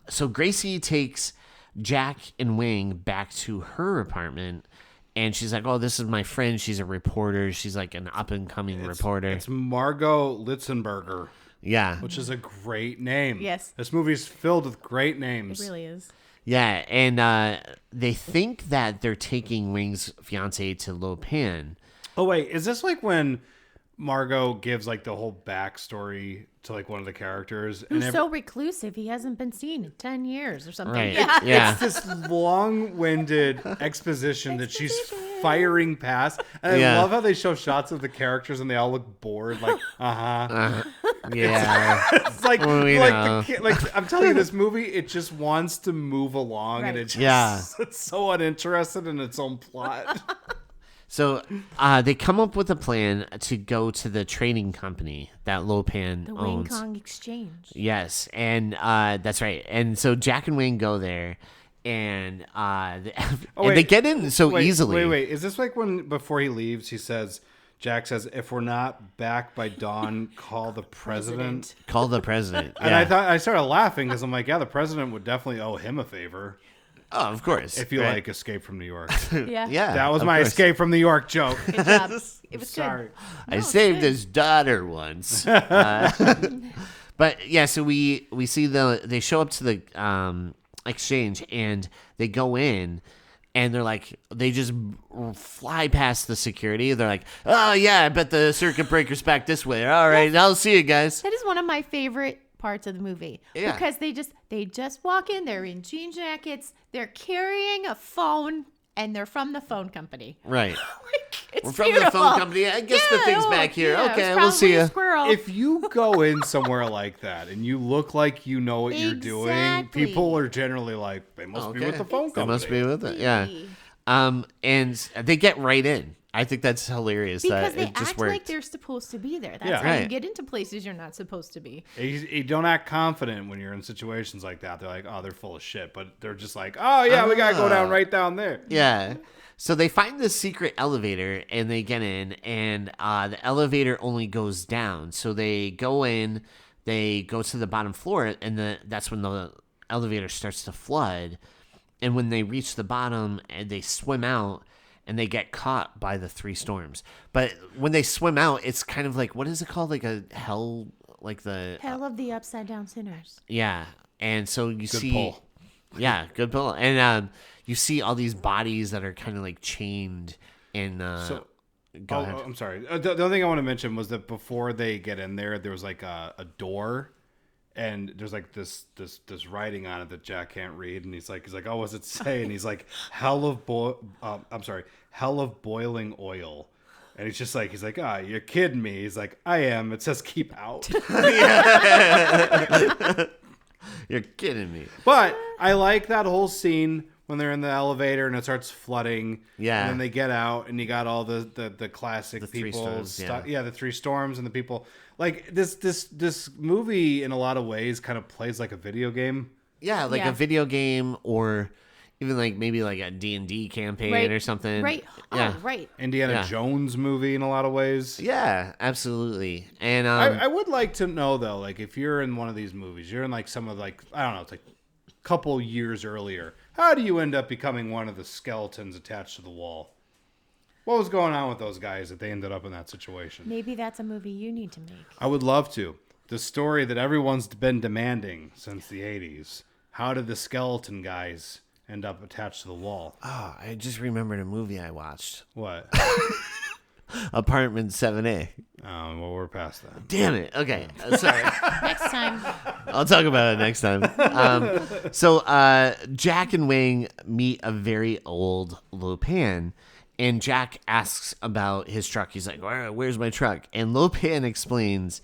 Speaker 1: So Gracie takes Jack and Wing back to her apartment, and she's like, "Oh, this is my friend. She's a reporter. She's like an up and coming reporter."
Speaker 2: It's Margot Litzenberger,
Speaker 1: Yeah,
Speaker 2: which is a great name.
Speaker 3: Yes.
Speaker 2: This movie's filled with great names.
Speaker 3: It really is.
Speaker 1: yeah, and they think that they're taking Wing's fiance to Lopan.
Speaker 2: Oh, wait. Is this like when Margot gives like the whole backstory to like one of the characters?
Speaker 3: Who's
Speaker 2: And
Speaker 3: so reclusive he hasn't been seen in 10 years or something.
Speaker 1: Right?
Speaker 3: Yeah.
Speaker 1: Yeah.
Speaker 2: it's this long-winded exposition that she's firing past. And
Speaker 1: Yeah.
Speaker 2: I love how they show shots of the characters and they all look bored. Like,
Speaker 1: Yeah.
Speaker 2: It's like,
Speaker 1: Well, we know.
Speaker 2: like I'm telling you, this movie, it just wants to move along, and
Speaker 3: Right.
Speaker 2: it just,
Speaker 1: Yeah.
Speaker 2: it's so uninterested in its own plot.
Speaker 1: So they come up with a plan to go to the trading company that Lopan
Speaker 3: The Wing
Speaker 1: owns.
Speaker 3: Kong Exchange.
Speaker 1: Yes, and that's right. And so Jack and Wing go there, and they get in so easily.
Speaker 2: Wait. Is this like when before he leaves, he says, Jack says, "If we're not back by dawn, call the president."
Speaker 1: Call the president.
Speaker 2: And
Speaker 1: Yeah.
Speaker 2: I started laughing because I'm like, yeah, the president would definitely owe him a favor
Speaker 1: Oh, of course.
Speaker 2: if you
Speaker 1: right?
Speaker 2: like Escape from New York.
Speaker 3: Yeah.
Speaker 1: Yeah,
Speaker 2: That was
Speaker 1: of
Speaker 2: my
Speaker 1: course.
Speaker 2: Escape from New York joke.
Speaker 3: Good job. It was
Speaker 2: Sorry.
Speaker 1: I
Speaker 3: it's
Speaker 1: saved
Speaker 3: good.
Speaker 1: his daughter once. But yeah, so we see they show up to the exchange, and they go in, and they're like, they just fly past the security. They're like, oh yeah, I bet the circuit breaker's back this way. All right, I'll see you guys.
Speaker 3: That is one of my favorite parts of the movie.
Speaker 1: Yeah.
Speaker 3: Because they just walk in, they're in jean jackets, they're carrying a phone, and they're from the phone company.
Speaker 1: Right.
Speaker 3: It's
Speaker 1: We're from the
Speaker 3: beautiful.
Speaker 1: phone company. I guess the thing's back here. Okay, we'll see you.
Speaker 3: Squirrel.
Speaker 2: If you go in somewhere like that and you look like you know what you're doing,
Speaker 3: Exactly.
Speaker 2: people are generally like, they must be with the phone
Speaker 1: They
Speaker 2: company.
Speaker 1: must be with it. Yeah. And they get right in. I think that's hilarious.
Speaker 3: Because
Speaker 1: that
Speaker 3: they
Speaker 1: it just
Speaker 3: act
Speaker 1: worked.
Speaker 3: like they're supposed to be there. That's
Speaker 2: Yeah.
Speaker 3: how you
Speaker 1: Right.
Speaker 3: get into places you're not supposed to be.
Speaker 2: You don't act confident when you're in situations like that. They're like, oh, they're full of shit. But they're just like, oh, yeah, we got to go down right down there.
Speaker 1: Yeah. So they find this secret elevator and they get in, and the elevator only goes down. So they go in, they go to the bottom floor, and that's when the elevator starts to flood. And when they reach the bottom, and they swim out, and they get caught by the three storms. But when they swim out, it's kind of like, what is it called? Like a hell, like the
Speaker 3: Hell of the upside down sinners.
Speaker 1: yeah. And so you
Speaker 2: Good
Speaker 1: see,
Speaker 2: pull.
Speaker 1: yeah, good pull. And you see all these bodies that are kind of like chained in. Go ahead.
Speaker 2: I'm sorry. The other thing I want to mention was that before they get in there was like a door, and there's like this writing on it that Jack can't read, and he's like, oh, what's it say? And he's like, hell of boiling oil. And he's like, ah, you're kidding me. He's like, I am. It says keep out.
Speaker 1: You're kidding me.
Speaker 2: But I like that whole scene when they're in the elevator and it starts flooding.
Speaker 1: Yeah.
Speaker 2: And then they get out and you got all the classic
Speaker 1: three
Speaker 2: people.
Speaker 1: storms, yeah.
Speaker 2: The three storms and the people. Like this movie in a lot of ways kind of plays like a video game.
Speaker 1: Yeah, like
Speaker 3: Yeah.
Speaker 1: a video game, or even like maybe like a D&D campaign or something.
Speaker 3: Right.
Speaker 1: Yeah.
Speaker 3: Oh, right.
Speaker 2: Indiana
Speaker 1: Yeah.
Speaker 2: Jones movie in a lot of ways.
Speaker 1: Yeah, absolutely. And
Speaker 2: I would like to know though, like if you're in one of these movies, you're in like some of like, I don't know, it's like a couple years earlier. How do you end up becoming one of the skeletons attached to the wall? What was going on with those guys that they ended up in that situation?
Speaker 3: Maybe that's a movie you need to make.
Speaker 2: I would love to. The story that everyone's been demanding since the 80s. How did the skeleton guys end up attached to the wall?
Speaker 1: oh, I just remembered a movie I watched.
Speaker 2: What?
Speaker 1: Apartment 7A.
Speaker 2: Well, we're past that.
Speaker 1: Damn it. Okay. Sorry.
Speaker 3: Next time.
Speaker 1: I'll talk about it next time. So Jack and Wang meet a very old Lopan, and Jack asks about his truck. He's like, where's my truck? And Lopan explains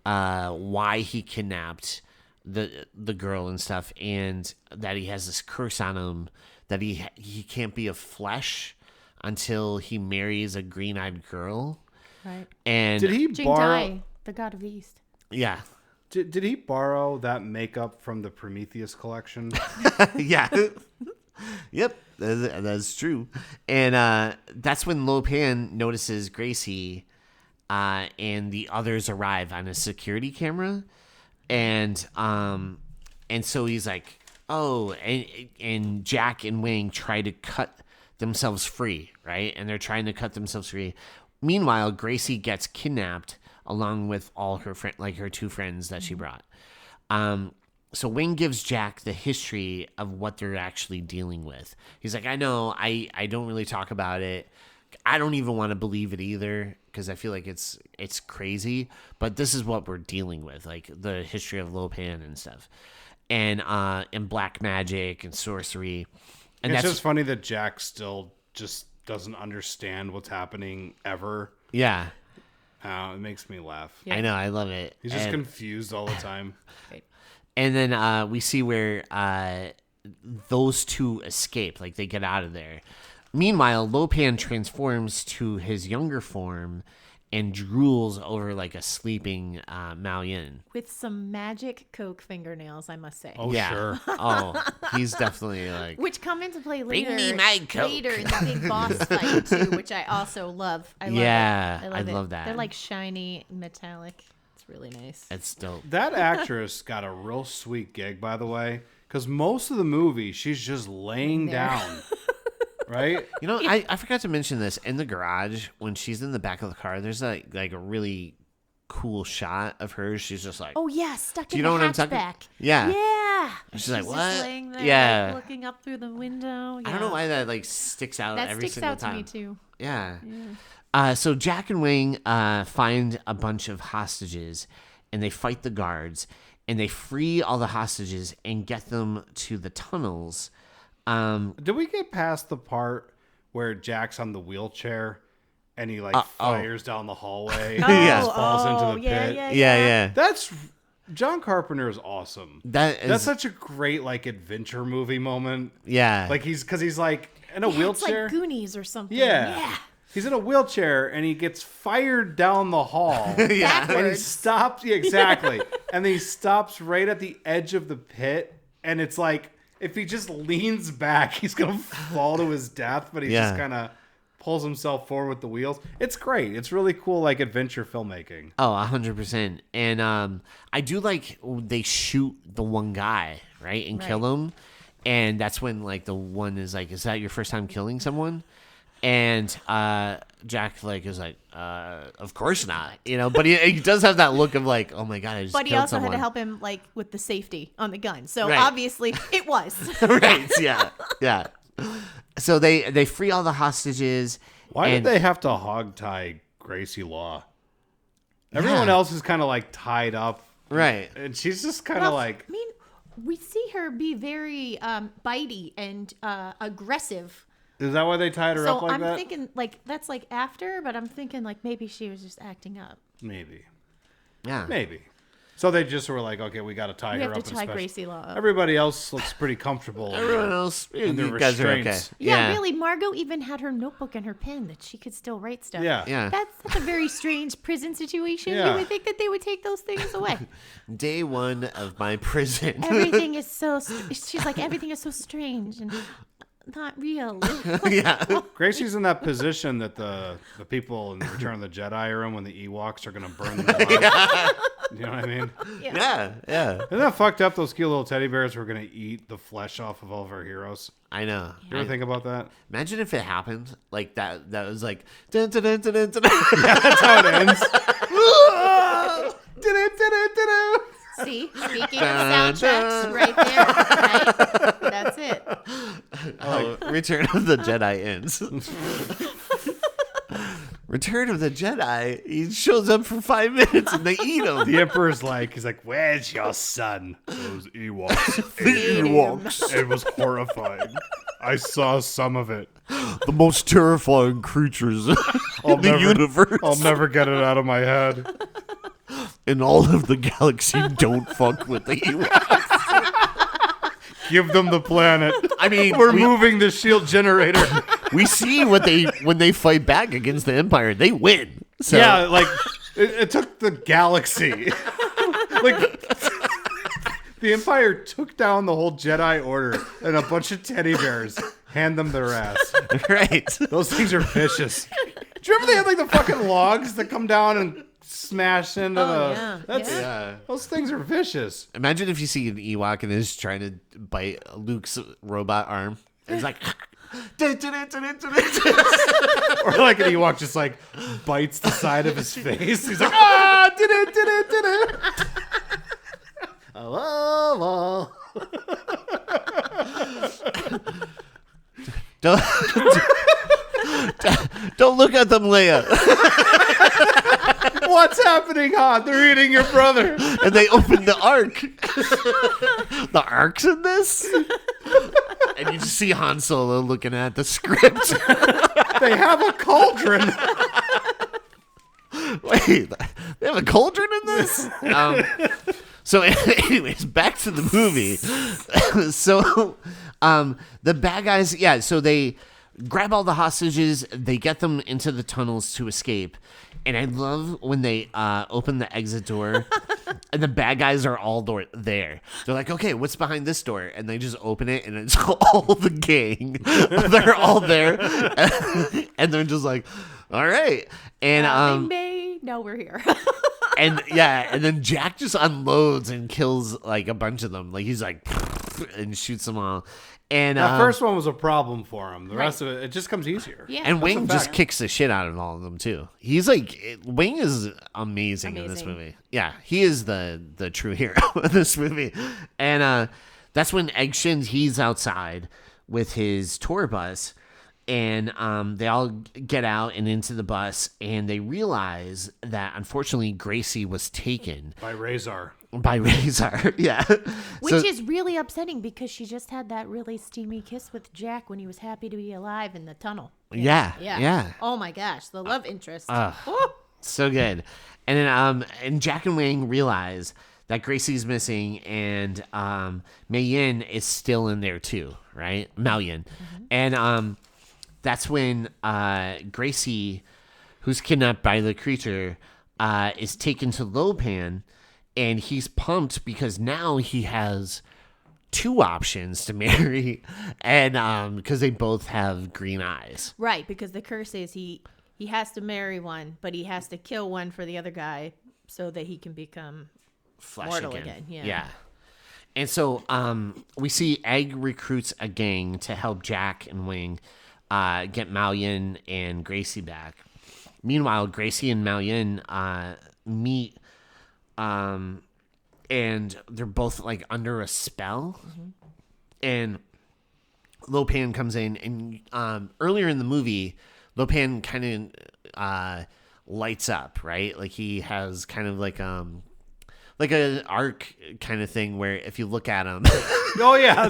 Speaker 1: why he kidnapped the girl and stuff, and that he has this curse on him that he can't be of flesh until he marries a green-eyed girl.
Speaker 3: Right.
Speaker 1: And
Speaker 2: Did he
Speaker 3: Jing
Speaker 2: borrow?
Speaker 3: Dai, the god of the East.
Speaker 1: yeah.
Speaker 2: Did he borrow that makeup from the Prometheus collection?
Speaker 1: Yeah. Yep, that's true. And that's when Lopan notices Gracie, and the others arrive on a security camera, and so he's like, oh, and Jack and Wang try to cut themselves free, right? And they're trying to cut themselves free. Meanwhile, Gracie gets kidnapped along with all her her two friends that she brought. So Wayne gives Jack the history of what they're actually dealing with. He's like, I know, I don't really talk about it. I don't even want to believe it either, because I feel like it's crazy. But this is what we're dealing with, like the history of Lopan and stuff, and black magic and sorcery. And
Speaker 2: It's
Speaker 1: that's
Speaker 2: just funny that Jack still just doesn't understand what's happening ever.
Speaker 1: yeah,
Speaker 2: It makes me laugh.
Speaker 3: Yeah.
Speaker 1: I know, I love it.
Speaker 2: He's just
Speaker 1: And-
Speaker 2: confused all the time.
Speaker 1: And then we see where those two escape, like they get out of there. Meanwhile, Lopan transforms to his younger form and drools over like a sleeping Mao Yin.
Speaker 3: With some magic Coke fingernails, I must say.
Speaker 2: Oh,
Speaker 1: Yeah.
Speaker 2: sure.
Speaker 1: Oh, he's definitely like.
Speaker 3: Which come into play
Speaker 1: Bring
Speaker 3: later.
Speaker 1: me my Coke.
Speaker 3: Later in the big boss fight too, which I also love. I love
Speaker 1: Yeah,
Speaker 3: it.
Speaker 1: I
Speaker 3: it.
Speaker 1: love that.
Speaker 3: They're like shiny, metallic. It's really nice.
Speaker 1: It's dope.
Speaker 2: That actress got a real sweet gig, by the way, because most of the movie, she's just laying
Speaker 3: There.
Speaker 2: down. Right?
Speaker 1: You know, I forgot to mention this. In the garage, when she's in the back of the car, there's like a really cool shot of her. She's just like,
Speaker 3: Oh yeah, stuck
Speaker 1: Do
Speaker 3: in
Speaker 1: you
Speaker 3: the
Speaker 1: know what I'm talking-
Speaker 3: hatchback.
Speaker 1: Yeah.
Speaker 3: Yeah.
Speaker 1: She's like,
Speaker 3: just
Speaker 1: "What?"
Speaker 3: laying there,
Speaker 1: Yeah.
Speaker 3: like, looking up through the window.
Speaker 1: I don't know why that like sticks out
Speaker 3: That
Speaker 1: every
Speaker 3: sticks
Speaker 1: single
Speaker 3: out
Speaker 1: time.
Speaker 3: to me too.
Speaker 1: Yeah. So Jack and Wing find a bunch of hostages, and they fight the guards, and they free all the hostages and get them to the tunnels.
Speaker 2: Did we get past the part where Jack's on the wheelchair and he like fires down the hallway and
Speaker 1: Yeah.
Speaker 2: just falls into the pit?
Speaker 1: Yeah.
Speaker 2: That's John Carpenter is awesome.
Speaker 1: That is,
Speaker 2: That's such a great like adventure movie moment.
Speaker 1: yeah.
Speaker 2: Like he's like in a
Speaker 3: Yeah, it's
Speaker 2: wheelchair.
Speaker 3: like Goonies or something.
Speaker 2: Yeah.
Speaker 3: Yeah.
Speaker 2: He's in a wheelchair and he gets fired down the hall.
Speaker 3: Yeah.
Speaker 2: And he
Speaker 3: Backwards.
Speaker 2: stops. Yeah, exactly. And then he stops right at the edge of the pit. And it's like, if he just leans back, he's going to fall to his death. But he just kind of pulls himself forward with the wheels. It's great. It's really cool, like adventure filmmaking.
Speaker 1: Oh, 100%. And I do like they shoot the one guy, right? And kill him. And that's when like the one is like, is that your first time killing someone? And Jack like is like, of course not, you know. But he does have that look of like, oh my god, I just
Speaker 3: But he
Speaker 1: killed
Speaker 3: also
Speaker 1: someone.
Speaker 3: had to help him like with the safety on the gun. So
Speaker 1: Right.
Speaker 3: obviously it was.
Speaker 1: Right? Yeah. So they free all the hostages.
Speaker 2: Why
Speaker 1: and
Speaker 2: did they have to hogtie Gracie Law? Everyone else is kind of like tied up.
Speaker 1: Right.
Speaker 2: And she's just kind of
Speaker 3: Well,
Speaker 2: like...
Speaker 3: I mean, we see her be very bitey and aggressive.
Speaker 2: Is that why they tied her up
Speaker 3: So
Speaker 2: like
Speaker 3: I'm
Speaker 2: that?
Speaker 3: thinking like that's like after, but I'm thinking like maybe she was just acting up.
Speaker 2: Maybe.
Speaker 1: Yeah.
Speaker 2: Maybe. So they just were like, okay, we got to tie
Speaker 3: We
Speaker 2: her
Speaker 3: have
Speaker 2: up.
Speaker 3: to tie Gracie Law up.
Speaker 2: Everybody else looks pretty comfortable.
Speaker 1: Everyone else,
Speaker 2: Under
Speaker 1: you guys are okay.
Speaker 2: restraints.
Speaker 3: Yeah, really. Margot even had her notebook and her pen that she could still write stuff.
Speaker 2: Yeah.
Speaker 1: Yeah.
Speaker 3: That's a very strange prison situation.
Speaker 2: Yeah.
Speaker 3: You would think that they would take those things away.
Speaker 1: Day one of my prison.
Speaker 3: Everything is so. She's like everything is so strange and not real.
Speaker 1: Yeah.
Speaker 2: Gracie's in that position that the people in Return of the Jedi are in when the Ewoks are going to burn them alive. You know what I mean?
Speaker 1: Yeah.
Speaker 2: Isn't that fucked up? Those cute little teddy bears were going to eat the flesh off of all of our heroes.
Speaker 1: I know.
Speaker 2: You ever think about that?
Speaker 1: Imagine if it happened like that. That was like. Dun, dun, dun, dun, dun, dun.
Speaker 2: That's how it ends.
Speaker 3: See, speaking of soundtracks, right there, right? That's it.
Speaker 1: Oh, Return of the Jedi ends. Return of the Jedi. He shows up for 5 minutes and they eat him.
Speaker 2: The Emperor's like, he's like, where's your son? Those Ewoks.
Speaker 1: The Ewoks.
Speaker 2: It was horrifying. I saw some of it.
Speaker 1: The most terrifying creatures in the universe.
Speaker 2: I'll never get it out of my head.
Speaker 1: In all of the galaxy, don't fuck with the Ewoks.
Speaker 2: Give them the planet.
Speaker 1: I mean,
Speaker 2: We're moving the shield generator.
Speaker 1: we see what when they fight back against the Empire, they win. So,
Speaker 2: Yeah, like it took the galaxy. Like the Empire took down the whole Jedi Order and a bunch of teddy bears. Hand them their ass.
Speaker 1: right.
Speaker 2: Those things are vicious. Do you remember they had like the fucking logs that come down and smash into
Speaker 3: Yeah.
Speaker 2: Those things are vicious.
Speaker 1: Imagine if you see an Ewok and is trying to bite Luke's robot arm. It's like.
Speaker 2: Or like an Ewok just like bites the side of his face. He's like, ah, did it.
Speaker 1: Hello. Don't look at them, Leia.
Speaker 2: What's happening, Han? They're eating your brother.
Speaker 1: And they open the Ark. The Ark's in this? And you just see Han Solo looking at the script.
Speaker 2: They have a cauldron.
Speaker 1: Wait, they have a cauldron in this? So anyways, back to the movie. So the bad guys, so they grab all the hostages, they get them into the tunnels to escape. And I love when they open the exit door and the bad guys are all there. They're like, okay, what's behind this door? And they just open it and it's all the gang. They're all there. And they're just like, all right. And
Speaker 3: They may know we're here.
Speaker 1: and then Jack just unloads and kills like a bunch of them. Like he's like and shoots them all. And
Speaker 2: That first one was a problem for him. The
Speaker 3: Right.
Speaker 2: rest of it just comes easier.
Speaker 3: Yeah.
Speaker 1: and
Speaker 2: That's
Speaker 1: Wing
Speaker 2: a
Speaker 1: just
Speaker 2: fact.
Speaker 1: kicks the shit out of all of them too. He's like Wing is amazing in this
Speaker 3: Amazing.
Speaker 1: movie. Yeah, he is the true hero in this movie. And that's when Egg Shin, he's outside with his tour bus, and they all get out and into the bus, and they realize that unfortunately Gracie was taken
Speaker 2: By Razor.
Speaker 1: by Razor. Yeah,
Speaker 3: Which
Speaker 1: So-
Speaker 3: is really upsetting because she just had that really steamy kiss with Jack when he was happy to be alive in the tunnel.
Speaker 1: yeah.
Speaker 3: Oh my gosh, the love interest.
Speaker 1: Ugh.
Speaker 3: Woo.
Speaker 1: So good. And then and Jack and Wing realize that Gracie's missing, and Mei Yin is still in there too, right? Mao Yin. And that's when Gracie, who's kidnapped by the creature, is taken to Lopan, and he's pumped because now he has 2 options to marry, and because they both have green eyes.
Speaker 3: Right, because the curse is he has to marry one, but he has to kill one for the other guy so that he can become
Speaker 1: Flesh
Speaker 3: mortal again.
Speaker 1: Yeah. And so we see Egg recruits a gang to help Jack and Wing get Mao-Yin and Gracie back. Meanwhile, Gracie and Mao-Yin meet, and they're both like under a spell. Mm-hmm. And Lopan comes in, and earlier in the movie, Lopan kind of lights up, right? Like he has kind of like an arc kind of thing where if you look at him,
Speaker 2: Oh yeah,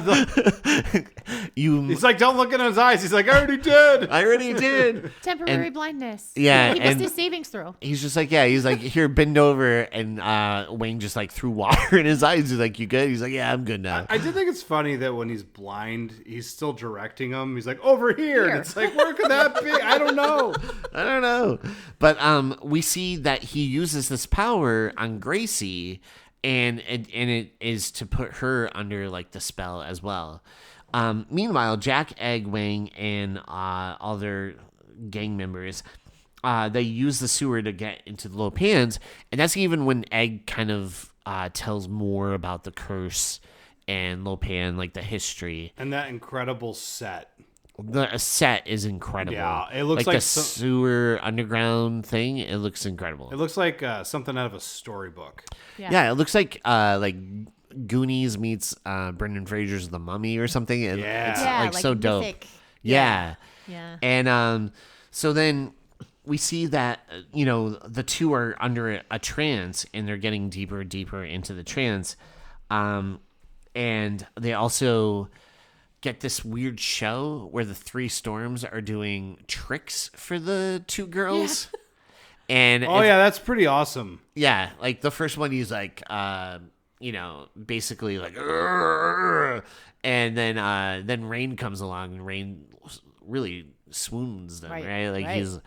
Speaker 1: he's
Speaker 2: like, don't look in his eyes. He's like, I already did.
Speaker 3: temporary blindness.
Speaker 1: Yeah,
Speaker 3: he missed his savings throw.
Speaker 1: He's just like, he's like, here, bend over, and Wayne just like threw water in his eyes. He's like, you good? He's like, yeah, I'm good now.
Speaker 2: I do think it's funny that when he's blind, he's still directing him. He's like, over here. And it's like, where could that be? I don't know.
Speaker 1: But we see that he uses this power on Gracie, and it is to put her under like the spell as well. Meanwhile, Jack, Egg, Wang, and all their gang members, they use the sewer to get into the Lopans, and that's even when Egg kind of tells more about the curse and Lopan, like the history.
Speaker 2: And that incredible set.
Speaker 1: The set is incredible.
Speaker 2: Yeah, it looks
Speaker 1: like the sewer underground thing. It looks incredible.
Speaker 2: It looks like something out of a storybook.
Speaker 1: Yeah, it looks like Goonies meets Brendan Fraser's The Mummy or something. It's like so dope.
Speaker 3: Mythic.
Speaker 1: Yeah.
Speaker 3: Yeah.
Speaker 1: And so then we see that the two are under a trance, and they're getting deeper and deeper into the trance. And they also get this weird show where the 3 storms are doing tricks for the 2 girls. Yeah. And
Speaker 2: that's pretty awesome.
Speaker 1: Yeah, like the first one, he's like, basically like, "Urgh," and then Rain comes along, and Rain really swoons them, right? Like he's,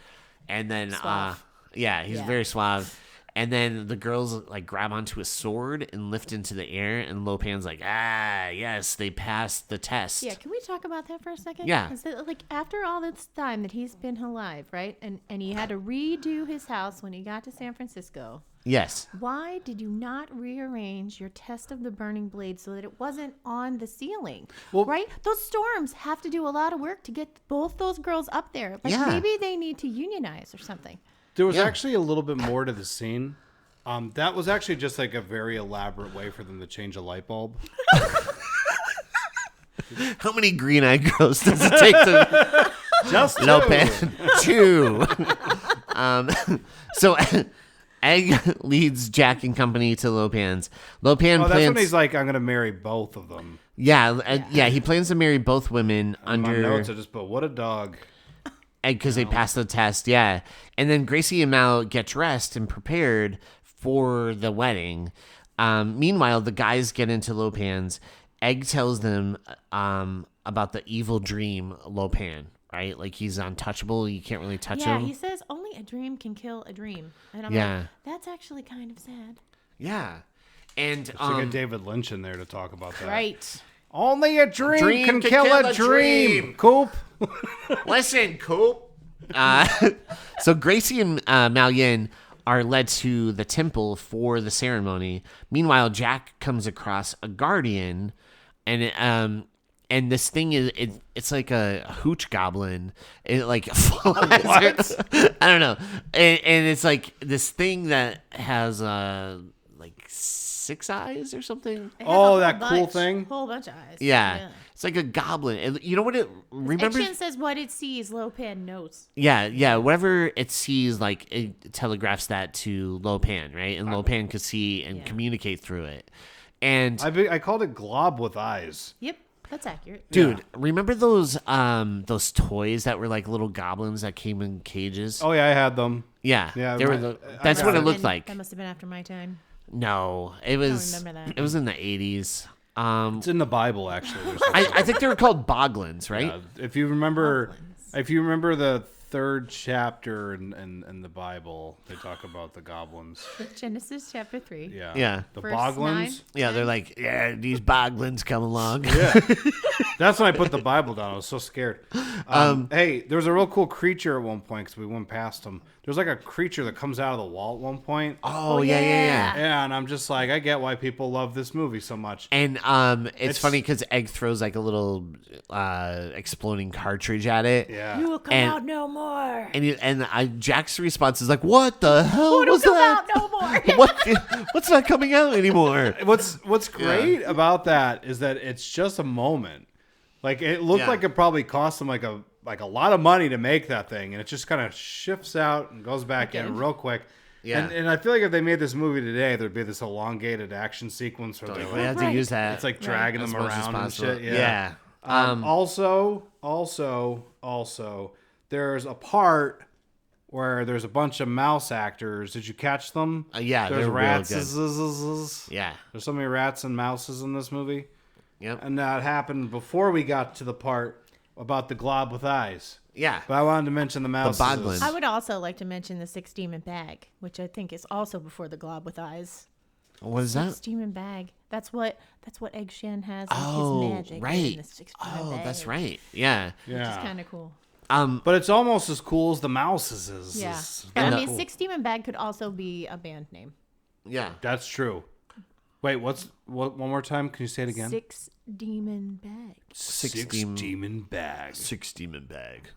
Speaker 1: and then
Speaker 3: suave.
Speaker 1: He's very suave. And then the girls like grab onto a sword and lift into the air, and Lopan's like, yes, they passed the test.
Speaker 3: Yeah, can we talk about that for a second?
Speaker 1: Yeah.
Speaker 3: Like after all this time that he's been alive, right? And he had to redo his house when he got to San Francisco.
Speaker 1: Yes.
Speaker 3: Why did you not rearrange your test of the burning blade so that it wasn't on the ceiling? Well, right? Those storms have to do a lot of work to get both those girls up there. Like maybe they need to unionize or something.
Speaker 2: There was actually a little bit more to the scene. That was actually just like a very elaborate way for them to change a light bulb.
Speaker 1: How many green-eyed girls does it take to
Speaker 2: just
Speaker 1: Lopan? 2. So Egg leads Jack and company to Lopan's. Lopan plans.
Speaker 2: That's when he's like, I'm going to marry both of them.
Speaker 1: Yeah. He plans to marry both women under.
Speaker 2: My notes are just, but what a dog.
Speaker 1: Because they passed the test, yeah. And then Gracie and Mal get dressed and prepared for the wedding. Meanwhile, the guys get into Lopan's. Egg tells them about the evil dream Lopan, right? Like he's untouchable. You can't really touch him.
Speaker 3: Yeah, he says only a dream can kill a dream. And I'm like, that's actually kind of sad.
Speaker 1: Yeah. And
Speaker 2: should get David Lynch in there to talk about that.
Speaker 3: Right.
Speaker 2: Only a dream can kill a dream. Coop.
Speaker 1: Listen, Coop. So Gracie and Mao-Yin are led to the temple for the ceremony. Meanwhile, Jack comes across a guardian, and this thing is it's like a hooch goblin. It like
Speaker 2: what?
Speaker 1: I don't know, and it's like this thing that has like 6 eyes or something.
Speaker 2: That cool thing.
Speaker 3: Whole bunch of eyes.
Speaker 1: Yeah. It's like a goblin. You know what it remembers?
Speaker 3: Action says what it sees, Lopan knows.
Speaker 1: Yeah. Whatever it sees, like it telegraphs that to Lopan, right? And Lopan could see and communicate through it. And
Speaker 2: I called it glob with eyes.
Speaker 3: Yep, that's accurate.
Speaker 1: Dude, remember those toys that were like little goblins that came in cages?
Speaker 2: Oh yeah, I had them.
Speaker 1: Yeah. They were that's what it looked like.
Speaker 3: That must have been after my time.
Speaker 1: No, it was.
Speaker 3: I don't remember that.
Speaker 1: It was in the 80s.
Speaker 2: It's in the Bible, actually.
Speaker 1: I think they were called boglins, right?
Speaker 2: If you remember, If you remember the 3rd chapter in the Bible, they talk about the goblins.
Speaker 3: Genesis chapter 3.
Speaker 2: Yeah.
Speaker 1: Yeah.
Speaker 2: The
Speaker 3: Verse
Speaker 2: boglins.
Speaker 3: 9.
Speaker 1: Yeah, they're like, yeah, these boglins come along.
Speaker 2: Yeah. That's when I put the Bible down. I was so scared. Hey, there was a real cool creature at one point because we went past him. There's like a creature that comes out of the wall at one point.
Speaker 1: Oh, yeah.
Speaker 2: Yeah, and I'm just like, I get why people love this movie so much.
Speaker 1: And it's funny because Egg throws like a little exploding cartridge at it.
Speaker 2: Yeah.
Speaker 3: You will come out no more.
Speaker 1: And Jack's response is like, "What the hell
Speaker 3: It'll
Speaker 1: was
Speaker 3: come
Speaker 1: that?
Speaker 3: out no more.
Speaker 1: What's not coming out anymore?"
Speaker 2: What's great about that is that it's just a moment. Like it looked like it probably cost them like a lot of money to make that thing, and it just kind of shifts out and goes back in real quick.
Speaker 1: Yeah.
Speaker 2: And I feel like if they made this movie today, there'd be this elongated action sequence where
Speaker 1: We have to use that.
Speaker 2: it's like dragging
Speaker 1: as
Speaker 2: them
Speaker 1: much as
Speaker 2: around and
Speaker 1: possible.
Speaker 2: shit.
Speaker 1: Yeah.
Speaker 2: Also, there's a part where there's a bunch of mouse actors. Did you catch them?
Speaker 1: Yeah,
Speaker 2: there's
Speaker 1: they're real
Speaker 2: rats.
Speaker 1: good. Yeah.
Speaker 2: There's so many rats and mouses in this movie.
Speaker 1: Yep.
Speaker 2: And that happened before we got to the part about the glob with eyes.
Speaker 1: Yeah.
Speaker 2: But I wanted to mention the mouses.
Speaker 1: boglins.
Speaker 3: I would also like to mention the 6 demon bag, which I think is also before the glob with eyes.
Speaker 1: What is that?
Speaker 3: 6 demon bag. That's what Egg Shen has in
Speaker 1: Oh,
Speaker 3: his magic.
Speaker 1: right.
Speaker 3: In the 6 demon
Speaker 1: Oh,
Speaker 3: bag,
Speaker 1: that's right. Yeah.
Speaker 3: Which is kind of cool.
Speaker 2: But it's almost as cool as the mouses is.
Speaker 3: Yeah.
Speaker 2: It's
Speaker 3: But I
Speaker 2: really
Speaker 3: mean,
Speaker 2: cool.
Speaker 3: 6 demon bag could also be a band name.
Speaker 1: Yeah.
Speaker 2: That's true. Wait, what? One more time? Can you say it again?
Speaker 3: 6 demon bag.
Speaker 1: Six
Speaker 2: demon bag.
Speaker 1: 6 demon bag.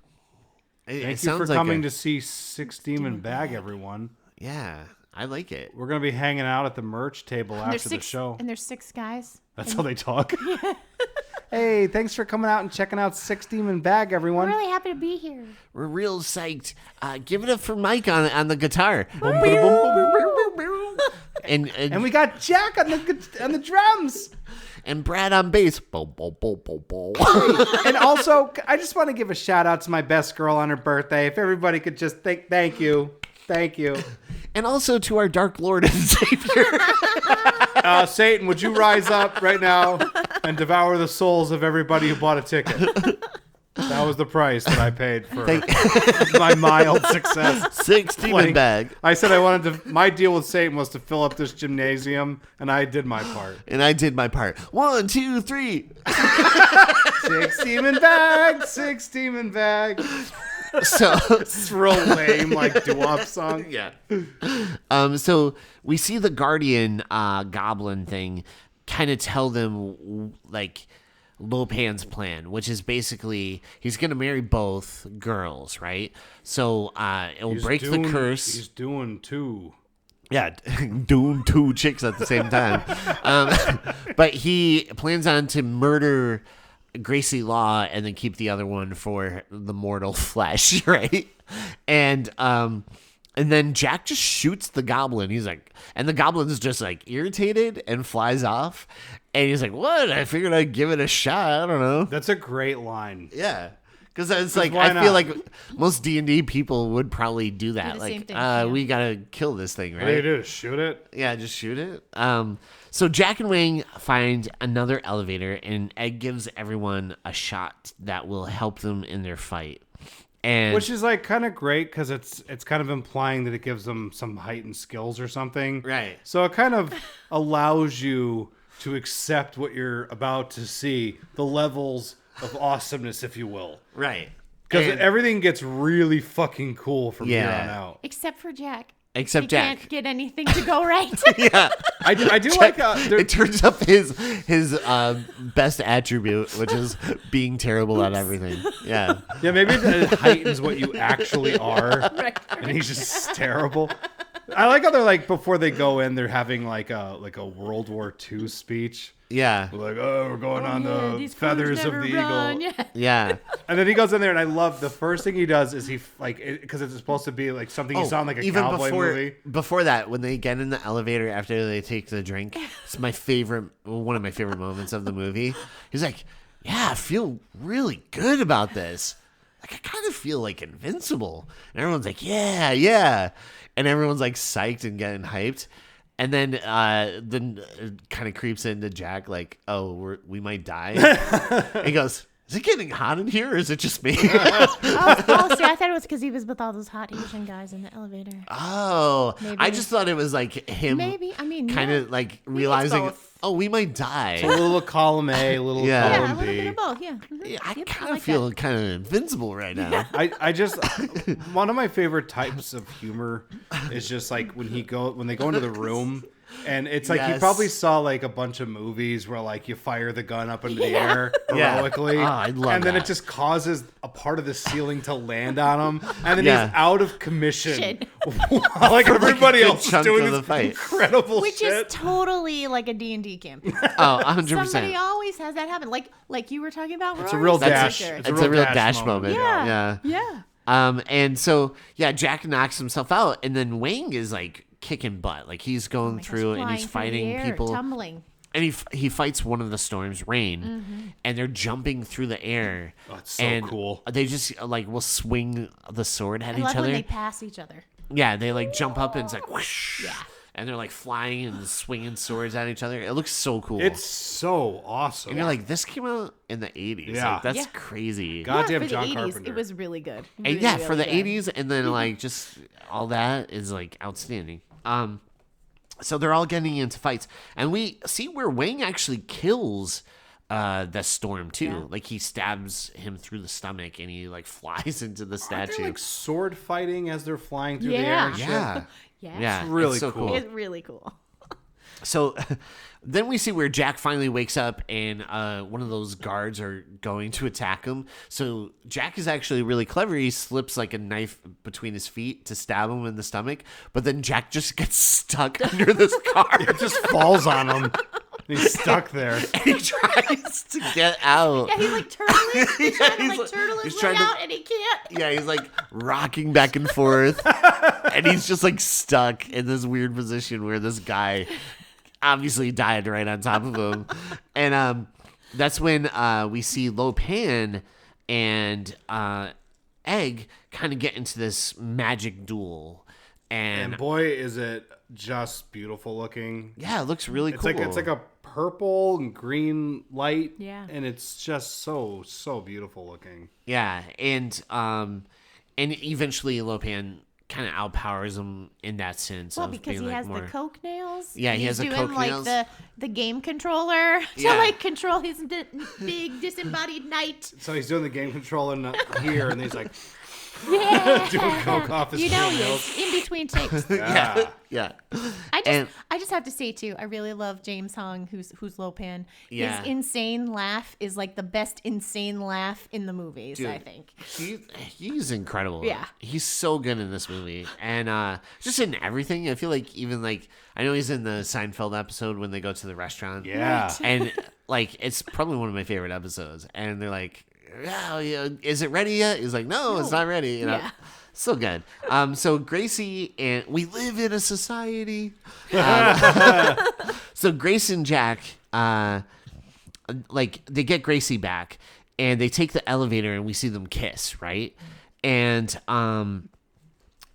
Speaker 2: Thank you for coming to see 6 demon bag, everyone.
Speaker 1: Yeah, I like it.
Speaker 2: We're gonna be hanging out at the merch table
Speaker 3: And
Speaker 2: after the show.
Speaker 3: And there's 6 guys.
Speaker 2: That's how they talk. Hey, thanks for coming out and checking out 6 demon bag,
Speaker 3: I'm
Speaker 2: everyone.
Speaker 3: really happy to be here.
Speaker 1: We're real psyched. Give it up for Mike on the guitar. and
Speaker 2: we got Jack on the drums.
Speaker 1: and Brad on bass. Bo, bo, bo, bo, bo.
Speaker 2: And also, I just want to give a shout out to my best girl on her birthday. If everybody could just thank you. Thank you.
Speaker 1: And also to our Dark Lord and Savior.
Speaker 2: Satan, would you rise up right now and devour the souls of everybody who bought a ticket? That was the price that I paid for my mild success.
Speaker 1: 6 demon bag.
Speaker 2: I said my deal with Satan was to fill up this gymnasium, and I did my part.
Speaker 1: And I did my part. 1, 2, 3.
Speaker 2: 6 demon bag, 6 demon bag.
Speaker 1: So
Speaker 2: It's real lame, like doo-wop song.
Speaker 1: yeah. So we see the Guardian goblin thing kind of tell them like Lopan's plan, which is basically he's going to marry both girls, right? So it will break the curse.
Speaker 2: He's doing 2.
Speaker 1: Yeah, doing 2 chicks at the same time. But he plans on to murder Gracie Law and then keep the other one for the mortal flesh, right? And then Jack just shoots the goblin. He's like, and the goblin's just like irritated and flies off. And he's like, "What? I figured I'd give it a shot. I don't know."
Speaker 2: That's a great line.
Speaker 1: Yeah. Because it's like,
Speaker 2: why
Speaker 1: I feel
Speaker 2: not?
Speaker 1: like most D&D people would probably do that.
Speaker 3: the
Speaker 1: Like,
Speaker 3: same thing, yeah.
Speaker 1: we got to kill this thing,
Speaker 2: What do you
Speaker 1: right?
Speaker 2: do? Shoot it?
Speaker 1: Yeah, just shoot it. So Jack and Wang find another elevator, and Egg gives everyone a shot that will help them in their fight. And
Speaker 2: Which is like kind of great because it's kind of implying that it gives them some heightened skills or something.
Speaker 1: Right.
Speaker 2: So it kind of allows you to accept what you're about to see, the levels of awesomeness, if you will.
Speaker 1: right.
Speaker 2: Because
Speaker 1: And-
Speaker 2: everything gets really fucking cool from here
Speaker 1: Yeah.
Speaker 2: on out.
Speaker 3: Except for Jack.
Speaker 1: Except
Speaker 3: He
Speaker 1: Jack.
Speaker 3: can't get anything to go right.
Speaker 1: Yeah.
Speaker 2: I do like
Speaker 1: It turns up his best attribute, which is being terrible at everything. Yeah.
Speaker 2: yeah, maybe it heightens what you actually are, and he's just terrible. I like how they're like before they go in, they're having like a World War II speech.
Speaker 1: Yeah.
Speaker 2: Like, oh, we're going on the
Speaker 3: these
Speaker 2: feathers
Speaker 3: fools
Speaker 2: of the
Speaker 3: never run.
Speaker 2: eagle.
Speaker 3: Yeah.
Speaker 1: Yeah.
Speaker 2: And then he goes in there, and I love the first thing he does is he like because it's supposed to be like something you saw in like a
Speaker 1: even
Speaker 2: cowboy movie.
Speaker 1: before that, when they get in the elevator after they take the drink, it's one of my favorite moments of the movie. He's like, "Yeah, I feel really good about this. Like, I kind of feel like invincible." And everyone's like, "Yeah, yeah," and everyone's like psyched and getting hyped. And then it kind of creeps into Jack like, "Oh, we might die." And he goes, Is it getting hot in here, or is it just me?
Speaker 3: See, I thought it was because he was with all those hot Asian guys in the elevator.
Speaker 1: Oh,
Speaker 3: Maybe.
Speaker 1: I just thought it was like him.
Speaker 3: Maybe. I mean,
Speaker 1: kind of like realizing,
Speaker 3: both.
Speaker 1: oh, we might die.
Speaker 2: A little column A, a little
Speaker 1: Yeah.
Speaker 3: Yeah, a
Speaker 2: column
Speaker 3: little
Speaker 2: B.
Speaker 3: bit of both. Yeah. Mhm.
Speaker 1: Yeah, I
Speaker 3: Yep,
Speaker 1: kind of
Speaker 3: like
Speaker 1: feel
Speaker 3: that.
Speaker 1: kind of invincible right now.
Speaker 2: I just one of my favorite types of humor is just like when they go into the room and it's like you
Speaker 1: Yes.
Speaker 2: probably saw like a bunch of movies where like you fire the gun up into the air
Speaker 1: Yeah.
Speaker 2: heroically
Speaker 1: Oh, I love
Speaker 2: and then
Speaker 1: that.
Speaker 2: it just causes a part of the ceiling to land on him and then
Speaker 1: Yeah.
Speaker 2: he's out of commission
Speaker 3: Shit.
Speaker 2: while like everybody
Speaker 1: good
Speaker 2: else is
Speaker 1: chunk
Speaker 2: doing
Speaker 1: of
Speaker 2: this
Speaker 1: the fight.
Speaker 2: incredible
Speaker 3: Which
Speaker 2: shit.
Speaker 3: is totally like a D&D campaign.
Speaker 1: Oh, 100%.
Speaker 3: Somebody always has that happen. Like you were talking about.
Speaker 2: It's a
Speaker 3: Rory.
Speaker 2: real
Speaker 1: That's-
Speaker 2: dash.
Speaker 1: It's a real dash moment.
Speaker 3: Yeah.
Speaker 1: Yeah.
Speaker 3: Yeah.
Speaker 1: And so, yeah, Jack knocks himself out, and then Wang is like kicking butt. Like he's going
Speaker 3: Oh my gosh,
Speaker 1: through and he's
Speaker 3: flying through the
Speaker 1: fighting
Speaker 3: air,
Speaker 1: people.
Speaker 3: tumbling.
Speaker 1: And he fights one of the storms, Rain,
Speaker 3: Mm-hmm.
Speaker 1: and they're jumping through the air.
Speaker 2: Oh, it's so
Speaker 1: and
Speaker 2: cool.
Speaker 1: They just like will swing the sword at
Speaker 3: I
Speaker 1: each
Speaker 3: love
Speaker 1: other.
Speaker 3: when they pass each other.
Speaker 1: Yeah, they like jump up and it's like whoosh.
Speaker 3: Yeah.
Speaker 1: And they're like flying and swinging swords at each other. It looks so cool.
Speaker 2: It's so awesome.
Speaker 1: and you're like, this came out in the 80s.
Speaker 2: Yeah.
Speaker 1: Like, that's
Speaker 3: Yeah.
Speaker 1: crazy.
Speaker 2: Goddamn
Speaker 3: for
Speaker 2: John
Speaker 3: the 80s,
Speaker 2: Carpenter.
Speaker 3: it was really good.
Speaker 1: And
Speaker 3: Really,
Speaker 1: yeah, for
Speaker 3: really
Speaker 1: the
Speaker 3: good.
Speaker 1: 80s, and then like just all that is like outstanding. So they're all getting into fights, and we see where Wang actually kills the storm too.
Speaker 3: Yeah.
Speaker 1: Like he stabs him through the stomach, and he like flies into the
Speaker 2: Aren't
Speaker 1: statue.
Speaker 2: they like sword fighting as they're flying through the air
Speaker 3: Yeah.
Speaker 2: and shit?
Speaker 1: yeah,
Speaker 3: Yeah.
Speaker 1: yeah,
Speaker 2: It's really
Speaker 1: so
Speaker 2: cool.
Speaker 3: It's really cool.
Speaker 1: So then we see where Jack finally wakes up and one of those guards are going to attack him. So Jack is actually really clever. He slips like a knife between his feet to stab him in the stomach, but then Jack just gets stuck under this car.
Speaker 2: It just falls on him. And he's stuck there.
Speaker 1: And he tries to get out.
Speaker 3: Yeah, he's like turtling. He's
Speaker 1: Yeah,
Speaker 3: trying to
Speaker 1: he's
Speaker 3: like
Speaker 1: like-
Speaker 3: turtle
Speaker 1: he's
Speaker 3: his way
Speaker 1: trying to-
Speaker 3: out, and he can't.
Speaker 1: Yeah, he's like rocking back and forth. And he's just like stuck in this weird position where this guy obviously died right on top of him. And that's when we see Lo Pan and Egg kind of get into this magic duel. And,
Speaker 2: And boy, is it just beautiful looking.
Speaker 1: yeah, it looks really
Speaker 2: It's
Speaker 1: cool.
Speaker 2: like a purple and green light.
Speaker 3: Yeah.
Speaker 2: And it's just so beautiful looking.
Speaker 1: Yeah, and eventually Lo Pan kind of outpowers him in that sense.
Speaker 3: Well,
Speaker 1: of
Speaker 3: because
Speaker 1: being,
Speaker 3: he
Speaker 1: like,
Speaker 3: has
Speaker 1: more...
Speaker 3: the coke nails.
Speaker 1: Yeah, he
Speaker 3: He's
Speaker 1: has the
Speaker 3: doing
Speaker 1: coke
Speaker 3: like
Speaker 1: nails.
Speaker 3: the game controller to
Speaker 1: Yeah.
Speaker 3: like control his big disembodied knight.
Speaker 2: So he's doing the game control here, and he's like
Speaker 3: Yeah.
Speaker 2: doing coke off his
Speaker 3: You know he
Speaker 2: nails.
Speaker 3: is in between takes.
Speaker 1: Yeah, yeah. And-
Speaker 3: I just have to say too, I really love James Hong, who's Lo Pan.
Speaker 1: Yeah.
Speaker 3: His insane laugh is like the best insane laugh in the movies.
Speaker 1: Dude,
Speaker 3: I think.
Speaker 1: He's incredible.
Speaker 3: Yeah.
Speaker 1: He's so good in this movie. And just in everything. I feel like even like I know he's in the Seinfeld episode when they go to the restaurant.
Speaker 2: Yeah.
Speaker 1: And like it's probably one of my favorite episodes. And they're like, yeah, is it ready yet? He's like, no, it's not ready. You know?
Speaker 3: Yeah.
Speaker 1: So good. So Gracie and we live in a society. So Grace and Jack, like they get Gracie back and they take the elevator and we see them kiss, right? And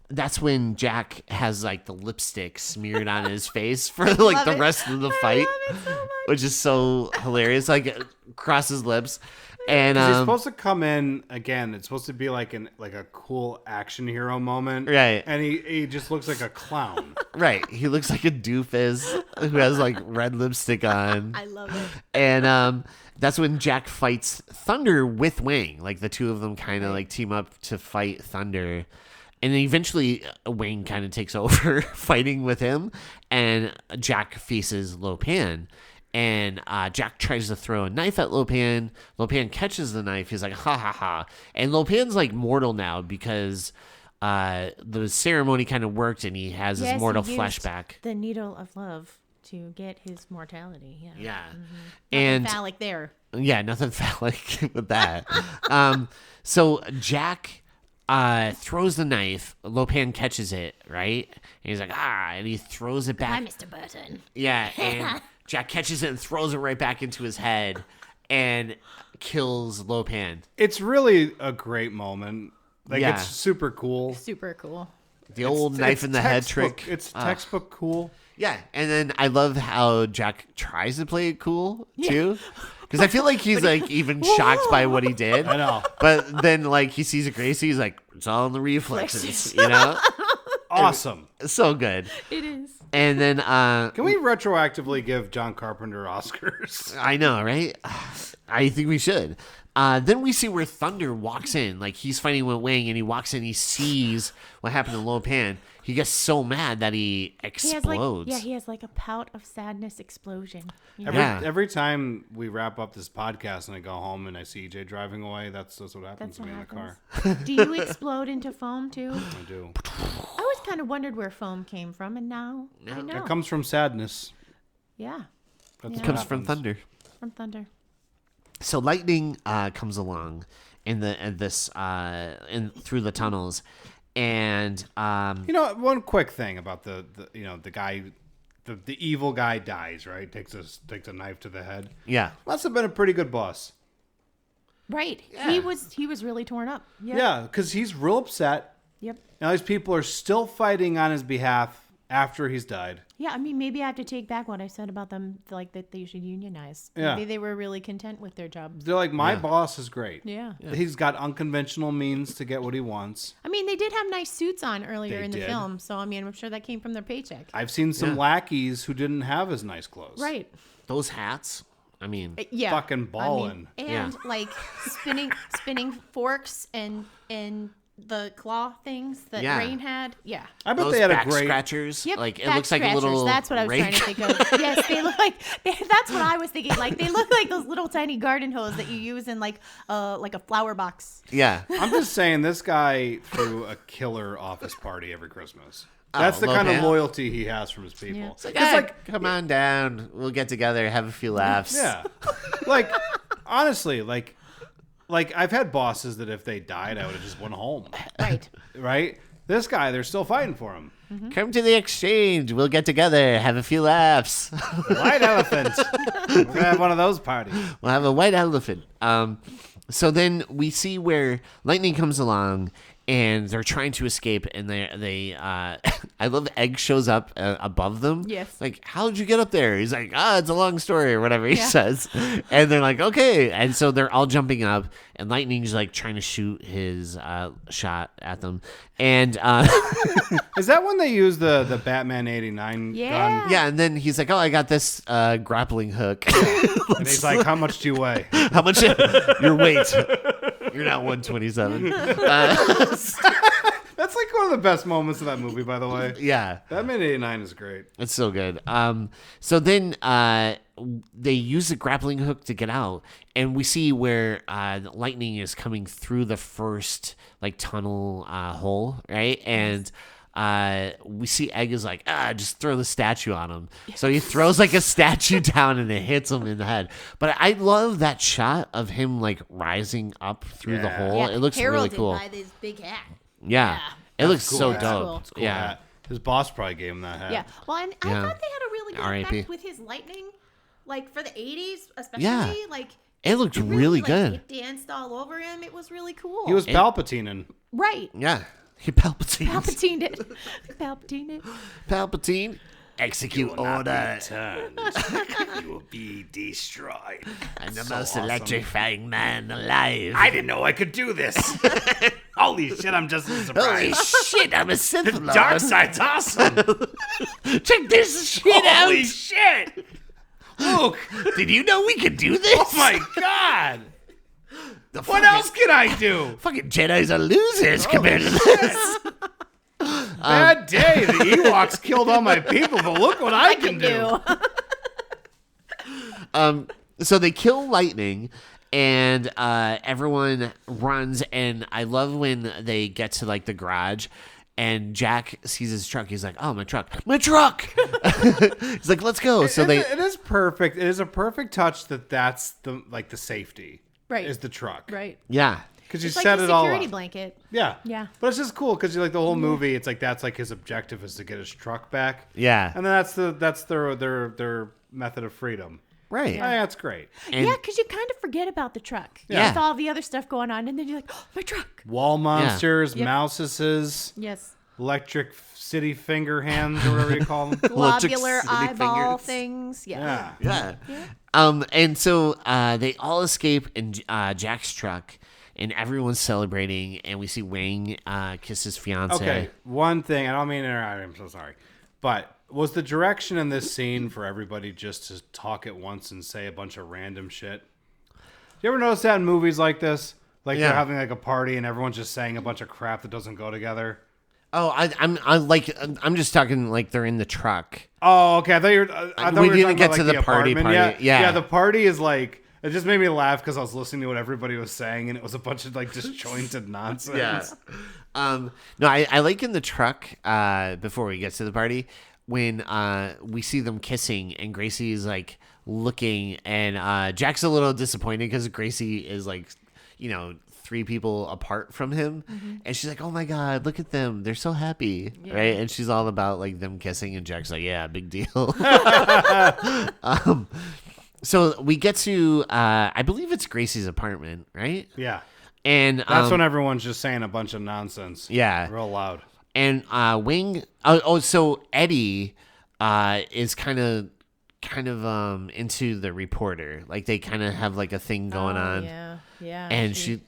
Speaker 1: that's when Jack has like the lipstick smeared on his face for like
Speaker 3: love
Speaker 1: the
Speaker 3: it.
Speaker 1: rest of the
Speaker 3: I
Speaker 1: fight,
Speaker 3: love it so much.
Speaker 1: which is so hilarious. Like across his lips. And
Speaker 2: 'Cause he's supposed to come in again. It's supposed to be like a cool action hero moment,
Speaker 1: Right.
Speaker 2: And he just looks like a clown.
Speaker 1: right, he looks like a doofus who has like red lipstick on.
Speaker 3: I love it.
Speaker 1: And that's when Jack fights Thunder with Wang. Like the two of them kind of like team up to fight Thunder. And then eventually Wang kind of takes over fighting with him. And Jack faces Lo Pan. And Jack tries to throw a knife at Lo Pan. Lo Pan catches the knife. He's like, ha ha ha. And Lo Pan's like mortal now because the ceremony kind of worked and he has
Speaker 3: Yes,
Speaker 1: his mortal
Speaker 3: he used
Speaker 1: flashback.
Speaker 3: The needle of love to get his mortality. Yeah.
Speaker 1: Yeah.
Speaker 3: And
Speaker 1: And
Speaker 3: phallic there.
Speaker 1: yeah, nothing phallic with that. So Jack throws the knife. Lo Pan catches it, right? And he's like, and he throws it
Speaker 3: Hi,
Speaker 1: back.
Speaker 3: Mr. Burton.
Speaker 1: Yeah, and Jack catches it and throws it right back into his head and kills Lo Pan.
Speaker 2: It's really a great moment. Like
Speaker 1: Yeah.
Speaker 2: it's super cool.
Speaker 3: Super cool.
Speaker 1: The old knife
Speaker 2: It's
Speaker 1: in the head
Speaker 2: textbook-
Speaker 1: trick.
Speaker 2: It's textbook cool.
Speaker 1: Yeah, and then I love how Jack tries to play it cool too. Because I feel like he's like even shocked by what he did.
Speaker 2: I know.
Speaker 1: But then like he sees a Gracie, he's like, it's all in the reflexes, you know?
Speaker 2: Awesome.
Speaker 1: So good.
Speaker 3: It is.
Speaker 1: And then
Speaker 2: Can we retroactively give John Carpenter Oscars?
Speaker 1: I know, right? I think we should. Then we see where Thunder walks in. Like, he's fighting with Wang, and he walks in, he sees what happened to Lo Pan. He gets so mad that he explodes.
Speaker 3: He has like a pout of sadness explosion. You know?
Speaker 2: Every time we wrap up this podcast and I go home and I see EJ driving away, that's what happens to me in the car.
Speaker 3: Do you explode into foam too?
Speaker 2: I do.
Speaker 3: I always kind of wondered where foam came from, and now I know.
Speaker 2: It comes from sadness.
Speaker 3: Yeah.
Speaker 2: That's
Speaker 3: Yeah.
Speaker 1: It comes from Thunder.
Speaker 3: From thunder.
Speaker 1: So lightning comes along through the tunnels, and
Speaker 2: one quick thing about the guy, the evil guy dies, right? Takes a knife to the head.
Speaker 1: yeah,
Speaker 2: Must have been a pretty good boss.
Speaker 3: Right.
Speaker 1: Yeah.
Speaker 3: He was really torn up. Yep.
Speaker 2: Yeah, because he's real upset.
Speaker 3: Yep.
Speaker 2: Now these people are still fighting on his behalf after he's died.
Speaker 3: Yeah, I mean, maybe I have to take back what I said about them, like that they should unionize.
Speaker 2: Yeah.
Speaker 3: Maybe they were really content with their job.
Speaker 2: They're like, my boss is great.
Speaker 3: Yeah.
Speaker 2: He's got unconventional means to get what he wants.
Speaker 3: I mean, they did have nice suits on earlier
Speaker 2: They
Speaker 3: in the
Speaker 2: did.
Speaker 3: film, so I mean, I'm sure that came from their paycheck.
Speaker 2: I've seen some lackeys who didn't have as nice clothes.
Speaker 3: Right.
Speaker 1: those hats. I mean,
Speaker 3: Yeah.
Speaker 2: Fucking ballin'.
Speaker 3: And like spinning forks and the claw things that
Speaker 1: Yeah.
Speaker 3: Rain had. Yeah.
Speaker 2: I bet
Speaker 1: those
Speaker 2: they had a
Speaker 1: back
Speaker 2: great.
Speaker 1: scratchers.
Speaker 3: Yep.
Speaker 1: Like it
Speaker 3: back
Speaker 1: looks like a
Speaker 3: scratchers.
Speaker 1: little.
Speaker 3: That's what I was trying to think of. Yes, they look like. That's what I was thinking. Like they look like those little tiny garden hose that you use in like a flower box.
Speaker 1: Yeah.
Speaker 2: I'm just saying, this guy threw a killer office party every Christmas. That's the
Speaker 1: Lo
Speaker 2: kind of
Speaker 1: Pan?
Speaker 2: loyalty he has from his people.
Speaker 3: Yeah.
Speaker 2: It's
Speaker 1: Like, come on down. We'll get together, have a few laughs.
Speaker 2: yeah, like honestly, like I've had bosses that if they died, I would have just went home.
Speaker 3: Right.
Speaker 2: Right? This guy, they're still fighting for him.
Speaker 1: Come to the exchange. We'll get together, have a few laughs.
Speaker 2: White elephant. We're gonna have one of those parties.
Speaker 1: We'll have a white elephant. So then we see where Lightning comes along, and they're trying to escape, and they I love Egg shows up above them.
Speaker 3: Yes.
Speaker 1: Like, how'd you get up there? He's like, it's a long story, or whatever he says. And they're like, okay. And so they're all jumping up, and Lightning's like trying to shoot his shot at them. And
Speaker 2: Is that when they use the Batman 89
Speaker 3: Yeah.
Speaker 2: gun?
Speaker 1: yeah, and then he's like, I got this grappling hook.
Speaker 2: And he's like, how much do you weigh?
Speaker 1: How much your weight? You're not 127.
Speaker 2: That's like one of the best moments of that movie, by the way.
Speaker 1: Yeah.
Speaker 2: Batman 89 is great.
Speaker 1: It's so good. So then they use the grappling hook to get out, and we see where Lightning is coming through the first like tunnel hole, right? And we see Egg is like, just throw the statue on him. So he throws like a statue down, and it hits him in the head. But I love that shot of him like rising up through the
Speaker 2: Yeah.
Speaker 1: hole.
Speaker 3: Yeah,
Speaker 1: It looks
Speaker 3: heralded
Speaker 1: really cool.
Speaker 3: by this big hat.
Speaker 1: Yeah. It looks
Speaker 2: cool
Speaker 1: so
Speaker 2: hat.
Speaker 1: dope.
Speaker 3: Cool.
Speaker 2: It's cool
Speaker 1: Yeah.
Speaker 2: hat. His boss probably gave him that hat.
Speaker 3: Yeah. Well, and I
Speaker 1: Yeah.
Speaker 3: thought they had a really good
Speaker 1: R.I.P.
Speaker 3: effect with his lightning, like for the 80s, especially.
Speaker 1: Yeah.
Speaker 3: Like
Speaker 1: It looked
Speaker 3: it
Speaker 1: really
Speaker 3: like,
Speaker 1: good.
Speaker 3: It danced all over him. It was really cool.
Speaker 2: He was Palpatine.
Speaker 3: right.
Speaker 1: Yeah. He Palpatine.
Speaker 3: Palpatine it. Palpatine it.
Speaker 1: Palpatine. Execute order.
Speaker 2: You will be destroyed.
Speaker 1: I'm the most electrifying man alive.
Speaker 2: I didn't know I could do this. Holy shit, I'm just
Speaker 1: Holy
Speaker 2: surprised.
Speaker 1: shit, I'm a Sith Lord.
Speaker 2: Dark side's awesome.
Speaker 1: Check this shit out.
Speaker 2: Holy shit. Luke.
Speaker 1: Did you know we could do this?
Speaker 2: Oh my god.
Speaker 1: The
Speaker 2: What
Speaker 1: fucking-
Speaker 2: else can I do?
Speaker 1: Fucking Jedis are losers compared to this.
Speaker 2: Bad day. The Ewoks killed all my people, but look what I can do.
Speaker 1: So they kill Lightning, and everyone runs, and I love when they get to like the garage, and Jack sees his truck. He's like, "Oh, my truck! My truck!" He's like, "Let's go." So
Speaker 2: it is perfect. It is a perfect touch that's the safety.
Speaker 3: Right.
Speaker 2: Is the truck.
Speaker 3: Right.
Speaker 1: yeah,
Speaker 2: Because you
Speaker 3: It's like
Speaker 2: set
Speaker 3: the
Speaker 2: it all
Speaker 3: security
Speaker 2: up.
Speaker 3: blanket.
Speaker 2: Yeah.
Speaker 3: Yeah.
Speaker 2: But it's just cool because like the whole movie, it's like that's like his objective is to get his truck back.
Speaker 1: yeah,
Speaker 2: And then that's their method of freedom.
Speaker 1: right.
Speaker 2: Yeah, that's great.
Speaker 1: And-
Speaker 3: Yeah, because you kind of forget about the truck.
Speaker 1: Yeah.
Speaker 3: With all the other stuff going on, and then you're like, oh, my truck.
Speaker 2: Wall monsters,
Speaker 3: Yep.
Speaker 2: mouses,
Speaker 3: Yes.
Speaker 2: electric city finger hands or whatever you call them.
Speaker 3: Globular
Speaker 1: city
Speaker 3: eyeball
Speaker 1: fingers.
Speaker 3: things. Yeah.
Speaker 2: Yeah.
Speaker 1: And so they all escape in Jack's truck, and everyone's celebrating, and we see Wang kiss his fiance.
Speaker 2: Okay, one thing. I don't mean to interrupt. I'm so sorry. But was the direction in this scene for everybody just to talk at once and say a bunch of random shit? You ever notice that in movies like this? Like they're having like a party and everyone's just saying a bunch of crap that doesn't go together.
Speaker 1: Oh, I'm just talking like they're in the truck.
Speaker 2: Oh, okay. I thought you were. I thought
Speaker 1: We
Speaker 2: were
Speaker 1: didn't
Speaker 2: talking
Speaker 1: get
Speaker 2: about,
Speaker 1: to
Speaker 2: like,
Speaker 1: the party. Yeah.
Speaker 2: The party is like. It just made me laugh because I was listening to what everybody was saying and it was a bunch of like disjointed nonsense.
Speaker 1: No, I like in the truck before we get to the party when we see them kissing and Gracie's like looking and Jack's a little disappointed because Gracie is like, 3 people apart from him, and she's like, "Oh my god, look at them! They're so happy, right?" And she's all about like them kissing, and Jack's like, "Yeah, big deal." So we get to, I believe it's Gracie's apartment, right?
Speaker 2: Yeah.
Speaker 1: And
Speaker 2: That's when everyone's just saying a bunch of nonsense.
Speaker 1: Yeah.
Speaker 2: Real loud.
Speaker 1: And Wing. So Eddie is kind of into the reporter. Like they kind of have like a thing going on.
Speaker 3: Yeah.
Speaker 1: And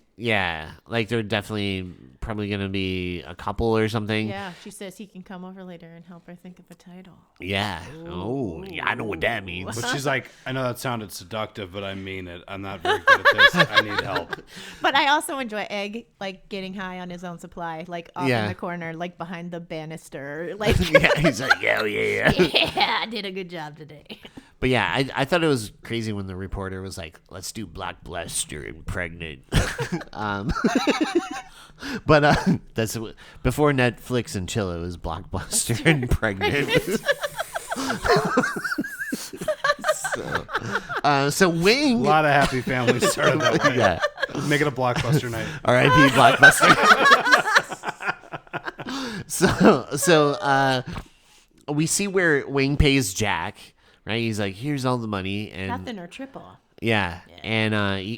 Speaker 1: like they're definitely probably gonna be a couple or something.
Speaker 3: Yeah, she says he can come over later and help her think of a title.
Speaker 1: Yeah. Oh, yeah, I know what that means.
Speaker 2: But she's like, I know that sounded seductive, but I mean it. I'm not very good at this. I need help.
Speaker 3: But I also enjoy Egg like getting high on his own supply, like off in the corner, like behind the banister. Like
Speaker 1: Yeah, he's like, yeah.
Speaker 3: yeah, I did a good job today.
Speaker 1: But yeah, I thought it was crazy when the reporter was like, "Let's do Blockbuster and pregnant." But that's before Netflix and chill. It was Blockbuster and pregnant. So Wing,
Speaker 2: A lot of happy families started that way.
Speaker 1: yeah.
Speaker 2: Make it a blockbuster night.
Speaker 1: R.I.P. Blockbuster. So we see where Wing pays Jack. Right, he's like, "Here's all the money," and
Speaker 3: Nothing or triple.
Speaker 1: yeah. And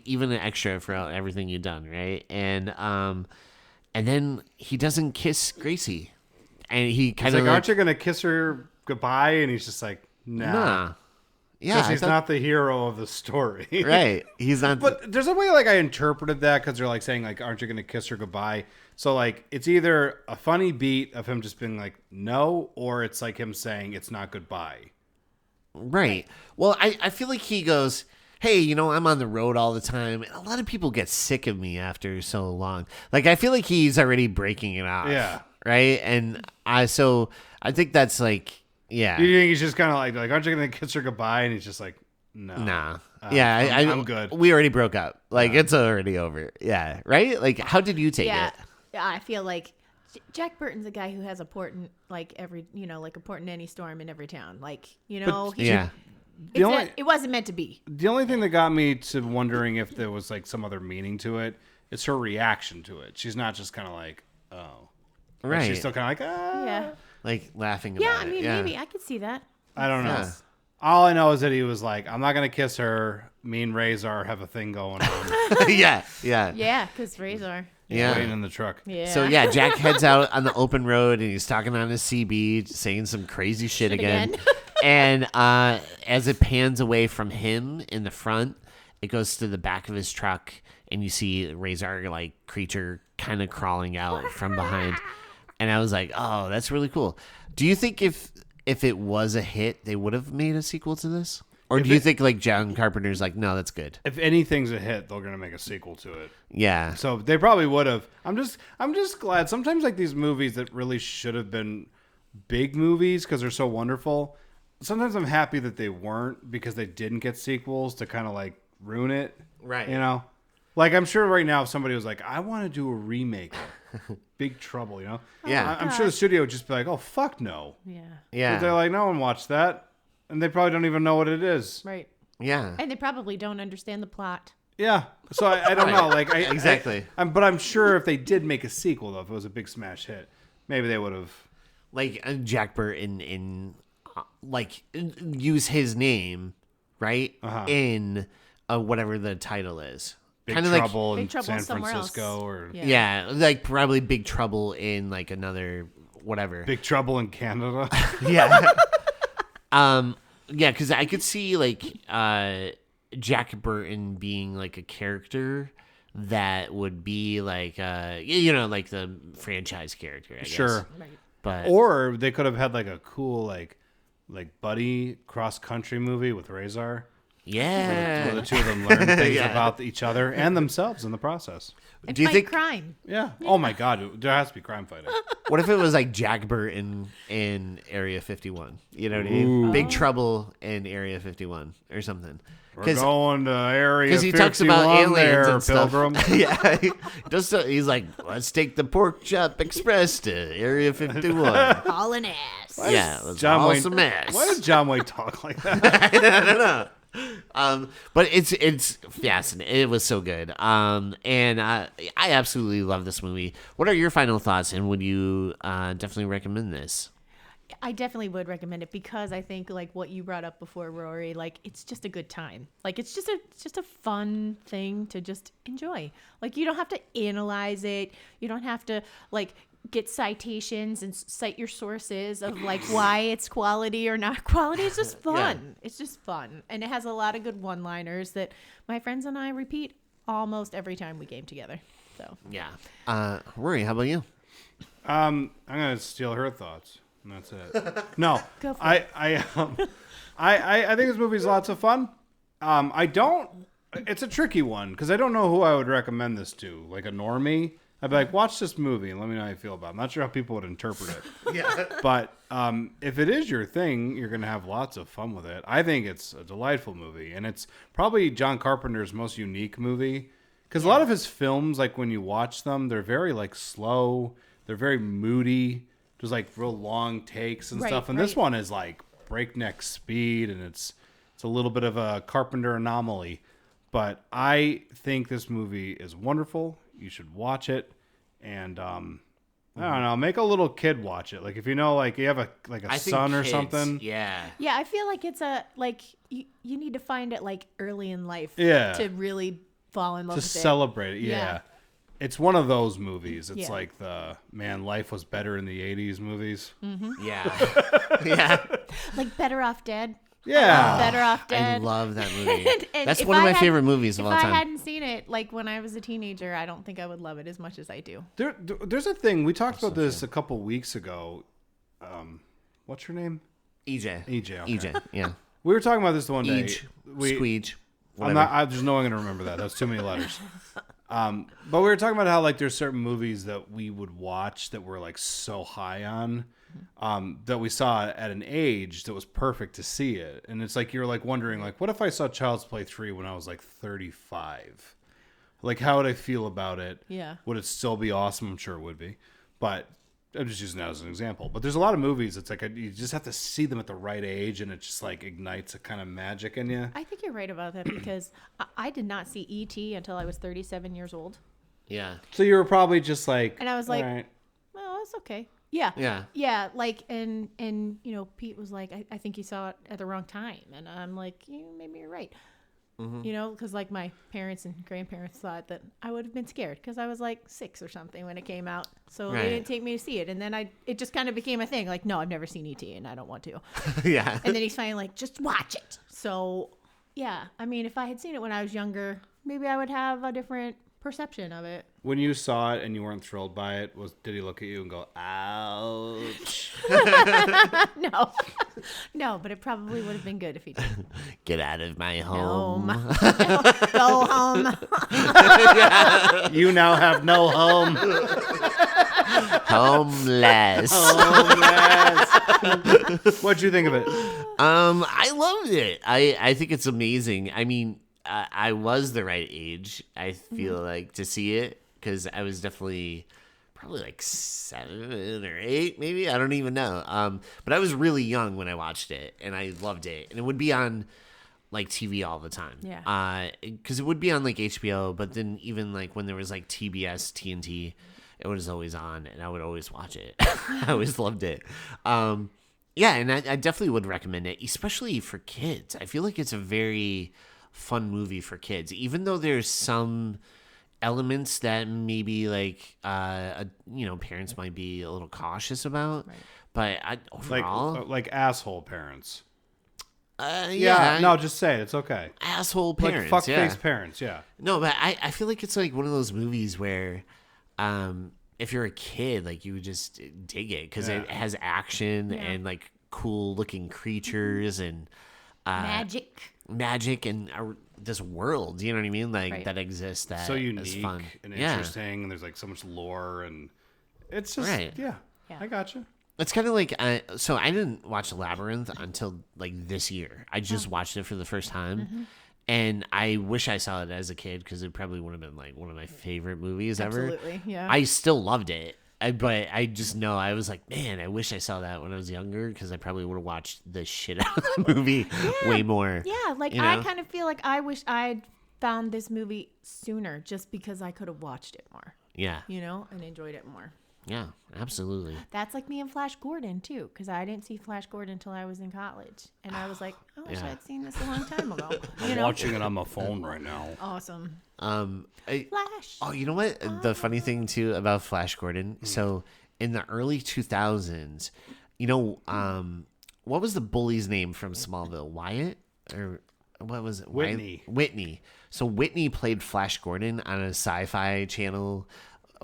Speaker 1: even an extra for everything you've done, right? And then he doesn't kiss Gracie, and he
Speaker 2: He's
Speaker 1: kind
Speaker 2: like,
Speaker 1: of
Speaker 2: aren't you going to kiss her goodbye? And he's just like, nah.
Speaker 1: Yeah,
Speaker 2: Because
Speaker 1: I
Speaker 2: he's
Speaker 1: thought-
Speaker 2: not the hero of the story.
Speaker 1: right. He's not.
Speaker 2: But there's a way like I interpreted that because they're like saying like, aren't you going to kiss her goodbye? So like it's either a funny beat of him just being like, no, or it's like him saying it's not goodbye.
Speaker 1: Right. Well, I feel like he goes, "Hey, I'm on the road all the time, and a lot of people get sick of me after so long." Like, I feel like he's already breaking it off.
Speaker 2: Yeah.
Speaker 1: Right. And I think that's like, yeah.
Speaker 2: You think he's just kind of like, aren't you going to kiss her goodbye? And he's just like, no.
Speaker 1: Nah. Yeah,
Speaker 2: I'm good.
Speaker 1: We already broke up. Like, it's already over. Yeah. Right? Like, how did you take
Speaker 3: Yeah,
Speaker 1: it?
Speaker 3: I feel like Jack Burton's a guy who has a port in like every, like a port in any storm in every town. Like,
Speaker 1: Yeah.
Speaker 3: it wasn't meant to be.
Speaker 2: The only thing that got me to wondering if there was like some other meaning to it is her reaction to it. She's not just kind of like, oh. Like,
Speaker 1: Right.
Speaker 2: she's still kind of like, ah.
Speaker 3: Yeah.
Speaker 1: Like, laughing
Speaker 3: Yeah,
Speaker 1: about
Speaker 3: I
Speaker 1: it.
Speaker 3: mean,
Speaker 1: Yeah.
Speaker 3: maybe I could see that.
Speaker 2: I don't know.
Speaker 1: Yeah.
Speaker 2: All I know is that he was like, I'm not going to kiss her. Me and Razor have a thing going on.
Speaker 1: Yeah. Yeah.
Speaker 3: Yeah, because Razor.
Speaker 1: Yeah.
Speaker 2: Waiting in the truck.
Speaker 3: Yeah.
Speaker 1: So yeah, Jack heads out on the open road and he's talking on his CB, saying some crazy shit again. And as it pans away from him in the front, it goes to the back of his truck, and you see Razor like creature kind of crawling out from behind. And I was like, "Oh, that's really cool." Do you think if it was a hit, they would have made a sequel to this? Or do you think like John Carpenter's like, "No, that's good"?
Speaker 2: If anything's a hit, they're going to make a sequel to it.
Speaker 1: Yeah.
Speaker 2: So they probably would have. I'm just glad. Sometimes like these movies that really should have been big movies because they're so wonderful. Sometimes I'm happy that they weren't because they didn't get sequels to kind of like ruin it.
Speaker 1: Right.
Speaker 2: Like I'm sure right now if somebody was like, I want to do a remake of Big Trouble,
Speaker 1: Yeah.
Speaker 2: I'm sure the studio would just be like, oh fuck no.
Speaker 3: Yeah.
Speaker 1: Yeah.
Speaker 2: They're like, no one watched that, and they probably don't even know what it is.
Speaker 3: Right.
Speaker 1: Yeah.
Speaker 3: And they probably don't understand the plot.
Speaker 2: Yeah. So I don't know. Like
Speaker 1: Exactly.
Speaker 2: But I'm sure if they did make a sequel, though, if it was a big smash hit, maybe they would have.
Speaker 1: Like Jack Burton use his name, right? In whatever the title is.
Speaker 2: Big
Speaker 1: Kinda
Speaker 2: Trouble
Speaker 3: Big
Speaker 2: in
Speaker 3: Trouble
Speaker 2: San
Speaker 3: somewhere else.
Speaker 2: Francisco, or
Speaker 3: Yeah.
Speaker 1: Yeah, like probably Big Trouble in like another whatever.
Speaker 2: Big Trouble in Canada.
Speaker 1: Yeah. Yeah, because I could see like Jack Burton being like a character that would be like like the franchise character, I guess.
Speaker 2: Sure.
Speaker 1: But
Speaker 2: Or they could have had like a cool like buddy cross country movie with Razor.
Speaker 1: yeah.
Speaker 2: Where the two of them learn things
Speaker 1: Yeah.
Speaker 2: about each other and themselves in the process.
Speaker 3: And
Speaker 1: Do you
Speaker 3: fight
Speaker 1: think
Speaker 3: crime?
Speaker 2: Yeah. Oh my God, there has to be crime fighting.
Speaker 1: what if it was like Jack Burton in Area 51? You know what I mean? Big Trouble in Area 51 or something.
Speaker 2: We're going to Area 51
Speaker 1: Because he talks about aliens
Speaker 2: there,
Speaker 1: and stuff.
Speaker 2: Pilgrim.
Speaker 1: Yeah, he's like, let's take the Pork Chop Express to Area 51.
Speaker 3: Hauling ass.
Speaker 1: Yeah, let's
Speaker 2: John
Speaker 1: haul
Speaker 2: Wayne,
Speaker 1: some ass.
Speaker 2: why did John Wayne talk like that?
Speaker 1: I don't know. But it's fascinating. It was so good. And I absolutely love this movie. What are your final thoughts? And would you definitely recommend this?
Speaker 3: I definitely would recommend it because I think like what you brought up before, Rory, like it's just a good time. Like it's just a fun thing to just enjoy. Like you don't have to analyze it. You don't have to like get citations and cite your sources of like why it's quality or not quality. It's just fun.
Speaker 1: Yeah.
Speaker 3: It's just fun. And it has a lot of good one-liners that my friends and I repeat almost every time we game together. So
Speaker 1: Yeah. Rory, how about you?
Speaker 2: I'm gonna steal her thoughts, and that's it. No,
Speaker 3: Go for
Speaker 2: I think this movie's lots of fun. I don't. It's a tricky one because I don't know who I would recommend this to. Like a normie, I'd be like, watch this movie and let me know how you feel about it. I'm not sure how people would interpret it.
Speaker 1: Yeah.
Speaker 2: But if it is your thing, you're going to have lots of fun with it. I think it's a delightful movie. And it's probably John Carpenter's most unique movie. Because a lot of his films, like when you watch them, they're very like slow. They're very moody. There's like real long takes and
Speaker 3: Right,
Speaker 2: stuff. And this
Speaker 3: right.
Speaker 2: one is like breakneck speed. And it's a little bit of a Carpenter anomaly. But I think this movie is wonderful. You should watch it. And I don't know, make a little kid watch it. Like if you know, like you have a
Speaker 1: I think
Speaker 2: son or
Speaker 1: kids,
Speaker 2: something.
Speaker 1: Yeah.
Speaker 3: yeah, I feel like it's a like you need to find it like early in life
Speaker 2: Yeah.
Speaker 3: to really fall in love
Speaker 2: To
Speaker 3: with
Speaker 2: celebrate it. Yeah.
Speaker 3: Yeah.
Speaker 2: It's one of those movies. It's
Speaker 3: Yeah.
Speaker 2: like the life was better in the 80s movies.
Speaker 1: Yeah. Yeah.
Speaker 3: it. Like Better Off Dead.
Speaker 2: Yeah.
Speaker 3: Better Off
Speaker 1: I
Speaker 3: Dead.
Speaker 1: love that movie.
Speaker 3: And
Speaker 1: That's
Speaker 3: if
Speaker 1: one of
Speaker 3: I
Speaker 1: my
Speaker 3: had-
Speaker 1: favorite movies of all
Speaker 3: If I
Speaker 1: time.
Speaker 3: hadn't seen it like when I was a teenager, I don't think I would love it as much as I do.
Speaker 2: There's a thing. We talked about this a couple weeks ago. What's her name?
Speaker 1: EJ.
Speaker 2: EJ. Okay.
Speaker 1: EJ. Yeah.
Speaker 2: We were talking about this the one day.
Speaker 1: Eej. Squeege.
Speaker 2: I'm not. There's no one gonna remember that. That's too many letters. But we were talking about how like there's certain movies that we would watch that we're like so high on, that we saw at an age that was perfect to see it, and it's like you're like wondering like, what if I saw Child's Play 3 when I was like 35? Like, how would I feel about it?
Speaker 3: Yeah.
Speaker 2: Would it still be awesome? I'm sure it would be, but I'm just using that as an example. But there's a lot of movies. It's like you just have to see them at the right age, and it just like ignites a kind of magic in you.
Speaker 3: I think you're right about that because I did not see E.T. until I was 37 years old.
Speaker 1: Yeah.
Speaker 2: So you were probably just like,
Speaker 3: And I was like,
Speaker 2: all right.
Speaker 3: well, it's okay. Yeah.
Speaker 1: Yeah.
Speaker 3: Yeah. Like, and you know, Pete was like, I think you saw it at the wrong time. And I'm like, maybe you're right. You know, because like my parents and grandparents thought that I would have been scared because I was like 6 or something when it came out. So
Speaker 1: Right.
Speaker 3: they didn't take me to see it. And then it just kind of became a thing. Like, no, I've never seen E.T. and I don't want to.
Speaker 1: Yeah.
Speaker 3: And then he's finally like, just watch it. So, yeah. I mean, if I had seen it when I was younger, maybe I would have a different perception of it.
Speaker 2: When you saw it and you weren't thrilled by it, did he look at you and go, ouch?
Speaker 3: No. No, but it probably would have been good if he did.
Speaker 1: Get out of my home.
Speaker 3: Go home.
Speaker 2: You now have no home.
Speaker 1: Homeless.
Speaker 2: What'd you think of it?
Speaker 1: I loved it. I think it's amazing. I mean, I was the right age, I feel like, to see it because I was definitely probably like 7 or 8, maybe. I don't even know. But I was really young when I watched it, and I loved it. And it would be on like TV all the time.
Speaker 3: Yeah.
Speaker 1: Because it would be on like HBO, but then even like when there was like TBS, TNT, it was always on, and I would always watch it. I always loved it. Yeah, and I definitely would recommend it, especially for kids. I feel like it's a very fun movie for kids, even though there's some elements that maybe like parents might be a little cautious about.
Speaker 3: Right.
Speaker 1: But overall,
Speaker 2: like asshole parents.
Speaker 1: yeah,
Speaker 2: No, just say it. It's okay.
Speaker 1: asshole parents,
Speaker 2: Like
Speaker 1: yeah.
Speaker 2: fuckface parents. Yeah.
Speaker 1: No, but I feel like it's like one of those movies where, if you're a kid, like you would just dig it because it has action and like cool looking creatures and magic and this world. You know what I mean? Like that exists. That
Speaker 2: So
Speaker 1: is
Speaker 2: unique
Speaker 1: fun
Speaker 2: and interesting, and there's like so much lore, and it's just yeah. I gotcha.
Speaker 1: It's kind of like so I didn't watch Labyrinth until like this year. I just watched it for the first time. And I wish I saw it as a kid because it probably would have been like one of my favorite movies ever.
Speaker 3: Absolutely, yeah.
Speaker 1: I still loved it. But I just know I was like, man, I wish I saw that when I was younger because I probably would have watched the shit out of the movie way more.
Speaker 3: Yeah, like I kind of feel like I wish I'd found this movie sooner just because I could have watched it more.
Speaker 1: Yeah.
Speaker 3: And enjoyed it more.
Speaker 1: Yeah, absolutely.
Speaker 3: That's like me and Flash Gordon too, because I didn't see Flash Gordon until I was in college, and I was like, I wish I'd seen this a long time ago.
Speaker 2: I'm watching it on my phone right now.
Speaker 3: Awesome.
Speaker 1: Flash. Oh, you know what? The funny thing too about Flash Gordon. So in the early 2000s, what was the bully's name from Smallville? Wyatt or what was it?
Speaker 2: Whitney.
Speaker 1: Whitney. So Whitney played Flash Gordon on a Sci-Fi Channel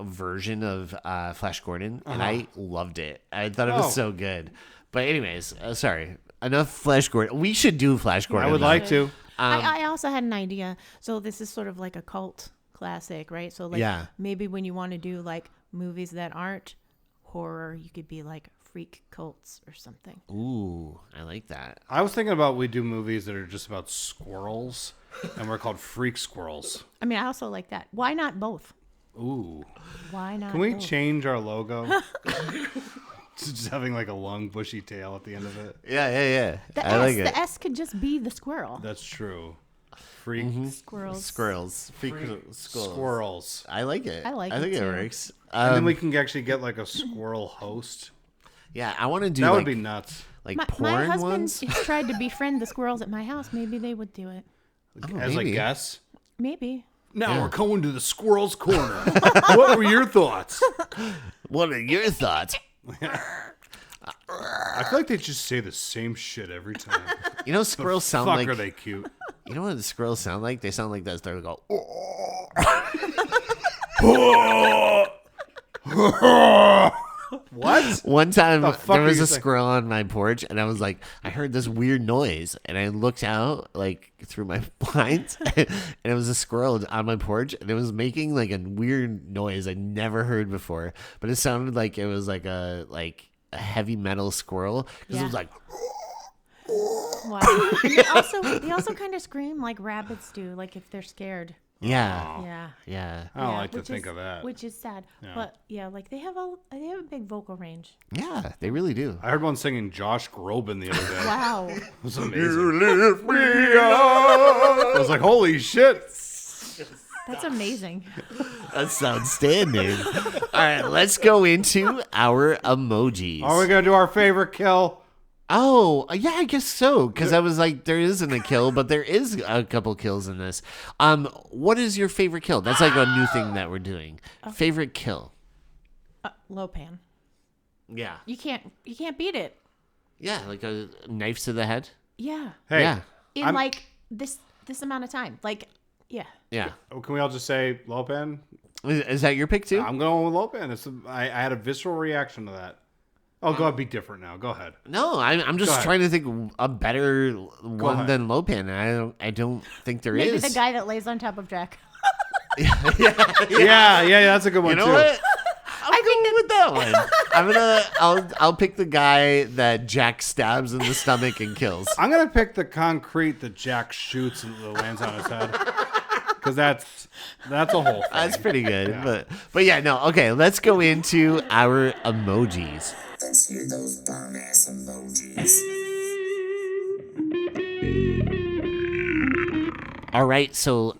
Speaker 1: version of Flash Gordon, and I loved it. I thought it was so good. But anyways, sorry. Enough Flash Gordon. We should do Flash Gordon.
Speaker 2: I would like to.
Speaker 3: I also had an idea. So this is sort of like a cult classic, right? So like maybe when you want to do like movies that aren't horror, you could be like freak cults or something.
Speaker 1: Ooh, I like that.
Speaker 2: I was thinking about we do movies that are just about squirrels, and we're called freak squirrels.
Speaker 3: I mean, I also like that. Why not both?
Speaker 2: Ooh.
Speaker 3: Why not?
Speaker 2: Can we
Speaker 3: both?
Speaker 2: change our logo? Just having like a long bushy tail at the end of it.
Speaker 1: Yeah.
Speaker 3: The the S could just be the squirrel.
Speaker 2: That's true. Freak
Speaker 3: Squirrels.
Speaker 1: Freak
Speaker 2: squirrels.
Speaker 1: I like it.
Speaker 3: I
Speaker 1: think
Speaker 3: it
Speaker 1: it
Speaker 3: too.
Speaker 1: works.
Speaker 2: And then we can actually get like a squirrel host.
Speaker 1: Yeah, I want to do
Speaker 2: That
Speaker 1: like,
Speaker 2: would be nuts.
Speaker 1: like
Speaker 3: My
Speaker 1: porn
Speaker 3: husband
Speaker 1: ones.
Speaker 3: has tried to befriend the squirrels at my house. Maybe they would do it.
Speaker 2: As
Speaker 1: maybe.
Speaker 2: a guess.
Speaker 3: Maybe.
Speaker 2: Now we're going to the squirrel's corner. What were your thoughts?
Speaker 1: What are your thoughts?
Speaker 2: I feel like they just say the same shit every time.
Speaker 1: You know, squirrels sound
Speaker 2: Fuck,
Speaker 1: like.
Speaker 2: are they cute?
Speaker 1: You know what the squirrels sound like? They sound like this. They go.
Speaker 2: What?
Speaker 1: One time
Speaker 2: fuck
Speaker 1: there
Speaker 2: are
Speaker 1: was
Speaker 2: you
Speaker 1: a
Speaker 2: saying?
Speaker 1: squirrel on my porch, and I was like, I heard this weird noise, and I looked out like through my blinds, and it was a squirrel on my porch, and it was making like a weird noise I never heard before, but it sounded like it was like a heavy metal squirrel because it was like.
Speaker 3: Wow. And they also kind of scream like rabbits do, like if they're scared.
Speaker 1: Yeah.
Speaker 2: I don't like to
Speaker 3: which
Speaker 2: think
Speaker 3: is-
Speaker 2: of that.
Speaker 3: Which is sad. But yeah, like they have a big vocal range.
Speaker 1: Yeah, they really do.
Speaker 2: I heard one singing Josh Groban the other day.
Speaker 3: Wow.
Speaker 2: It was amazing. Lift me up. I was like, holy shit.
Speaker 3: That's amazing.
Speaker 1: That's outstanding. All right, let's go into our emojis.
Speaker 2: Are we going to do our favorite kill?
Speaker 1: Oh, yeah, I guess so. Because I was like, there isn't a kill, but there is a couple kills in this. What is your favorite kill? That's like a new thing that we're doing. Favorite kill.
Speaker 3: Lopan.
Speaker 1: Yeah.
Speaker 3: You can't beat it.
Speaker 1: Yeah, like a knife to the head.
Speaker 3: Yeah.
Speaker 2: Hey,
Speaker 1: Yeah.
Speaker 3: In like this amount of time. Like, yeah.
Speaker 1: Yeah.
Speaker 2: can we all just say Lopan?
Speaker 1: Is that your pick too?
Speaker 2: I'm going with Lopan. I had a visceral reaction to that. Oh, go ahead. Be different now. Go ahead.
Speaker 1: No, I'm
Speaker 2: Go
Speaker 1: just
Speaker 2: ahead.
Speaker 1: trying to think a better one
Speaker 2: ahead.
Speaker 1: than Lopan. I don't think there
Speaker 3: Maybe
Speaker 1: is.
Speaker 3: the guy that lays on top of Jack.
Speaker 2: Yeah, that's a good one
Speaker 1: You know
Speaker 2: too.
Speaker 1: what? I'm going with that one. I'll pick the guy that Jack stabs in the stomach and kills.
Speaker 2: I'm gonna pick the concrete that Jack shoots and that lands on his head, because that's a whole thing.
Speaker 1: That's pretty good. But yeah, no. Okay, let's go into our emojis.
Speaker 4: Let's hear those bomb ass emojis.
Speaker 1: All right, so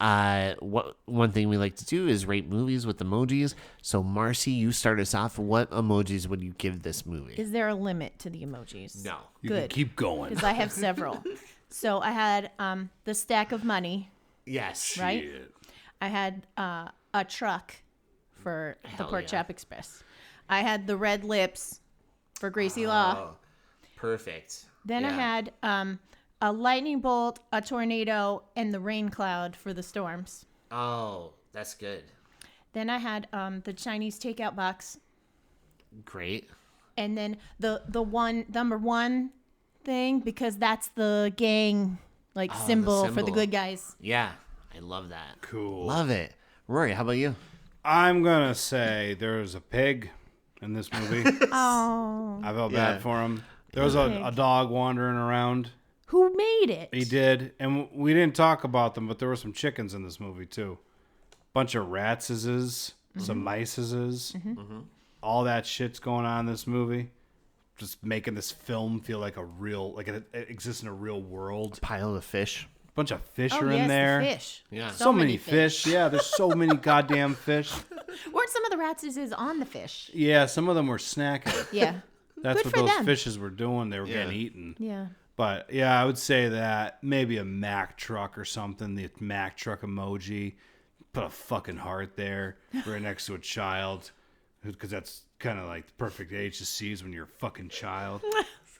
Speaker 1: one thing we like to do is rate movies with emojis. So Marcie, you start us off. What emojis would you give this movie?
Speaker 3: Is there a limit to the emojis?
Speaker 1: No.
Speaker 2: You can
Speaker 3: Good.
Speaker 2: keep going.
Speaker 3: Because I have several. So I had the stack of money,
Speaker 1: Yes.
Speaker 3: right? I had a truck for the
Speaker 1: Hell
Speaker 3: Pork
Speaker 1: yeah.
Speaker 3: Chop Express. I had the red lips for Gracie Law.
Speaker 1: Oh, perfect.
Speaker 3: Then I
Speaker 1: Yeah.
Speaker 3: had a lightning bolt, a tornado, and the rain cloud for the storms.
Speaker 1: Oh, that's good.
Speaker 3: Then I had the Chinese takeout box.
Speaker 1: Great.
Speaker 3: And then the number one thing, because that's the gang symbol for the
Speaker 1: symbol.
Speaker 3: good guys.
Speaker 1: Yeah, I love that.
Speaker 2: Cool.
Speaker 1: Love it. Rory, how about you?
Speaker 2: I'm gonna say there's a pig in this movie.
Speaker 3: Oh,
Speaker 2: I felt
Speaker 1: Yeah.
Speaker 2: bad for him. There was a dog wandering around.
Speaker 3: who made it?
Speaker 2: He did, and we didn't talk about them, but there were some chickens in this movie too. Bunch of ratses, some mices, all that shit's going on in this movie. Just making this film feel like a real, like it exists in a real world.
Speaker 1: Pile of fish.
Speaker 2: Bunch of fish
Speaker 3: Oh,
Speaker 2: are
Speaker 3: yes,
Speaker 2: in there.
Speaker 3: the fish.
Speaker 1: Yeah.
Speaker 2: So many fish. Yeah, there's so many goddamn fish.
Speaker 3: Weren't some of the ratses on the fish?
Speaker 2: Yeah, some of them were snacking.
Speaker 3: Yeah.
Speaker 2: That's
Speaker 3: Good
Speaker 2: what
Speaker 3: for
Speaker 2: those
Speaker 3: them.
Speaker 2: fishes were doing. They were
Speaker 1: Yeah.
Speaker 2: getting eaten.
Speaker 3: Yeah.
Speaker 2: But yeah, I would say that maybe a Mack truck or something. The Mack truck emoji. Put a fucking heart there right next to a child, because that's kind of like the perfect age to seize when you're a fucking child.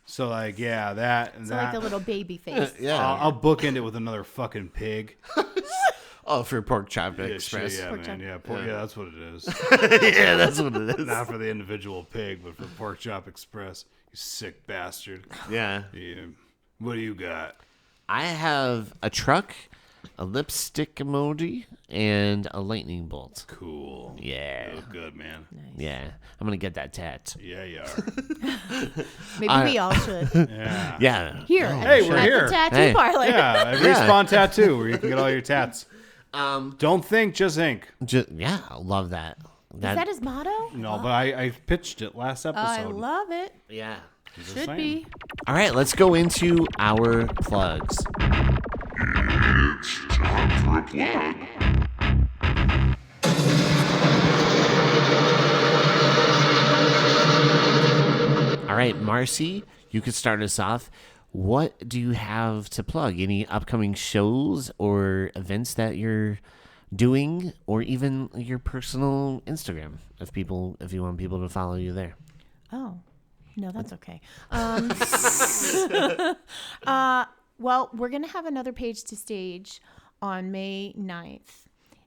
Speaker 2: So like, yeah, that and
Speaker 3: So
Speaker 2: that.
Speaker 3: like a little baby face.
Speaker 1: Yeah.
Speaker 2: I'll bookend it with another fucking pig.
Speaker 1: Oh, for Pork Chop
Speaker 2: Yeah,
Speaker 1: Express.
Speaker 2: shit, yeah,
Speaker 3: Pork
Speaker 2: man.
Speaker 3: chop.
Speaker 2: Yeah, yeah, that's what it is.
Speaker 1: Yeah, that's what it is.
Speaker 2: Not for the individual pig, but for Pork Chop Express. You sick bastard.
Speaker 1: Yeah.
Speaker 2: Yeah. What do you got?
Speaker 1: I have a truck, a lipstick emoji, and a lightning bolt.
Speaker 2: Cool.
Speaker 1: Yeah.
Speaker 2: Oh, good, man.
Speaker 1: Yeah. I'm going to get that tat.
Speaker 2: Yeah, you are.
Speaker 3: Maybe we all should.
Speaker 2: Yeah.
Speaker 1: Yeah.
Speaker 3: Here.
Speaker 2: Hey, we're
Speaker 3: at
Speaker 2: here.
Speaker 3: the tattoo
Speaker 1: Hey.
Speaker 3: parlor.
Speaker 2: Yeah, a Respawn Tattoo, where you can get all your tats. Don't think, just ink.
Speaker 1: Yeah, I love that.
Speaker 3: Is that his motto?
Speaker 2: No, but I pitched it last episode.
Speaker 3: I love it.
Speaker 1: Yeah.
Speaker 2: Just
Speaker 3: Should
Speaker 2: saying.
Speaker 3: be.
Speaker 1: All right, let's go into our plugs.
Speaker 4: It's time for a plug.
Speaker 1: All right, Marcie, you could start us off. What do you have to plug? Any upcoming shows or events that you're doing, or even your personal Instagram, if you want people to follow you there?
Speaker 3: Oh, no, that's okay. Well, we're going to have another page to stage on May 9th.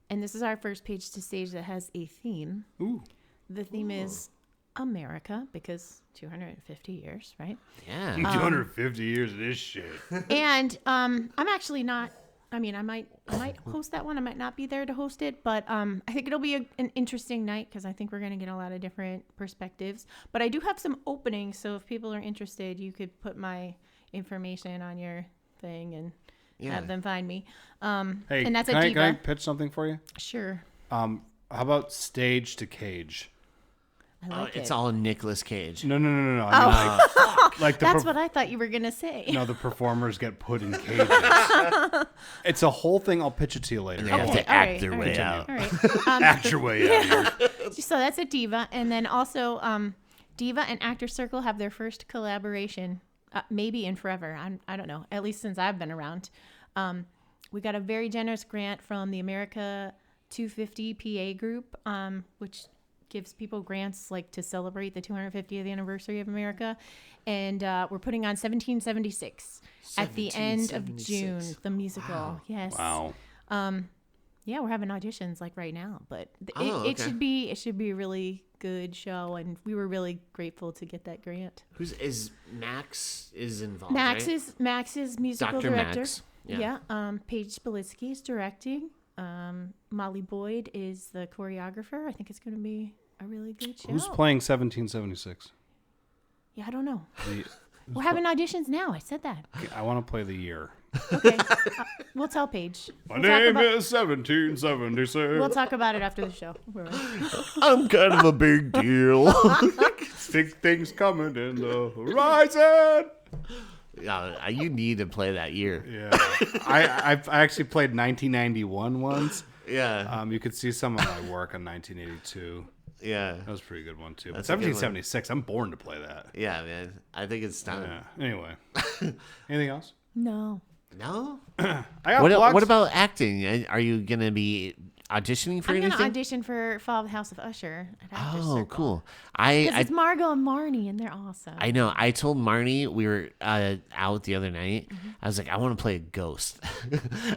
Speaker 3: And this is our first page to stage that has a theme.
Speaker 2: Ooh.
Speaker 3: The theme is America, because 250 years, right?
Speaker 1: Yeah.
Speaker 2: 250 years of this shit.
Speaker 3: And I'm actually not. I mean, I might host that one. I might not be there to host it, but I think it'll be an interesting night, because I think we're going to get a lot of different perspectives. But I do have some openings, so if people are interested, you could put my information on your thing and have them find me.
Speaker 2: Hey,
Speaker 3: and that's
Speaker 2: can
Speaker 3: a
Speaker 2: I
Speaker 3: diva.
Speaker 2: pitch something for you?
Speaker 3: Sure,
Speaker 2: How about stage to cage?
Speaker 3: I like
Speaker 1: It's
Speaker 3: it.
Speaker 1: all Nicolas Cage.
Speaker 2: No. I mean, like the
Speaker 3: That's what I thought you were gonna say.
Speaker 2: no, the performers get put in cages. It's a whole thing. I'll pitch it to you later.
Speaker 1: They have
Speaker 3: Okay,
Speaker 1: to
Speaker 3: all
Speaker 1: act
Speaker 3: right,
Speaker 1: their
Speaker 3: all
Speaker 1: way
Speaker 3: right.
Speaker 1: out.
Speaker 3: All right.
Speaker 2: Act your way out here.
Speaker 3: So that's a diva, and then also Diva and Actor Circle have their first collaboration, maybe in forever. I don't know. At least since I've been around. We got a very generous grant from the America 250 PA group, which gives people grants like to celebrate the 250th anniversary of America, and we're putting on 1776 at the end of
Speaker 1: 1776.
Speaker 3: June, the musical. Yes.
Speaker 2: Wow.
Speaker 3: Yeah, we're having auditions like right now, but
Speaker 1: okay.
Speaker 3: it should be a really good show, and we were really grateful to get that grant.
Speaker 1: Max is involved?
Speaker 3: Max
Speaker 1: right?
Speaker 3: is Max's musical
Speaker 1: Dr.
Speaker 3: director.
Speaker 1: Max.
Speaker 3: Yeah. Paige Spilitsky is directing. Molly Boyd is the choreographer. I think it's going to be a really good show.
Speaker 2: Who's playing 1776?
Speaker 3: Yeah, I don't know.
Speaker 2: The-
Speaker 3: We're having auditions now. I said that.
Speaker 2: I want to play the year.
Speaker 3: Okay, we'll tell Paige.
Speaker 2: My
Speaker 3: We'll talk
Speaker 2: name
Speaker 3: about-
Speaker 2: is 1776.
Speaker 3: We'll talk about it after the show.
Speaker 1: I'm kind of a big deal.
Speaker 2: Big things coming in the horizon.
Speaker 1: Yeah, you need to play that year.
Speaker 2: Yeah, I actually played 1991 once.
Speaker 1: Yeah.
Speaker 2: You could see some of my work on 1982.
Speaker 1: Yeah.
Speaker 2: That was a pretty good one too. But
Speaker 1: That's a good one.
Speaker 2: 1776, I'm born to play that.
Speaker 1: Yeah, man. I think it's time.
Speaker 2: Yeah. Anyway, anything else?
Speaker 3: No.
Speaker 1: No?
Speaker 2: I got
Speaker 1: What
Speaker 2: plugs.
Speaker 1: about acting? Are you going to be auditioning for
Speaker 3: I'm
Speaker 1: anything?
Speaker 3: gonna audition for Fall of the House of Usher at Actors
Speaker 1: Oh,
Speaker 3: Circle.
Speaker 1: cool.
Speaker 3: Because
Speaker 1: I
Speaker 3: it's Margot and Marnie, and they're awesome.
Speaker 1: I know. I told Marnie we were out the other night.
Speaker 3: Mm-hmm.
Speaker 1: I was like, I want to play a ghost.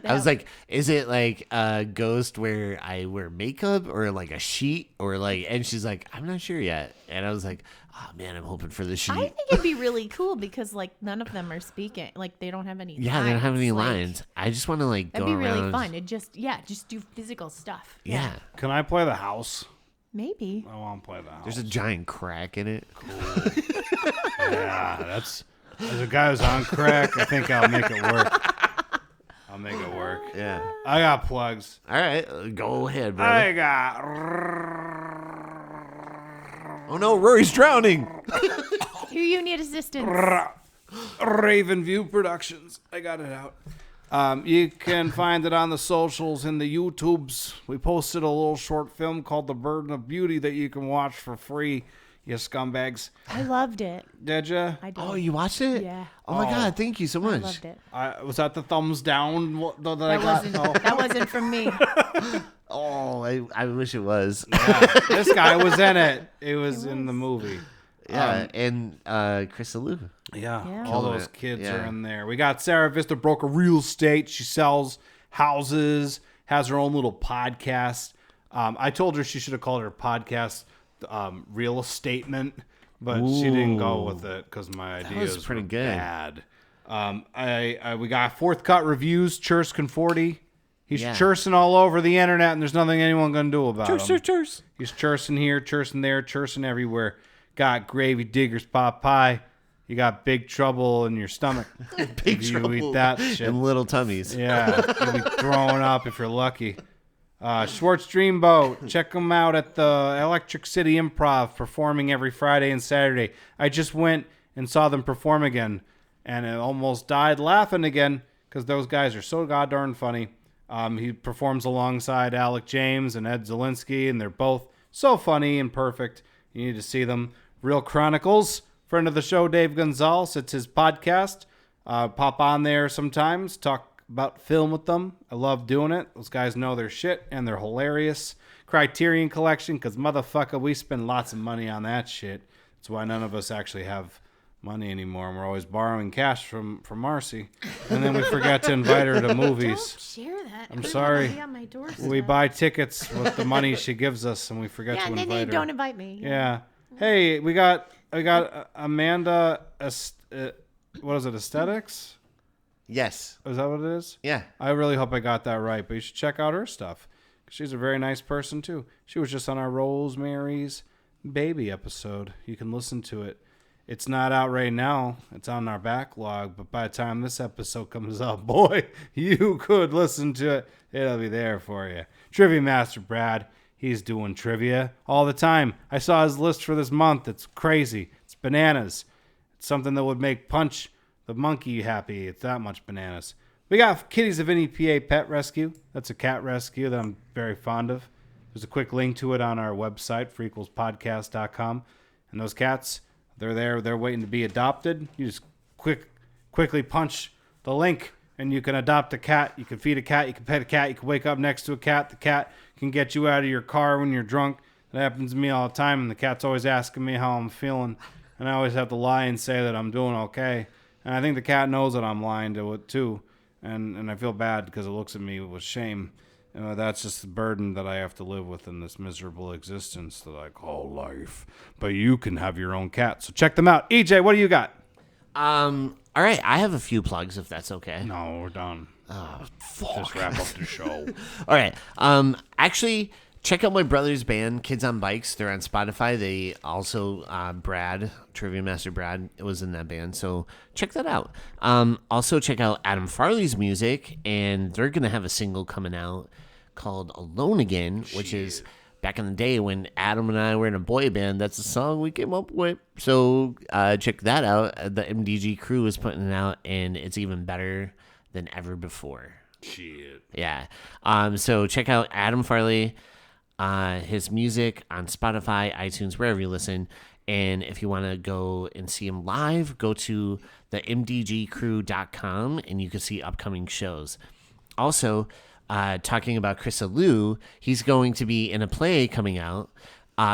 Speaker 1: I was like, is it like a ghost where I wear makeup or like a sheet or like? And she's like, I'm not sure yet. And I was like, oh man, I'm hoping for the sheet.
Speaker 3: I think it'd be really cool because like none of them are speaking. Like they don't have any.
Speaker 1: Yeah, they don't have any
Speaker 3: lines.
Speaker 1: lines. I just want to like go
Speaker 3: That'd be
Speaker 1: around.
Speaker 3: really fun. It just do physical stuff.
Speaker 1: Yeah.
Speaker 2: Can I play the house?
Speaker 3: Maybe.
Speaker 2: I want to play the house.
Speaker 1: There's a giant crack in it.
Speaker 2: Yeah, that's as a guy who's on crack. I think I'll make it work. I'll make it work.
Speaker 1: Yeah.
Speaker 2: I got plugs.
Speaker 1: All right, go ahead, brother.
Speaker 2: I got.
Speaker 1: Oh no, Rory's drowning.
Speaker 3: Here you need assistance.
Speaker 2: Raven View Productions. I got it out. You can find it on the socials and the YouTubes. We posted a little short film called The Burden of Beauty that you can watch for free, you scumbags.
Speaker 3: I loved it.
Speaker 2: Did ya?
Speaker 3: I did.
Speaker 1: Oh, you watched it?
Speaker 3: Yeah.
Speaker 1: Oh my God, thank you so much.
Speaker 3: I loved it.
Speaker 2: Was that the thumbs down that I
Speaker 3: That
Speaker 2: got?
Speaker 3: wasn't.
Speaker 2: No.
Speaker 3: That wasn't from me.
Speaker 1: Oh, I wish it was.
Speaker 2: Yeah, this guy was in it. It was in the movie.
Speaker 1: Yeah, and Chris Alou.
Speaker 2: Yeah,
Speaker 3: Yeah.
Speaker 2: all
Speaker 1: Killing
Speaker 2: those
Speaker 1: it.
Speaker 2: kids
Speaker 1: Yeah.
Speaker 2: are in there. We got Sarah Vista Broker Real Estate. She sells houses, has her own little podcast. I told her she should have called her podcast Real Estatement, but she didn't go with it because my ideas
Speaker 1: was pretty
Speaker 2: were
Speaker 1: good.
Speaker 2: bad. We got Fourth Cut Reviews, Church Conforti. He's
Speaker 1: Yeah.
Speaker 2: chursing all over the internet, and there's nothing anyone gonna do about him.
Speaker 1: Cheers.
Speaker 2: He's chursing here, chursing there, chursing everywhere. Got Gravy Diggers Pot Pie. You got Big Trouble in your stomach.
Speaker 1: Big
Speaker 2: if you
Speaker 1: trouble
Speaker 2: eat that shit.
Speaker 1: in little tummies.
Speaker 2: Yeah, you'll be throwing up if you're lucky. Schwartz Dreamboat. Check them out at the Electric City Improv, performing every Friday and Saturday. I just went and saw them perform again, and I almost died laughing again because those guys are so goddamn funny. He performs alongside Alec James and Ed Zielinski, and they're both so funny and perfect. You need to see them. Real Chronicles, friend of the show, Dave Gonzalez. It's his podcast. Pop on there sometimes, talk about film with them. I love doing it. Those guys know their shit, and they're hilarious. Criterion Collection, because motherfucker, we spend lots of money on that shit. That's why none of us actually have money anymore, and we're always borrowing cash from Marcie, and then we forget to invite her to movies.
Speaker 3: Don't share that.
Speaker 2: I'm
Speaker 3: Everyone
Speaker 2: sorry.
Speaker 3: will be on my doorstep.
Speaker 2: We buy tickets with the money she gives us, and we forget
Speaker 3: Yeah,
Speaker 2: to
Speaker 3: and then
Speaker 2: invite
Speaker 3: you
Speaker 2: her.
Speaker 3: don't invite me.
Speaker 2: Yeah. Hey, we got Amanda. What is it? Aesthetics?
Speaker 1: Yes.
Speaker 2: Is that what it is?
Speaker 1: Yeah.
Speaker 2: I really hope I got that right, but you should check out her stuff. She's a very nice person too. She was just on our Rosemary's Baby episode. You can listen to it. It's not out right now. It's on our backlog, but by the time this episode comes out, boy, you could listen to it. It'll be there for you. Trivia Master Brad, he's doing trivia all the time. I saw his list for this month. It's crazy. It's bananas. It's something that would make Punch the monkey happy. It's that much bananas. We got Kitties of NEPA Pet Rescue. That's a cat rescue that I'm very fond of. There's a quick link to it on our website, frequelspodcast.com. And those cats, they're there. They're waiting to be adopted. You just quickly punch the link, and you can adopt a cat. You can feed a cat. You can pet a cat. You can wake up next to a cat. The cat can get you out of your car when you're drunk. That happens to me all the time, and the cat's always asking me how I'm feeling. And I always have to lie and say that I'm doing okay. And I think the cat knows that I'm lying to it, too. And I feel bad because it looks at me with shame. That's just the burden that I have to live with in this miserable existence that I call life. But you can have your own cat. So check them out. EJ, what do you got?
Speaker 1: All right, I have a few plugs if that's okay.
Speaker 2: No, we're done.
Speaker 1: Oh, fuck.
Speaker 2: Just wrap up the show.
Speaker 1: All right. Actually, check out my brother's band, Kids on Bikes. They're on Spotify. They also, Brad, Trivia Master Brad, was in that band. So check that out. Also, check out Adam Farley's music, and they're going to have a single coming out called Alone Again, which is back in the day when Adam and I were in a boy band. That's a song we came up with. So check that out. The MDG crew is putting it out, and it's even better than ever before.
Speaker 2: Shit.
Speaker 1: Yeah. So check out Adam Farley, his music on Spotify, iTunes, wherever you listen. And if you want to go and see him live, go to the mdgcrew.com and you can see upcoming shows. Also, talking about Chrisa Liu. He's going to be in a play coming out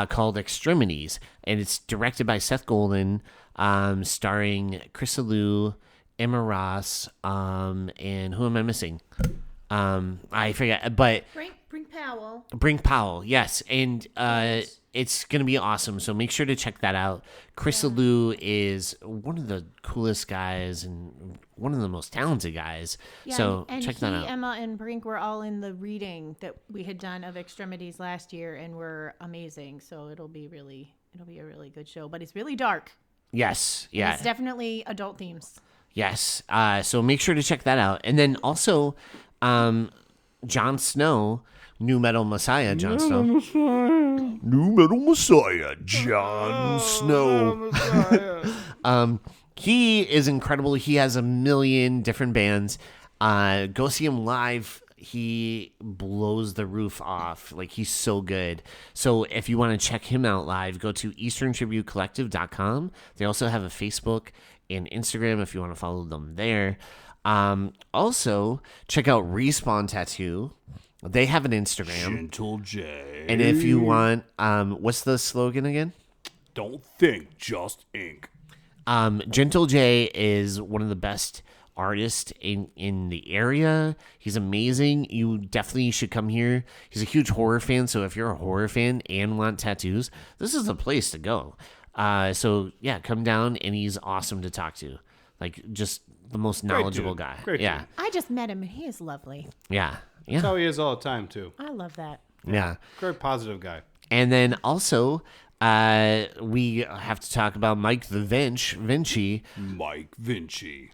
Speaker 1: called Extremities, and it's directed by Seth Golden, starring Chrisa Liu, Emma Ross, and who am I missing? I forget, but
Speaker 3: Bring Powell.
Speaker 1: Brink Powell, yes, and it's gonna be awesome. So make sure to check that out. Chrisa Liu is one of the coolest guys and one of the most talented guys.
Speaker 3: Yeah,
Speaker 1: so
Speaker 3: and
Speaker 1: check that out.
Speaker 3: Emma and Brink were all in the reading that we had done of Extremities last year, and were amazing. So it'll be a really good show. But it's really dark.
Speaker 1: Yes,
Speaker 3: And
Speaker 1: yeah,
Speaker 3: it's definitely adult themes.
Speaker 1: yes. So make sure to check that out. And then also, Jon Snow, New Metal Messiah, Jon Snow. New Metal Messiah, Jon Snow. He is incredible. He has a million different bands. Go see him live. He blows the roof off. Like, he's so good. So if you want to check him out live, go to easterntributecollective.com. They also have a Facebook and Instagram if you want to follow them there. Also, check out Respawn Tattoo. They have an Instagram.
Speaker 2: Gentle J.
Speaker 1: And if you want, what's the slogan again?
Speaker 2: Don't think, just ink.
Speaker 1: Gentle J is one of the best artists in the area. He's amazing. You definitely should come here. He's a huge horror fan, so if you're a horror fan and want tattoos, this is the place to go. So yeah, come down, and he's awesome to talk to. Like, just the most knowledgeable
Speaker 2: dude.
Speaker 1: guy.
Speaker 2: Great
Speaker 1: yeah,
Speaker 2: dude.
Speaker 3: I just met him, and he is lovely.
Speaker 1: yeah,
Speaker 2: That's
Speaker 1: yeah,
Speaker 2: how he is all the time, too.
Speaker 3: I love that.
Speaker 1: yeah.
Speaker 2: Very positive guy.
Speaker 1: And then also, we have to talk about Mike the Vinci.
Speaker 2: Mike Vinci.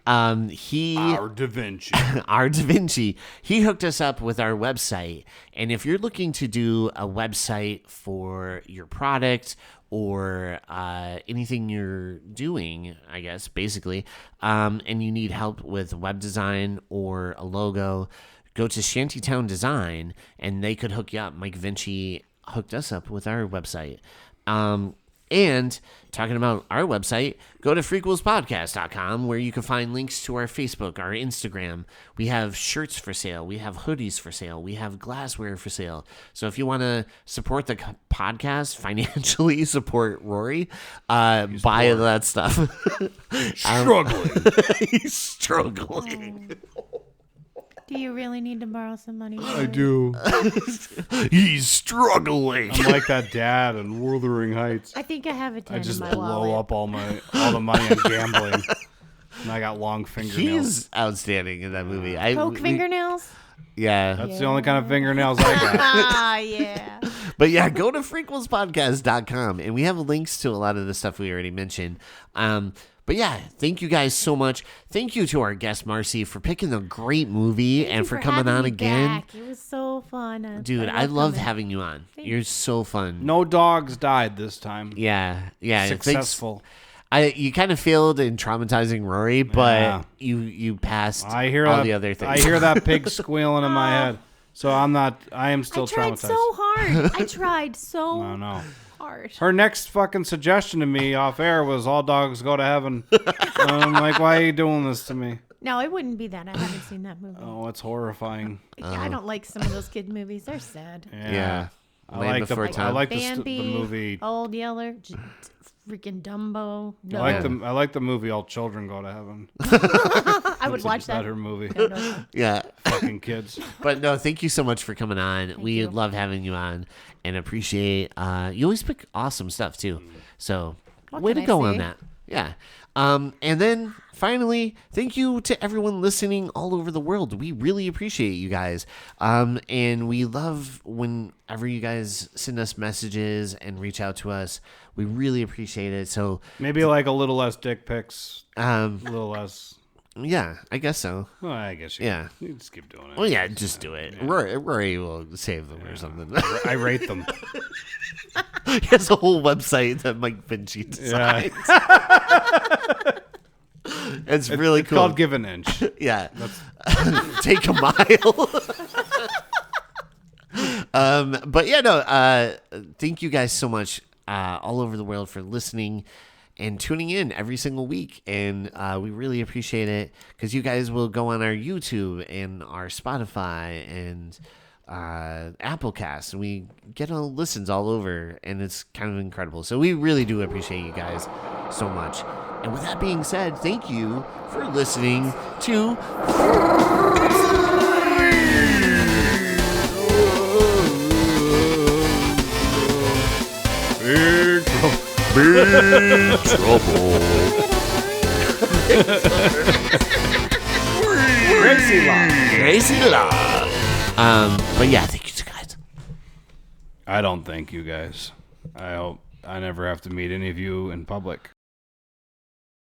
Speaker 1: He
Speaker 2: Our Da Vinci.
Speaker 1: our Da Vinci. He hooked us up with our website. And if you're looking to do a website for your product or anything you're doing, I guess, basically, and you need help with web design or a logo, go to Shantytown Design, and they could hook you up. Mike Vinci hooked us up with our website. And talking about our website, go to frequelspodcast.com, where you can find links to our Facebook, our Instagram. We have shirts for sale. We have hoodies for sale. We have glassware for sale. So if you want to support the podcast, financially support Rory, buy that stuff.
Speaker 2: Struggling.
Speaker 1: He's struggling.
Speaker 3: Do you really need to borrow some money?
Speaker 2: I do.
Speaker 1: He's struggling.
Speaker 2: I'm like that dad in Wuthering Heights.
Speaker 3: I think I have a 10
Speaker 2: I just
Speaker 3: in my
Speaker 2: blow
Speaker 3: wallet.
Speaker 2: up all the money on gambling. And I got long fingernails.
Speaker 1: He's outstanding in that movie.
Speaker 3: Poke fingernails?
Speaker 1: Yeah.
Speaker 2: That's the only kind of fingernails I got.
Speaker 3: Ah, yeah.
Speaker 1: But yeah, go to frequelspodcast.com, and we have links to a lot of the stuff we already mentioned. But yeah, thank you guys so much. Thank you to our guest, Marcie, for picking a great movie and for coming
Speaker 3: having
Speaker 1: on
Speaker 3: me
Speaker 1: again.
Speaker 3: back. It was so fun.
Speaker 1: Dude, I love
Speaker 3: coming.
Speaker 1: having you on. You're so fun.
Speaker 2: No dogs died this time.
Speaker 1: Yeah.
Speaker 2: Successful.
Speaker 1: You kind of failed in traumatizing Rory, but
Speaker 2: Yeah.
Speaker 1: you passed
Speaker 2: I hear
Speaker 1: all
Speaker 2: that,
Speaker 1: the other things.
Speaker 2: I hear that pig squealing in my head. So I am still
Speaker 3: I tried
Speaker 2: traumatized.
Speaker 3: so hard. I tried so
Speaker 2: I know.
Speaker 3: hard.
Speaker 2: Her next fucking suggestion to me off air was all dogs go to heaven. I'm like, why are you doing this to me?
Speaker 3: No, it wouldn't be that. I haven't seen that movie.
Speaker 2: Oh, it's horrifying.
Speaker 3: I don't like some of those kid movies. They're sad.
Speaker 1: Yeah.
Speaker 2: I
Speaker 1: Land
Speaker 2: like the
Speaker 1: Before Time.
Speaker 2: I like
Speaker 3: Bambi,
Speaker 2: the movie.
Speaker 3: Old Yeller, freaking Dumbo. No,
Speaker 2: I like the movie All Children Go to Heaven.
Speaker 3: I would
Speaker 2: It's a
Speaker 3: watch that.
Speaker 2: better movie.
Speaker 1: Yeah.
Speaker 2: Fucking kids.
Speaker 1: But no, thank you so much for coming on. We
Speaker 3: you.
Speaker 1: love having you on and appreciate you always pick awesome stuff too. So way to
Speaker 3: can I
Speaker 1: go on
Speaker 3: say?
Speaker 1: that. Yeah. And then finally, thank you to everyone listening all over the world. We really appreciate you guys. And we love whenever you guys send us messages and reach out to us. We really appreciate it. So
Speaker 2: Maybe like a little less dick pics. A
Speaker 1: um
Speaker 2: little less.
Speaker 1: yeah, I guess so.
Speaker 2: Well, I guess you,
Speaker 1: Yeah.
Speaker 2: you just keep doing it.
Speaker 1: Well, yeah, just do it. Rory will save them or something.
Speaker 2: I rate them.
Speaker 1: He has a whole website that Mike Vinci
Speaker 2: Yeah.
Speaker 1: designs. It's really
Speaker 2: It's
Speaker 1: cool.
Speaker 2: called Give an Inch.
Speaker 1: Yeah. Take a mile. But yeah, no, thank you guys so much all over the world for listening and tuning in every single week. And we really appreciate it because you guys will go on our YouTube and our Spotify and Applecast, and we get listens all over, and it's kind of incredible. So we really do appreciate you guys so much. And with that being said, thank you for listening to
Speaker 4: Big trouble.
Speaker 1: Crazy Law. But yeah, thank you guys.
Speaker 2: I don't thank you guys. I hope I never have to meet any of you in public.